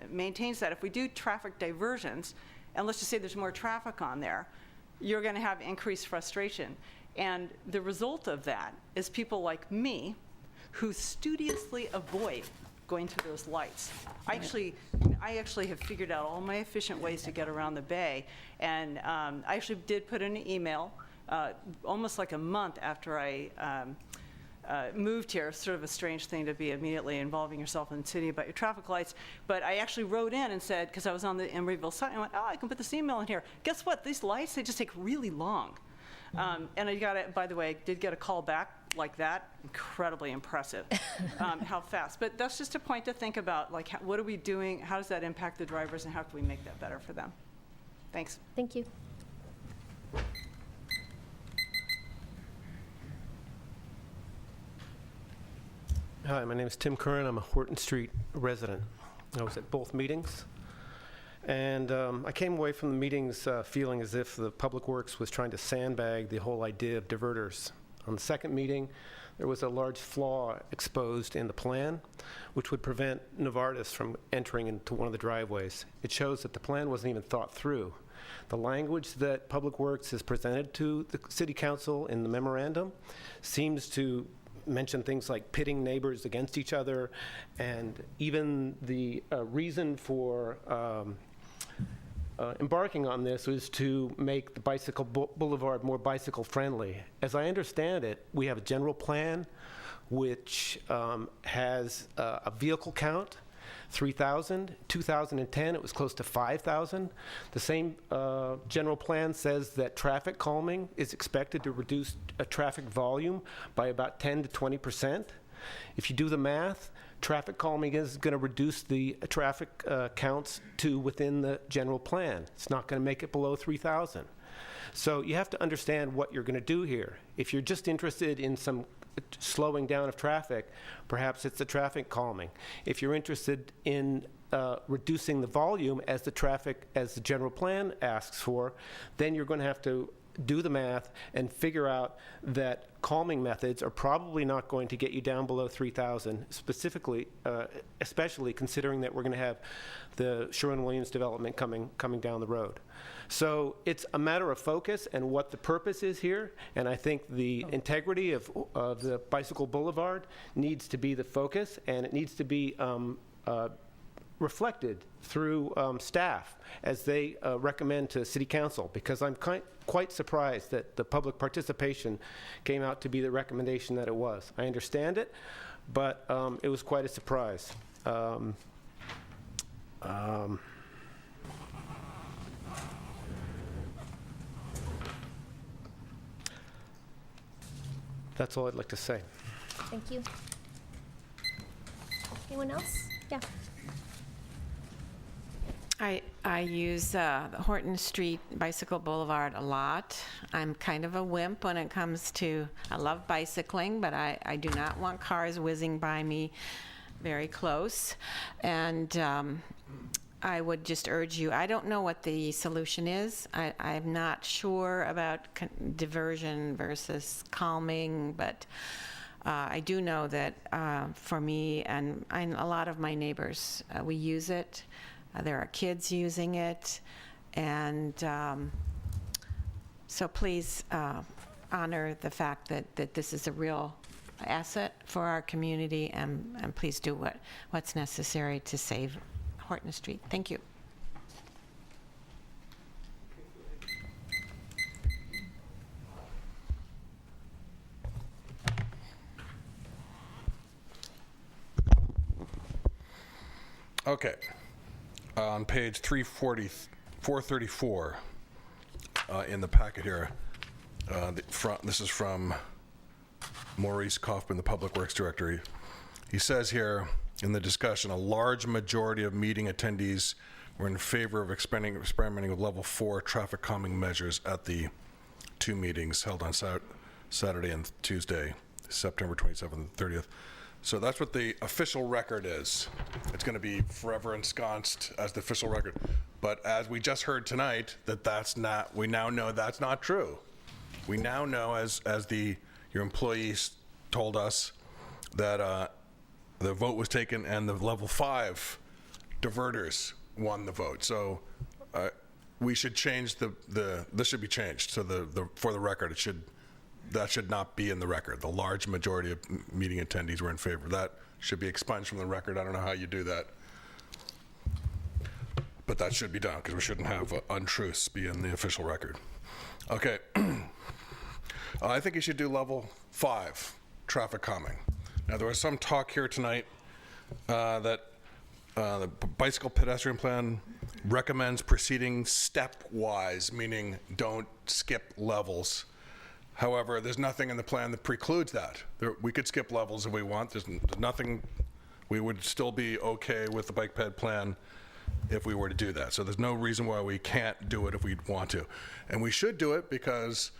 maintains that, if we do traffic diversions, and let's just say there's more traffic on there, you're going to have increased frustration. And the result of that is people like me who studiously avoid going through those lights. I actually have figured out all my efficient ways to get around the bay, and I actually did put in an email almost like a month after I moved here, sort of a strange thing to be immediately involving yourself in the city about your traffic lights. But I actually wrote in and said, because I was on the Emeryville site, I went, oh, I can put this email in here. Guess what? These lights, they just take really long. And I got it, by the way, did get a call back like that. Incredibly impressive, how fast. But that's just a point to think about, like, what are we doing? How does that impact the drivers, and how can we make that better for them? Thanks. Thank you. Hi, my name is Tim Curran. I'm a Horton Street resident. I was at both meetings. And I came away from the meetings feeling as if the Public Works was trying to sandbag the whole idea of diverters. On the second meeting, there was a large flaw exposed in the plan, which would prevent Novartis from entering into one of the driveways. It shows that the plan wasn't even thought through. The language that Public Works has presented to the City Council in the memorandum seems to mention things like pitting neighbors against each other, and even the reason for embarking on this was to make the bicycle boulevard more bicycle friendly. As I understand it, we have a general plan which has a vehicle count, 3,000. 2010, it was close to 5,000. The same general plan says that traffic calming is expected to reduce traffic volume by about 10 to 20%. If you do the math, traffic calming is going to reduce the traffic counts to within the general plan. It's not going to make it below 3,000. So you have to understand what you're going to do here. If you're just interested in some slowing down of traffic, perhaps it's the traffic calming. If you're interested in reducing the volume as the general plan asks for, then you're going to have to do the math and figure out that calming methods are probably not going to get you down below 3,000, specifically, especially considering that we're going to have the Sherwin-Williams development coming down the road. So it's a matter of focus and what the purpose is here, and I think the integrity of the bicycle boulevard needs to be the focus, and it needs to be reflected through staff as they recommend to City Council, because I'm quite surprised that the public participation came out to be the recommendation that it was. I understand it, but it was quite a surprise. That's all I'd like to say. Thank you. Anyone else? Yeah. I use the Horton Street Bicycle Boulevard a lot. I'm kind of a wimp when it comes to, I love bicycling, but I do not want cars whizzing by me very close. And I would just urge you, I don't know what the solution is. I'm not sure about diversion versus calming, but I do know that for me and a lot of my neighbors, we use it. There are kids using it, and so please honor the fact that this is a real asset for our community, and please do what's necessary to save Horton Street. Thank you. Okay. On page 434 in the packet here, this is from Maurice Kaufman, the Public Works Director. He says here in the discussion, a large majority of meeting attendees were in favor of experimenting with level 4 traffic calming measures at the two meetings held on Saturday and Tuesday, September 27th and 30th. So that's what the official record is. It's going to be forever ensconced as the official record. But as we just heard tonight, we now know that's not true. We now know, as your employees told us, that the vote was taken and the level 5 diverters won the vote. So we should change this should be changed. So for the record, that should not be in the record. The large majority of meeting attendees were in favor. That should be expunged from the record. I don't know how you do that. But that should be done, because we shouldn't have untruths be in the official record. Okay. I think you should do level 5 traffic calming. Now, there was some talk here tonight that the bicycle pedestrian plan recommends proceeding stepwise, meaning don't skip levels. However, there's nothing in the plan that precludes that. We could skip levels if we want. There's nothing, we would still be okay with the bike ped plan if we were to do that. So there's no reason why we can't do it if we want to. And we should do it because,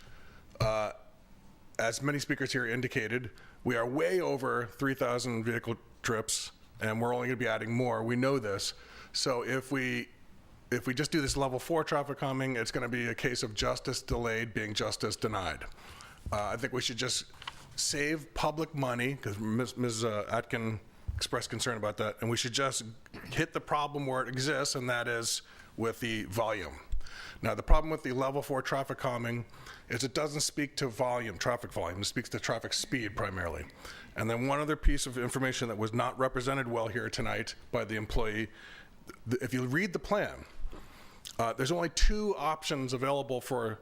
as many speakers here indicated, we are way over 3,000 vehicle trips, and we're only going to be adding more. We know this. So if we just do this level 4 traffic calming, it's going to be a case of justice delayed being justice denied. I think we should just save public money, because Ms. Atkin expressed concern about that, and we should just hit the problem where it exists, and that is with the volume. Now, the problem with the level 4 traffic calming is it doesn't speak to volume, traffic volume. It speaks to traffic speed primarily. And then one other piece of information that was not represented well here tonight by the employee, if you read the plan, there's only 2 options available for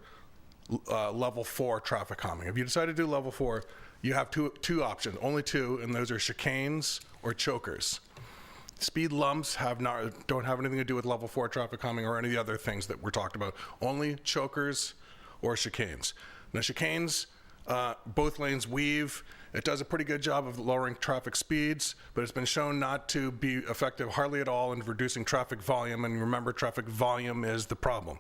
level 4 traffic calming. If you decide to do level 4, you have two options, only 2, and those are chicanes or chokers. Speed lumps don't have anything to do with level 4 traffic calming or any of the other things that we're talking about. Only chokers or chicanes. Now, chicanes, both lanes weave. It does a pretty good job of lowering traffic speeds, but it's been shown not to be effective hardly at all in reducing traffic volume, and remember, traffic volume is the problem.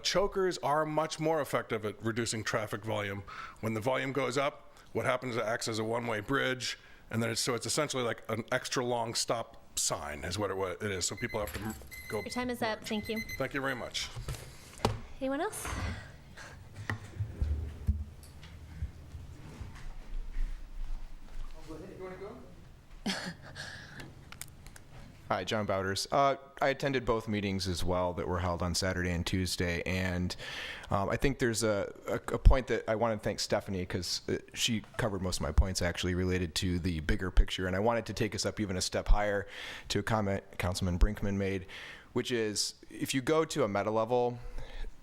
Chokers are much more effective at reducing traffic volume. When the volume goes up, what happens is it acts as a one-way bridge, and then it's essentially like an extra long stop sign is what it is, so people have to go. Your time is up. Thank you. Thank you very much. Anyone else? Hi, John Bowders. I attended both meetings as well that were held on Saturday and Tuesday, and I think there's a point that I want to thank Stephanie, because she covered most of my points actually related to the bigger picture, and I wanted to take us up even a step higher to a comment Councilman Brinkman made, which is if you go to a meta level,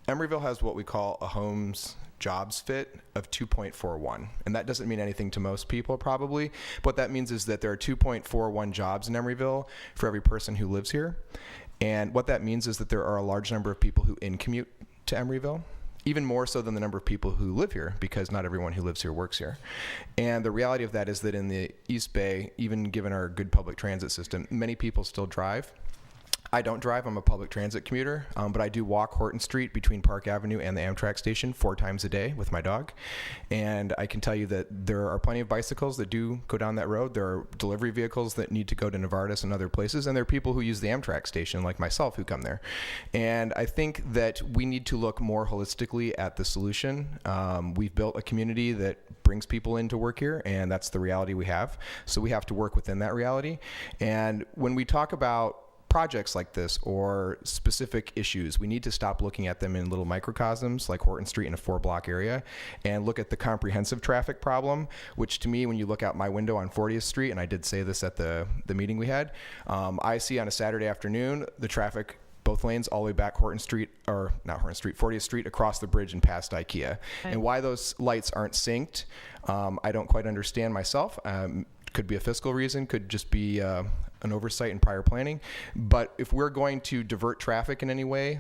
Emeryville has what we call a homes jobs fit of 2.41, and that doesn't mean anything to most people probably. What that means is that there are 2.41 jobs in Emeryville for every person who lives here, and what that means is that there are a large number of people who in-commute to Emeryville, even more so than the number of people who live here, because not everyone who lives here works here. And the reality of that is that in the East Bay, even given our good public transit system, many people still drive. I don't drive, I'm a public transit commuter, but I do walk Horton Street between Park Avenue and the Amtrak station 4 times a day with my dog. And I can tell you that there are plenty of bicycles that do go down that road. There are delivery vehicles that need to go to Novartis and other places, and there are people who use the Amtrak station like myself who come there. And I think that we need to look more holistically at the solution. We've built a community that brings people in to work here, and that's the reality we have. So we have to work within that reality. And when we talk about projects like this or specific issues, we need to stop looking at them in little microcosms like Horton Street in a 4-block area and look at the comprehensive traffic problem, which to me, when you look out my window on 40th Street, and I did say this at the meeting we had, I see on a Saturday afternoon the traffic both lanes all the way back 40th Street across the bridge and past IKEA. Okay. And why those lights aren't synced, I don't quite understand myself. Could be a fiscal reason, could just be an oversight in prior planning. But if we're going to divert traffic in any way,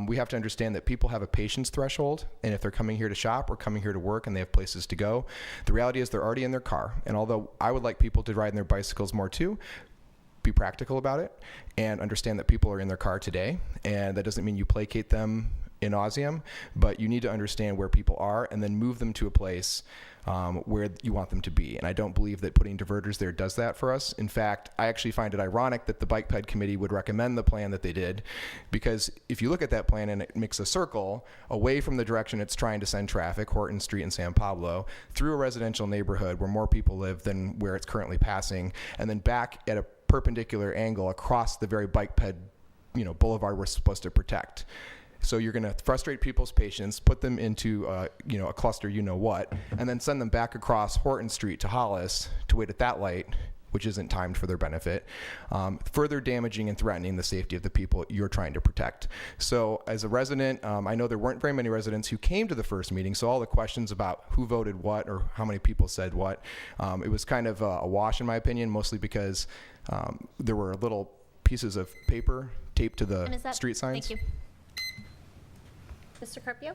we have to understand that people have a patience threshold, and if they're coming here to shop or coming here to work and they have places to go, the reality is they're already in their car. And although I would like people to ride in their bicycles more too, be practical about it and understand that people are in their car today, and that doesn't mean you placate them in nauseam, but you need to understand where people are and then move them to a place where you want them to be. And I don't believe that putting diverters there does that for us. In fact, I actually find it ironic that the Bike Ped Committee would recommend the plan that they did, because if you look at that plan and it makes a circle away from the direction it's trying to send traffic, Horton Street and San Pablo, through a residential neighborhood where more people live than where it's currently passing, and then back at a perpendicular angle across the very bike ped, boulevard we're supposed to protect. So you're going to frustrate people's patience, put them into a cluster and then send them back across Horton Street to Hollis to wait at that light which isn't timed for their benefit, further damaging and threatening the safety of the people you're trying to protect. So as a resident, I know there weren't very many residents who came to the first meeting, so all the questions about who voted what or how many people said what, it was kind of a wash in my opinion, mostly because there were little pieces of paper taped to the street signs. Thank you. Mr. Carpio?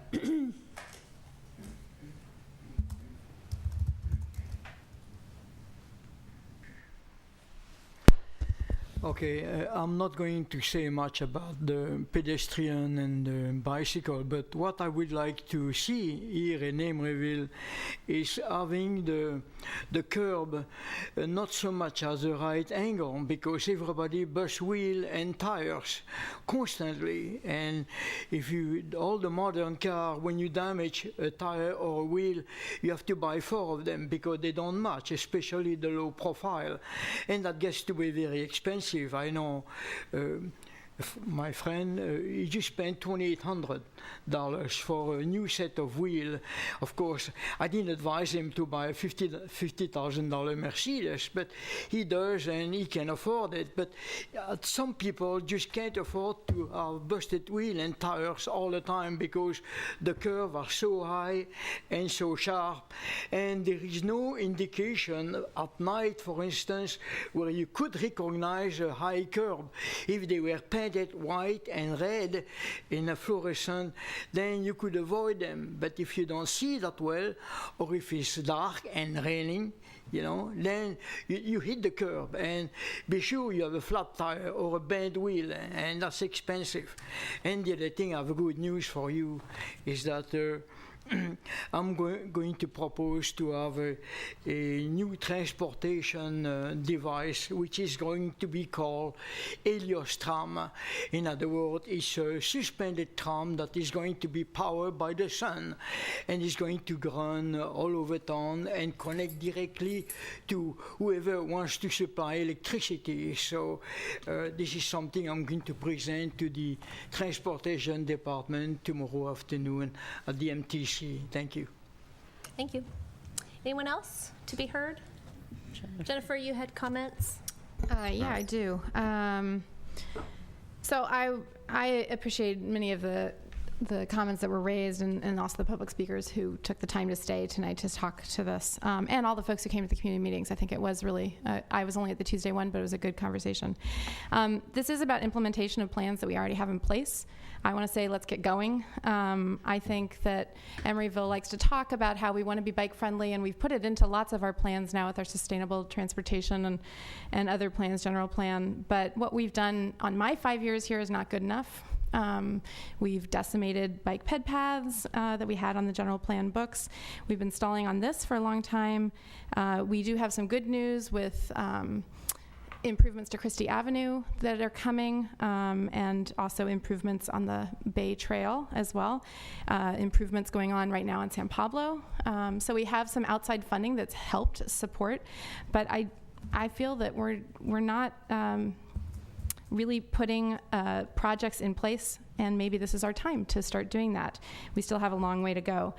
Okay, I'm not going to say much about the pedestrian and the bicycle, but what I would like to see here in Emeryville is having the curb not so much as a right angle, because everybody bust wheel and tires constantly, and if you all the modern car, when you damage a tire or a wheel, you have to buy 4 of them because they don't match, especially the low profile, and that gets to be very expensive. I know my friend, he just spent $2,800 for a new set of wheels. Of course, I didn't advise him to buy a $50,000 Mercedes, but he does and he can afford it. But some people just can't afford to have busted wheel and tires all the time because the curves are so high and so sharp. And there is no indication at night, for instance, where you could recognize a high curve. If they were painted white and red in a fluorescent, then you could avoid them. But if you don't see that well, or if it's dark and raining, you know, then you hit the curb, and be sure you have a flat tire or a bent wheel, and that's expensive. And the other thing I have good news for you is that I'm going to propose to have a new transportation device, which is going to be called Helios tram. In other words, it's a suspended tram that is going to be powered by the sun, and is going to run all over town and connect directly to whoever wants to supply electricity. So this is something I'm going to present to the transportation department tomorrow afternoon at the MTC. Thank you. Thank you. Anyone else to be heard? Jennifer, you had comments? Yeah, I do. So I appreciate many of the comments that were raised, and also the public speakers who took the time to stay tonight to talk to this, and all the folks who came to the community meetings. I think it was really, I was only at the Tuesday one, but it was a good conversation. This is about implementation of plans that we already have in place. I want to say let's get going. I think that Emeryville likes to talk about how we want to be bike friendly, and we've put it into lots of our plans now with our sustainable transportation and other plans, general plan. But what we've done on my 5 years here is not good enough. We've decimated bike ped paths that we had on the general plan books. We've been stalling on this for a long time. We do have some good news with improvements to Christie Avenue that are coming, and also improvements on the Bay Trail as well. Improvements going on right now in San Pablo. So we have some outside funding that's helped support, but I feel that we're not really putting projects in place, and maybe this is our time to start doing that. We still have a long way to go.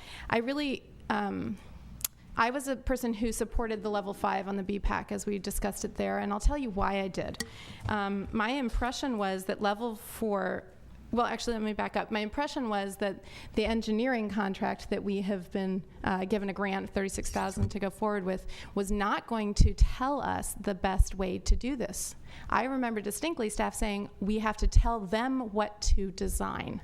I was a person who supported the level 5 on the BPAC as we discussed it there, and I'll tell you why I did. My impression was that level 4, well, actually, let me back up. My impression was that the engineering contract that we have been given a grant of $36,000 to go forward with was not going to tell us the best way to do this. I remember distinctly staff saying, we have to tell them what to design.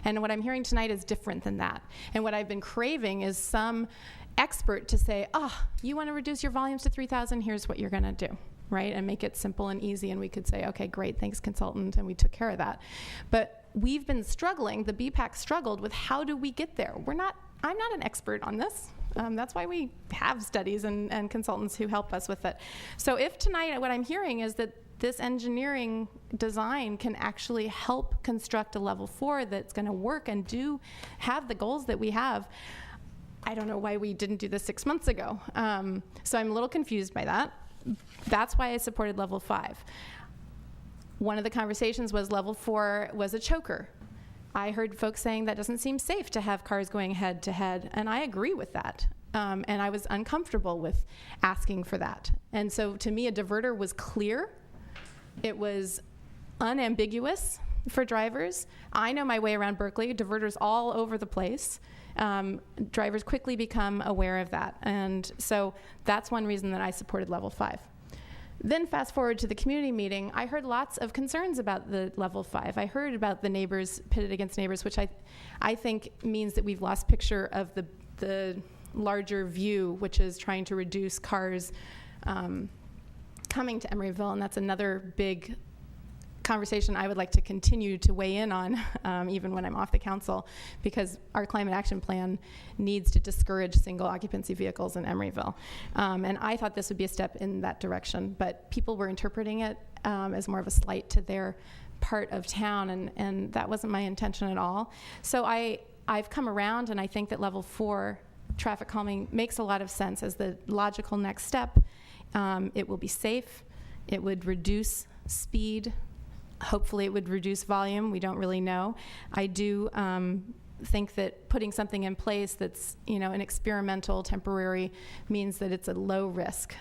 And what I'm hearing tonight is different than that. And what I've been craving is some expert to say, you want to reduce your volumes to 3,000, here's what you're going to do, right? And make it simple and easy, and we could say, okay, great, thanks, consultant, and we took care of that. But we've been struggling, the BPAC struggled with how do we get there? I'm not an expert on this. That's why we have studies and consultants who help us with it. So if tonight what I'm hearing is that this engineering design can actually help construct a level 4 that's going to work and have the goals that we have, I don't know why we didn't do this 6 months ago. So I'm a little confused by that. That's why I supported level 5. One of the conversations was level 4 was a choker. I heard folks saying that doesn't seem safe to have cars going head to head, and I agree with that. and I was uncomfortable with asking for that. And so to me, a diverter was clear. It was unambiguous for drivers. I know my way around Berkeley, diverters all over the place. Drivers quickly become aware of that. And so that's one reason that I supported level 5. Then fast forward to the community meeting, I heard lots of concerns about the level 5. I heard about the neighbors pitted against neighbors, which I think means that we've lost picture of the larger view, which is trying to reduce cars coming to Emeryville, and that's another big conversation I would like to continue to weigh in on, even when I'm off the council, because our climate action plan needs to discourage single occupancy vehicles in Emeryville. And I thought this would be a step in that direction, but people were interpreting it as more of a slight to their part of town, and that wasn't my intention at all. So I've come around, and I think that level 4 traffic calming makes a lot of sense as the logical next step. It will be safe. It would reduce speed. Hopefully it would reduce volume. We don't really know. I do think that putting something in place that's, an experimental, temporary, means that it's a low risk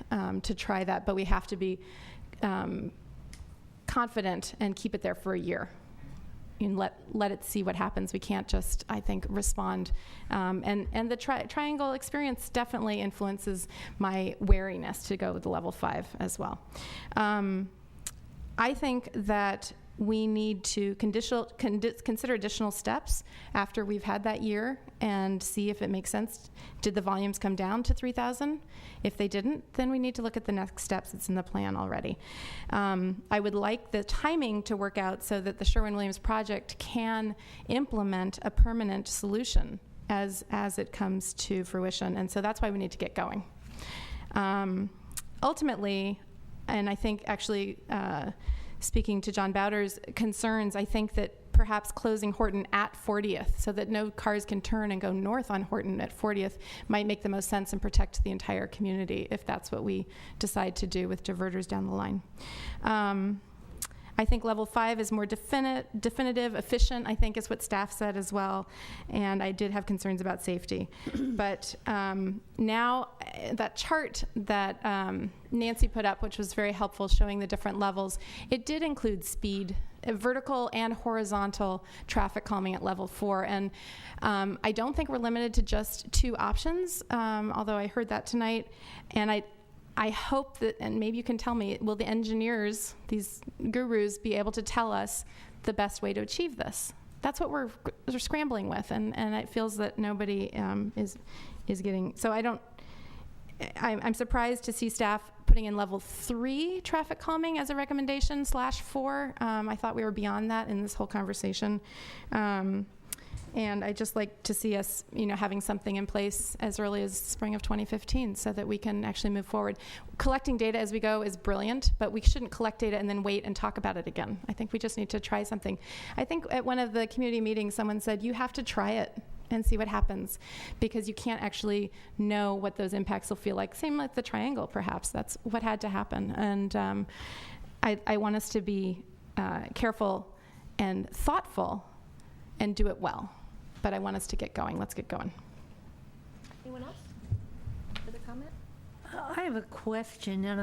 to try that, but we have to be confident and keep it there for a year. And let it see what happens. We can't just, I think, respond. And the triangle experience definitely influences my wariness to go with the level 5 as well. I think that we need to consider additional steps after we've had that year and see if it makes sense. Did the volumes come down to 3,000? If they didn't, then we need to look at the next steps that's in the plan already. I would like the timing to work out so that the Sherwin-Williams project can implement a permanent solution as it comes to fruition. And so that's why we need to get going. Ultimately, and I think actually speaking to John Bowder's concerns, I think that perhaps closing Horton at 40th so that no cars can turn and go north on Horton at 40th might make the most sense and protect the entire community if that's what we decide to do with diverters down the line. I think level 5 is more definitive, efficient, I think is what staff said as well. And I did have concerns about safety. But now that chart that Nancy put up, which was very helpful, showing the different levels, it did include speed, vertical and horizontal traffic calming at level 4. And I don't think we're limited to just 2 options, although I heard that tonight. And I hope that, and maybe you can tell me, will the engineers, these gurus, be able to tell us the best way to achieve this? That's what we're scrambling with, and it feels that nobody is getting. So I'm surprised to see staff putting in level 3 traffic calming as a recommendation /4. I thought we were beyond that in this whole conversation. And I'd just like to see us, having something in place as early as spring of 2015 so that we can actually move forward. Collecting data as we go is brilliant, but we shouldn't collect data and then wait and talk about it again. I think we just need to try something. I think at one of the community meetings, someone said, you have to try it and see what happens, because you can't actually know what those impacts will feel like. Same with the triangle, perhaps. That's what had to happen. And I want us to be careful and thoughtful and do it well. But I want us to get going. Let's get going. Anyone else? Further comment? I have a question, and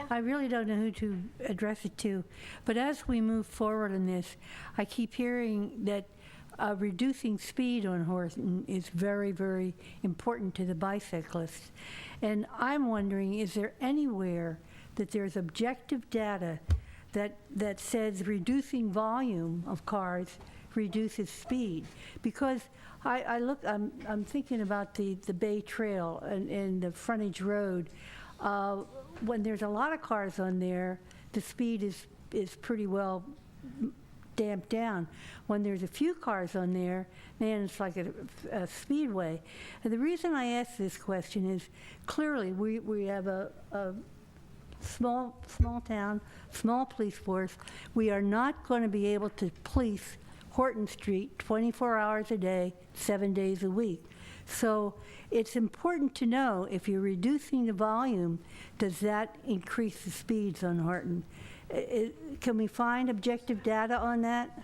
I really don't know who to address it to. But as we move forward on this, I keep hearing that reducing speed on Horton is very, very important to the bicyclists. And I'm wondering, is there anywhere that there's objective data that says reducing volume of cars reduces speed? Because I'm thinking about the Bay Trail and the frontage road. When there's a lot of cars on there, the speed is pretty well damped down. When there's a few cars on there, man, it's like a speedway. And the reason I ask this question is clearly we have a small town, small police force. We are not going to be able to police Horton Street 24 hours a day, 7 days a week. So it's important to know, if you're reducing the volume, does that increase the speeds on Horton? Can we find objective data on that?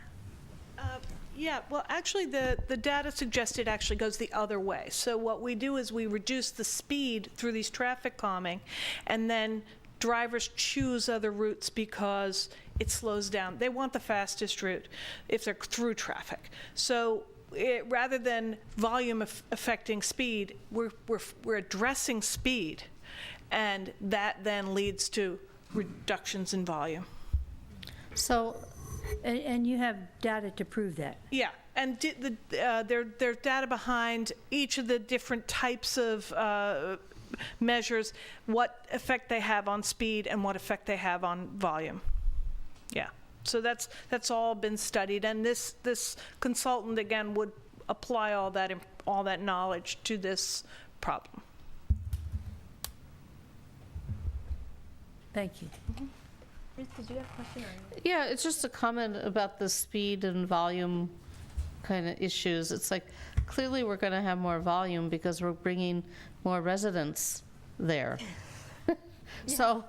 Yeah, well, actually, the data suggested actually goes the other way. So what we do is we reduce the speed through these traffic calming, and then drivers choose other routes because it slows down. They want the fastest route if they're through traffic. So rather than volume affecting speed, we're addressing speed, and that then leads to reductions in volume. So, and you have data to prove that? Yeah, and there's data behind each of the different types of measures, what effect they have on speed and what effect they have on volume. Yeah, so that's all been studied, and this consultant again would apply all that knowledge to this problem. Thank you. Ruth, did you have a question? Yeah, it's just a comment about the speed and volume kind of issues. It's like, clearly we're going to have more volume because we're bringing more residents there. So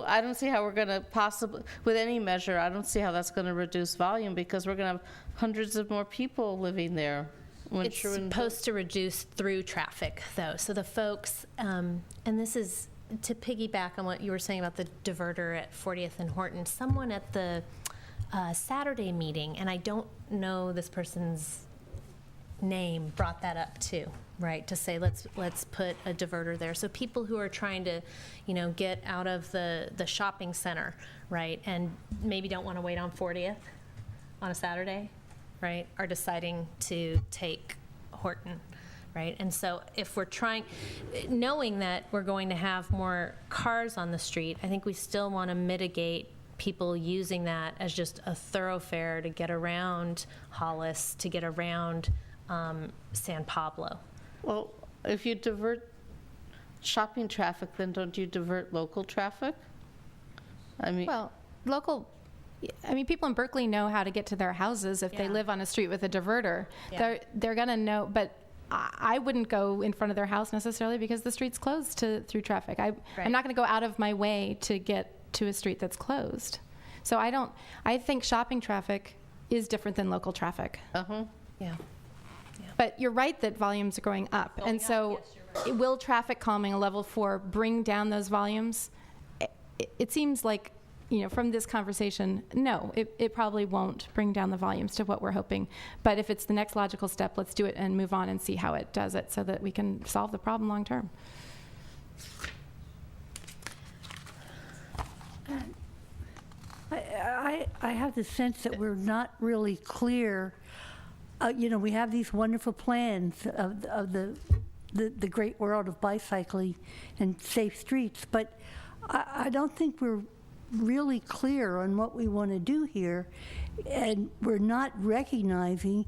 I don't see how we're going to possibly, with any measure, I don't see how that's going to reduce volume because we're going to have hundreds of more people living there. It's supposed to reduce through traffic, though. So the folks, and this is to piggyback on what you were saying about the diverter at 40th and Horton, someone at the Saturday meeting, and I don't know this person's name, brought that up too, right? To say let's put a diverter there. So people who are trying to, get out of the shopping center, right, and maybe don't want to wait on 40th on a Saturday, right, are deciding to take Horton. Right, and so if we're knowing that we're going to have more cars on the street, I think we still want to mitigate people using that as just a thoroughfare to get around Hollis, to get around San Pablo. Well, if you divert shopping traffic, then don't you divert local traffic? I mean, well, people in Berkeley know how to get to their houses if they live on a street with a diverter. Yeah. They're going to know, but I wouldn't go in front of their house necessarily because the street's closed through traffic. I'm not going to go out of my way to get to a street that's closed. So I think shopping traffic is different than local traffic. Yeah. But you're right that volumes are going up. And so will traffic calming a level 4 bring down those volumes? It seems like, from this conversation, no, it probably won't bring down the volumes to what we're hoping. But if it's the next logical step, let's do it and move on and see how it does it so that we can solve the problem long term. I have the sense that we're not really clear. We have these wonderful plans of the great world of bicycling and safe streets, but I don't think we're really clear on what we want to do here, and we're not recognizing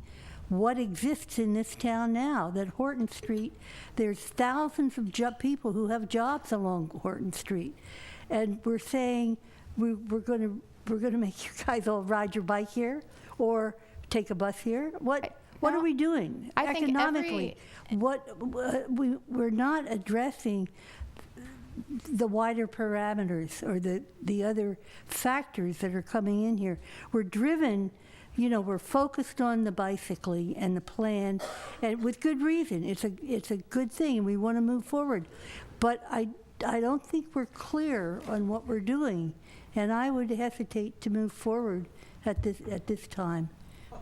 what exists in this town now. That Horton Street, there's thousands of people who have jobs along Horton Street, and we're saying we're going to make you guys all ride your bike here or take a bus here. What are we doing economically? We're not addressing the wider parameters or the other factors that are coming in here. We're driven, we're focused on the bicycling and the plan, and with good reason. It's a good thing. We want to move forward, but I don't think we're clear on what we're doing, and I would hesitate to move forward at this time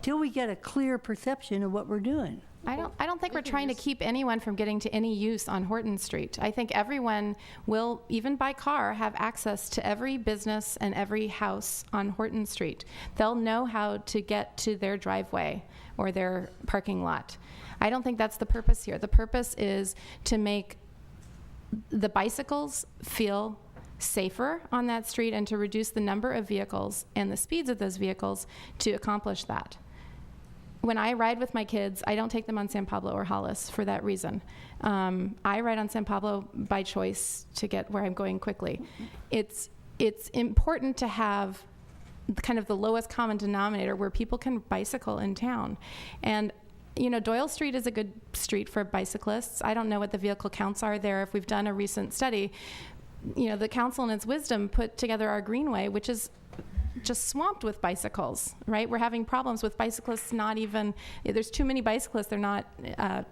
till we get a clear perception of what we're doing. I don't think we're trying to keep anyone from getting to any use on Horton Street. I think everyone will, even by car, have access to every business and every house on Horton Street. They'll know how to get to their driveway or their parking lot. I don't think that's the purpose here. The purpose is to make the bicycles feel safer on that street and to reduce the number of vehicles and the speeds of those vehicles to accomplish that. When I ride with my kids, I don't take them on San Pablo or Hollis for that reason. I ride on San Pablo by choice to get where I'm going quickly. It's important to have kind of the lowest common denominator where people can bicycle in town. And Doyle Street is a good street for bicyclists. I don't know what the vehicle counts are there. If we've done a recent study, the council in its wisdom put together our Greenway, which is just swamped with bicycles, right? We're having problems with bicyclists not even, there's too many bicyclists, they're not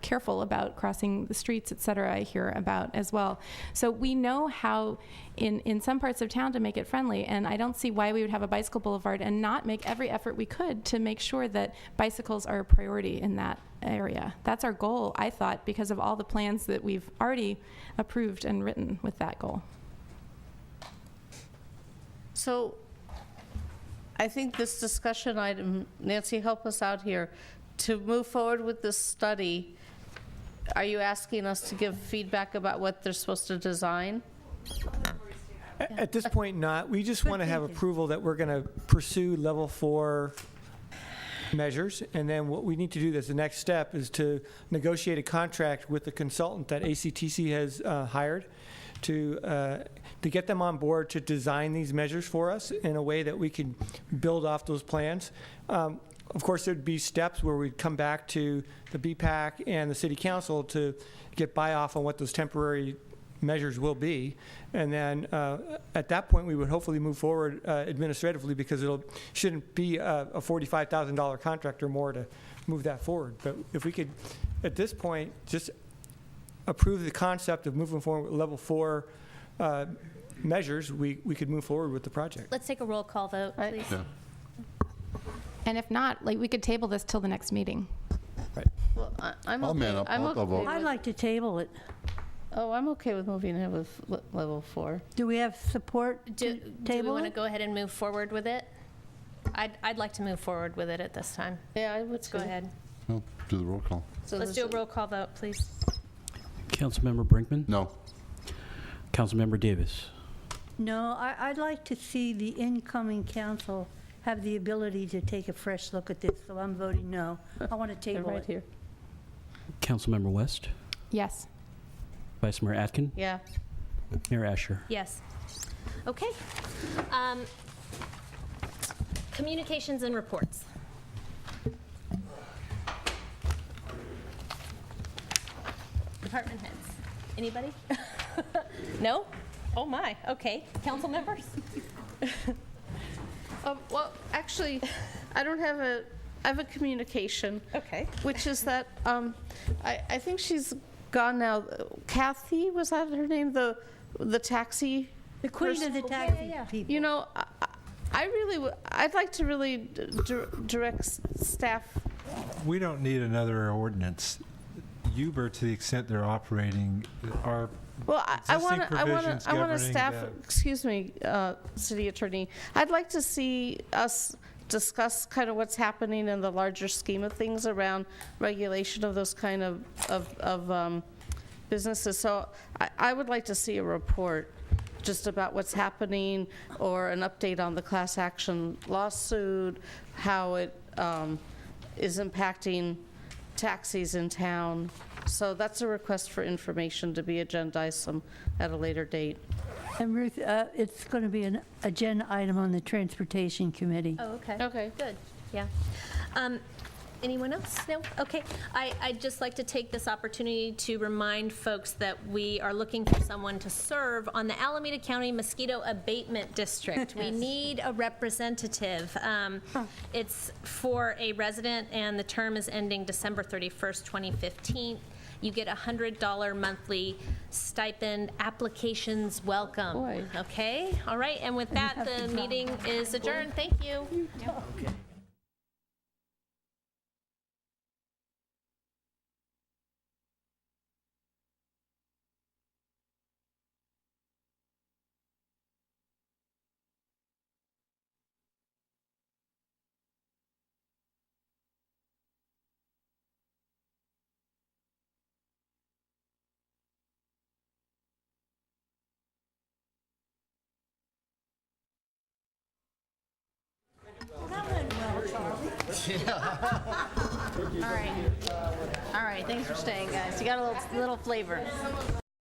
careful about crossing the streets, et cetera, I hear about as well. So we know how in some parts of town to make it friendly, and I don't see why we would have a bicycle boulevard and not make every effort we could to make sure that bicycles are a priority in that area. That's our goal, I thought, because of all the plans that we've already approved and written with that goal. So I think this discussion item, Nancy, help us out here. To move forward with this study, are you asking us to give feedback about what they're supposed to design? At this point, not. We just want to have approval that we're going to pursue level 4 measures, and then what we need to do as the next step is to negotiate a contract with the consultant that ACTC has hired to get them on board to design these measures for us in a way that we can build off those plans. Of course, there'd be steps where we'd come back to the BPAC and the City Council to get buy-off on what those temporary measures will be. And then at that point, we would hopefully move forward administratively, because it shouldn't be a $45,000 contract or more to move that forward. But if we could, at this point, just approve the concept of moving forward with level 4 measures, we could move forward with the project. Let's take a roll call vote, please. Yeah. And if not, like, we could table this till the next meeting. Well, I'm I'll okay. man up. I'll vote. I'd like to table it. Oh, I'm okay with moving ahead with level 4. Do we have support to Do we table want to it? go ahead and move forward with it? I'd like to move forward with it at this time. Yeah, I would Go ahead. Well, do the roll call. So Let's do a roll call vote, please. Councilmember Brinkman? No. Councilmember Davis? No, I'd like to see the incoming council have the ability to take a fresh look at this, so I'm voting no. I want to table right it. here. Councilmember West? Yes. Vice Mayor Atkin? Yeah. Mayor Asher? Yes. Okay. Communications and reports. Department heads. Anybody? No? Oh my, okay. Council members? Well, actually, I don't have I have a communication. Okay. Which is that, I think she's gone now. Kathy, was that her name? The taxi? The queen person? of the taxi people. You know, I'd like to really direct staff. We don't need another ordinance. Uber, to the extent they're operating, are Well, I want provisions to governing staff. that. Excuse me, City Attorney. I'd like to see us discuss kind of what's happening in the larger scheme of things around regulation of those kind of businesses. So I would like to see a report just about what's happening, or an update on the class action lawsuit, how it is impacting taxis in town. So that's a request for information to be agendized at a later date. And Ruth, it's going to be an agenda item on the Transportation Committee. Oh, okay. Okay. Good, yeah. Anyone else? No? Okay. I'd just like to take this opportunity to remind folks that we are looking for someone to serve on the Alameda County Mosquito Abatement District. We need a representative. It's for a resident, and the term is ending December 31st, 2015. You get a $100 monthly stipend. Applications welcome. Boy. Okay? All right. And with that, the meeting is adjourned. Thank you. All right. Thanks for staying, guys. You got a little flavor.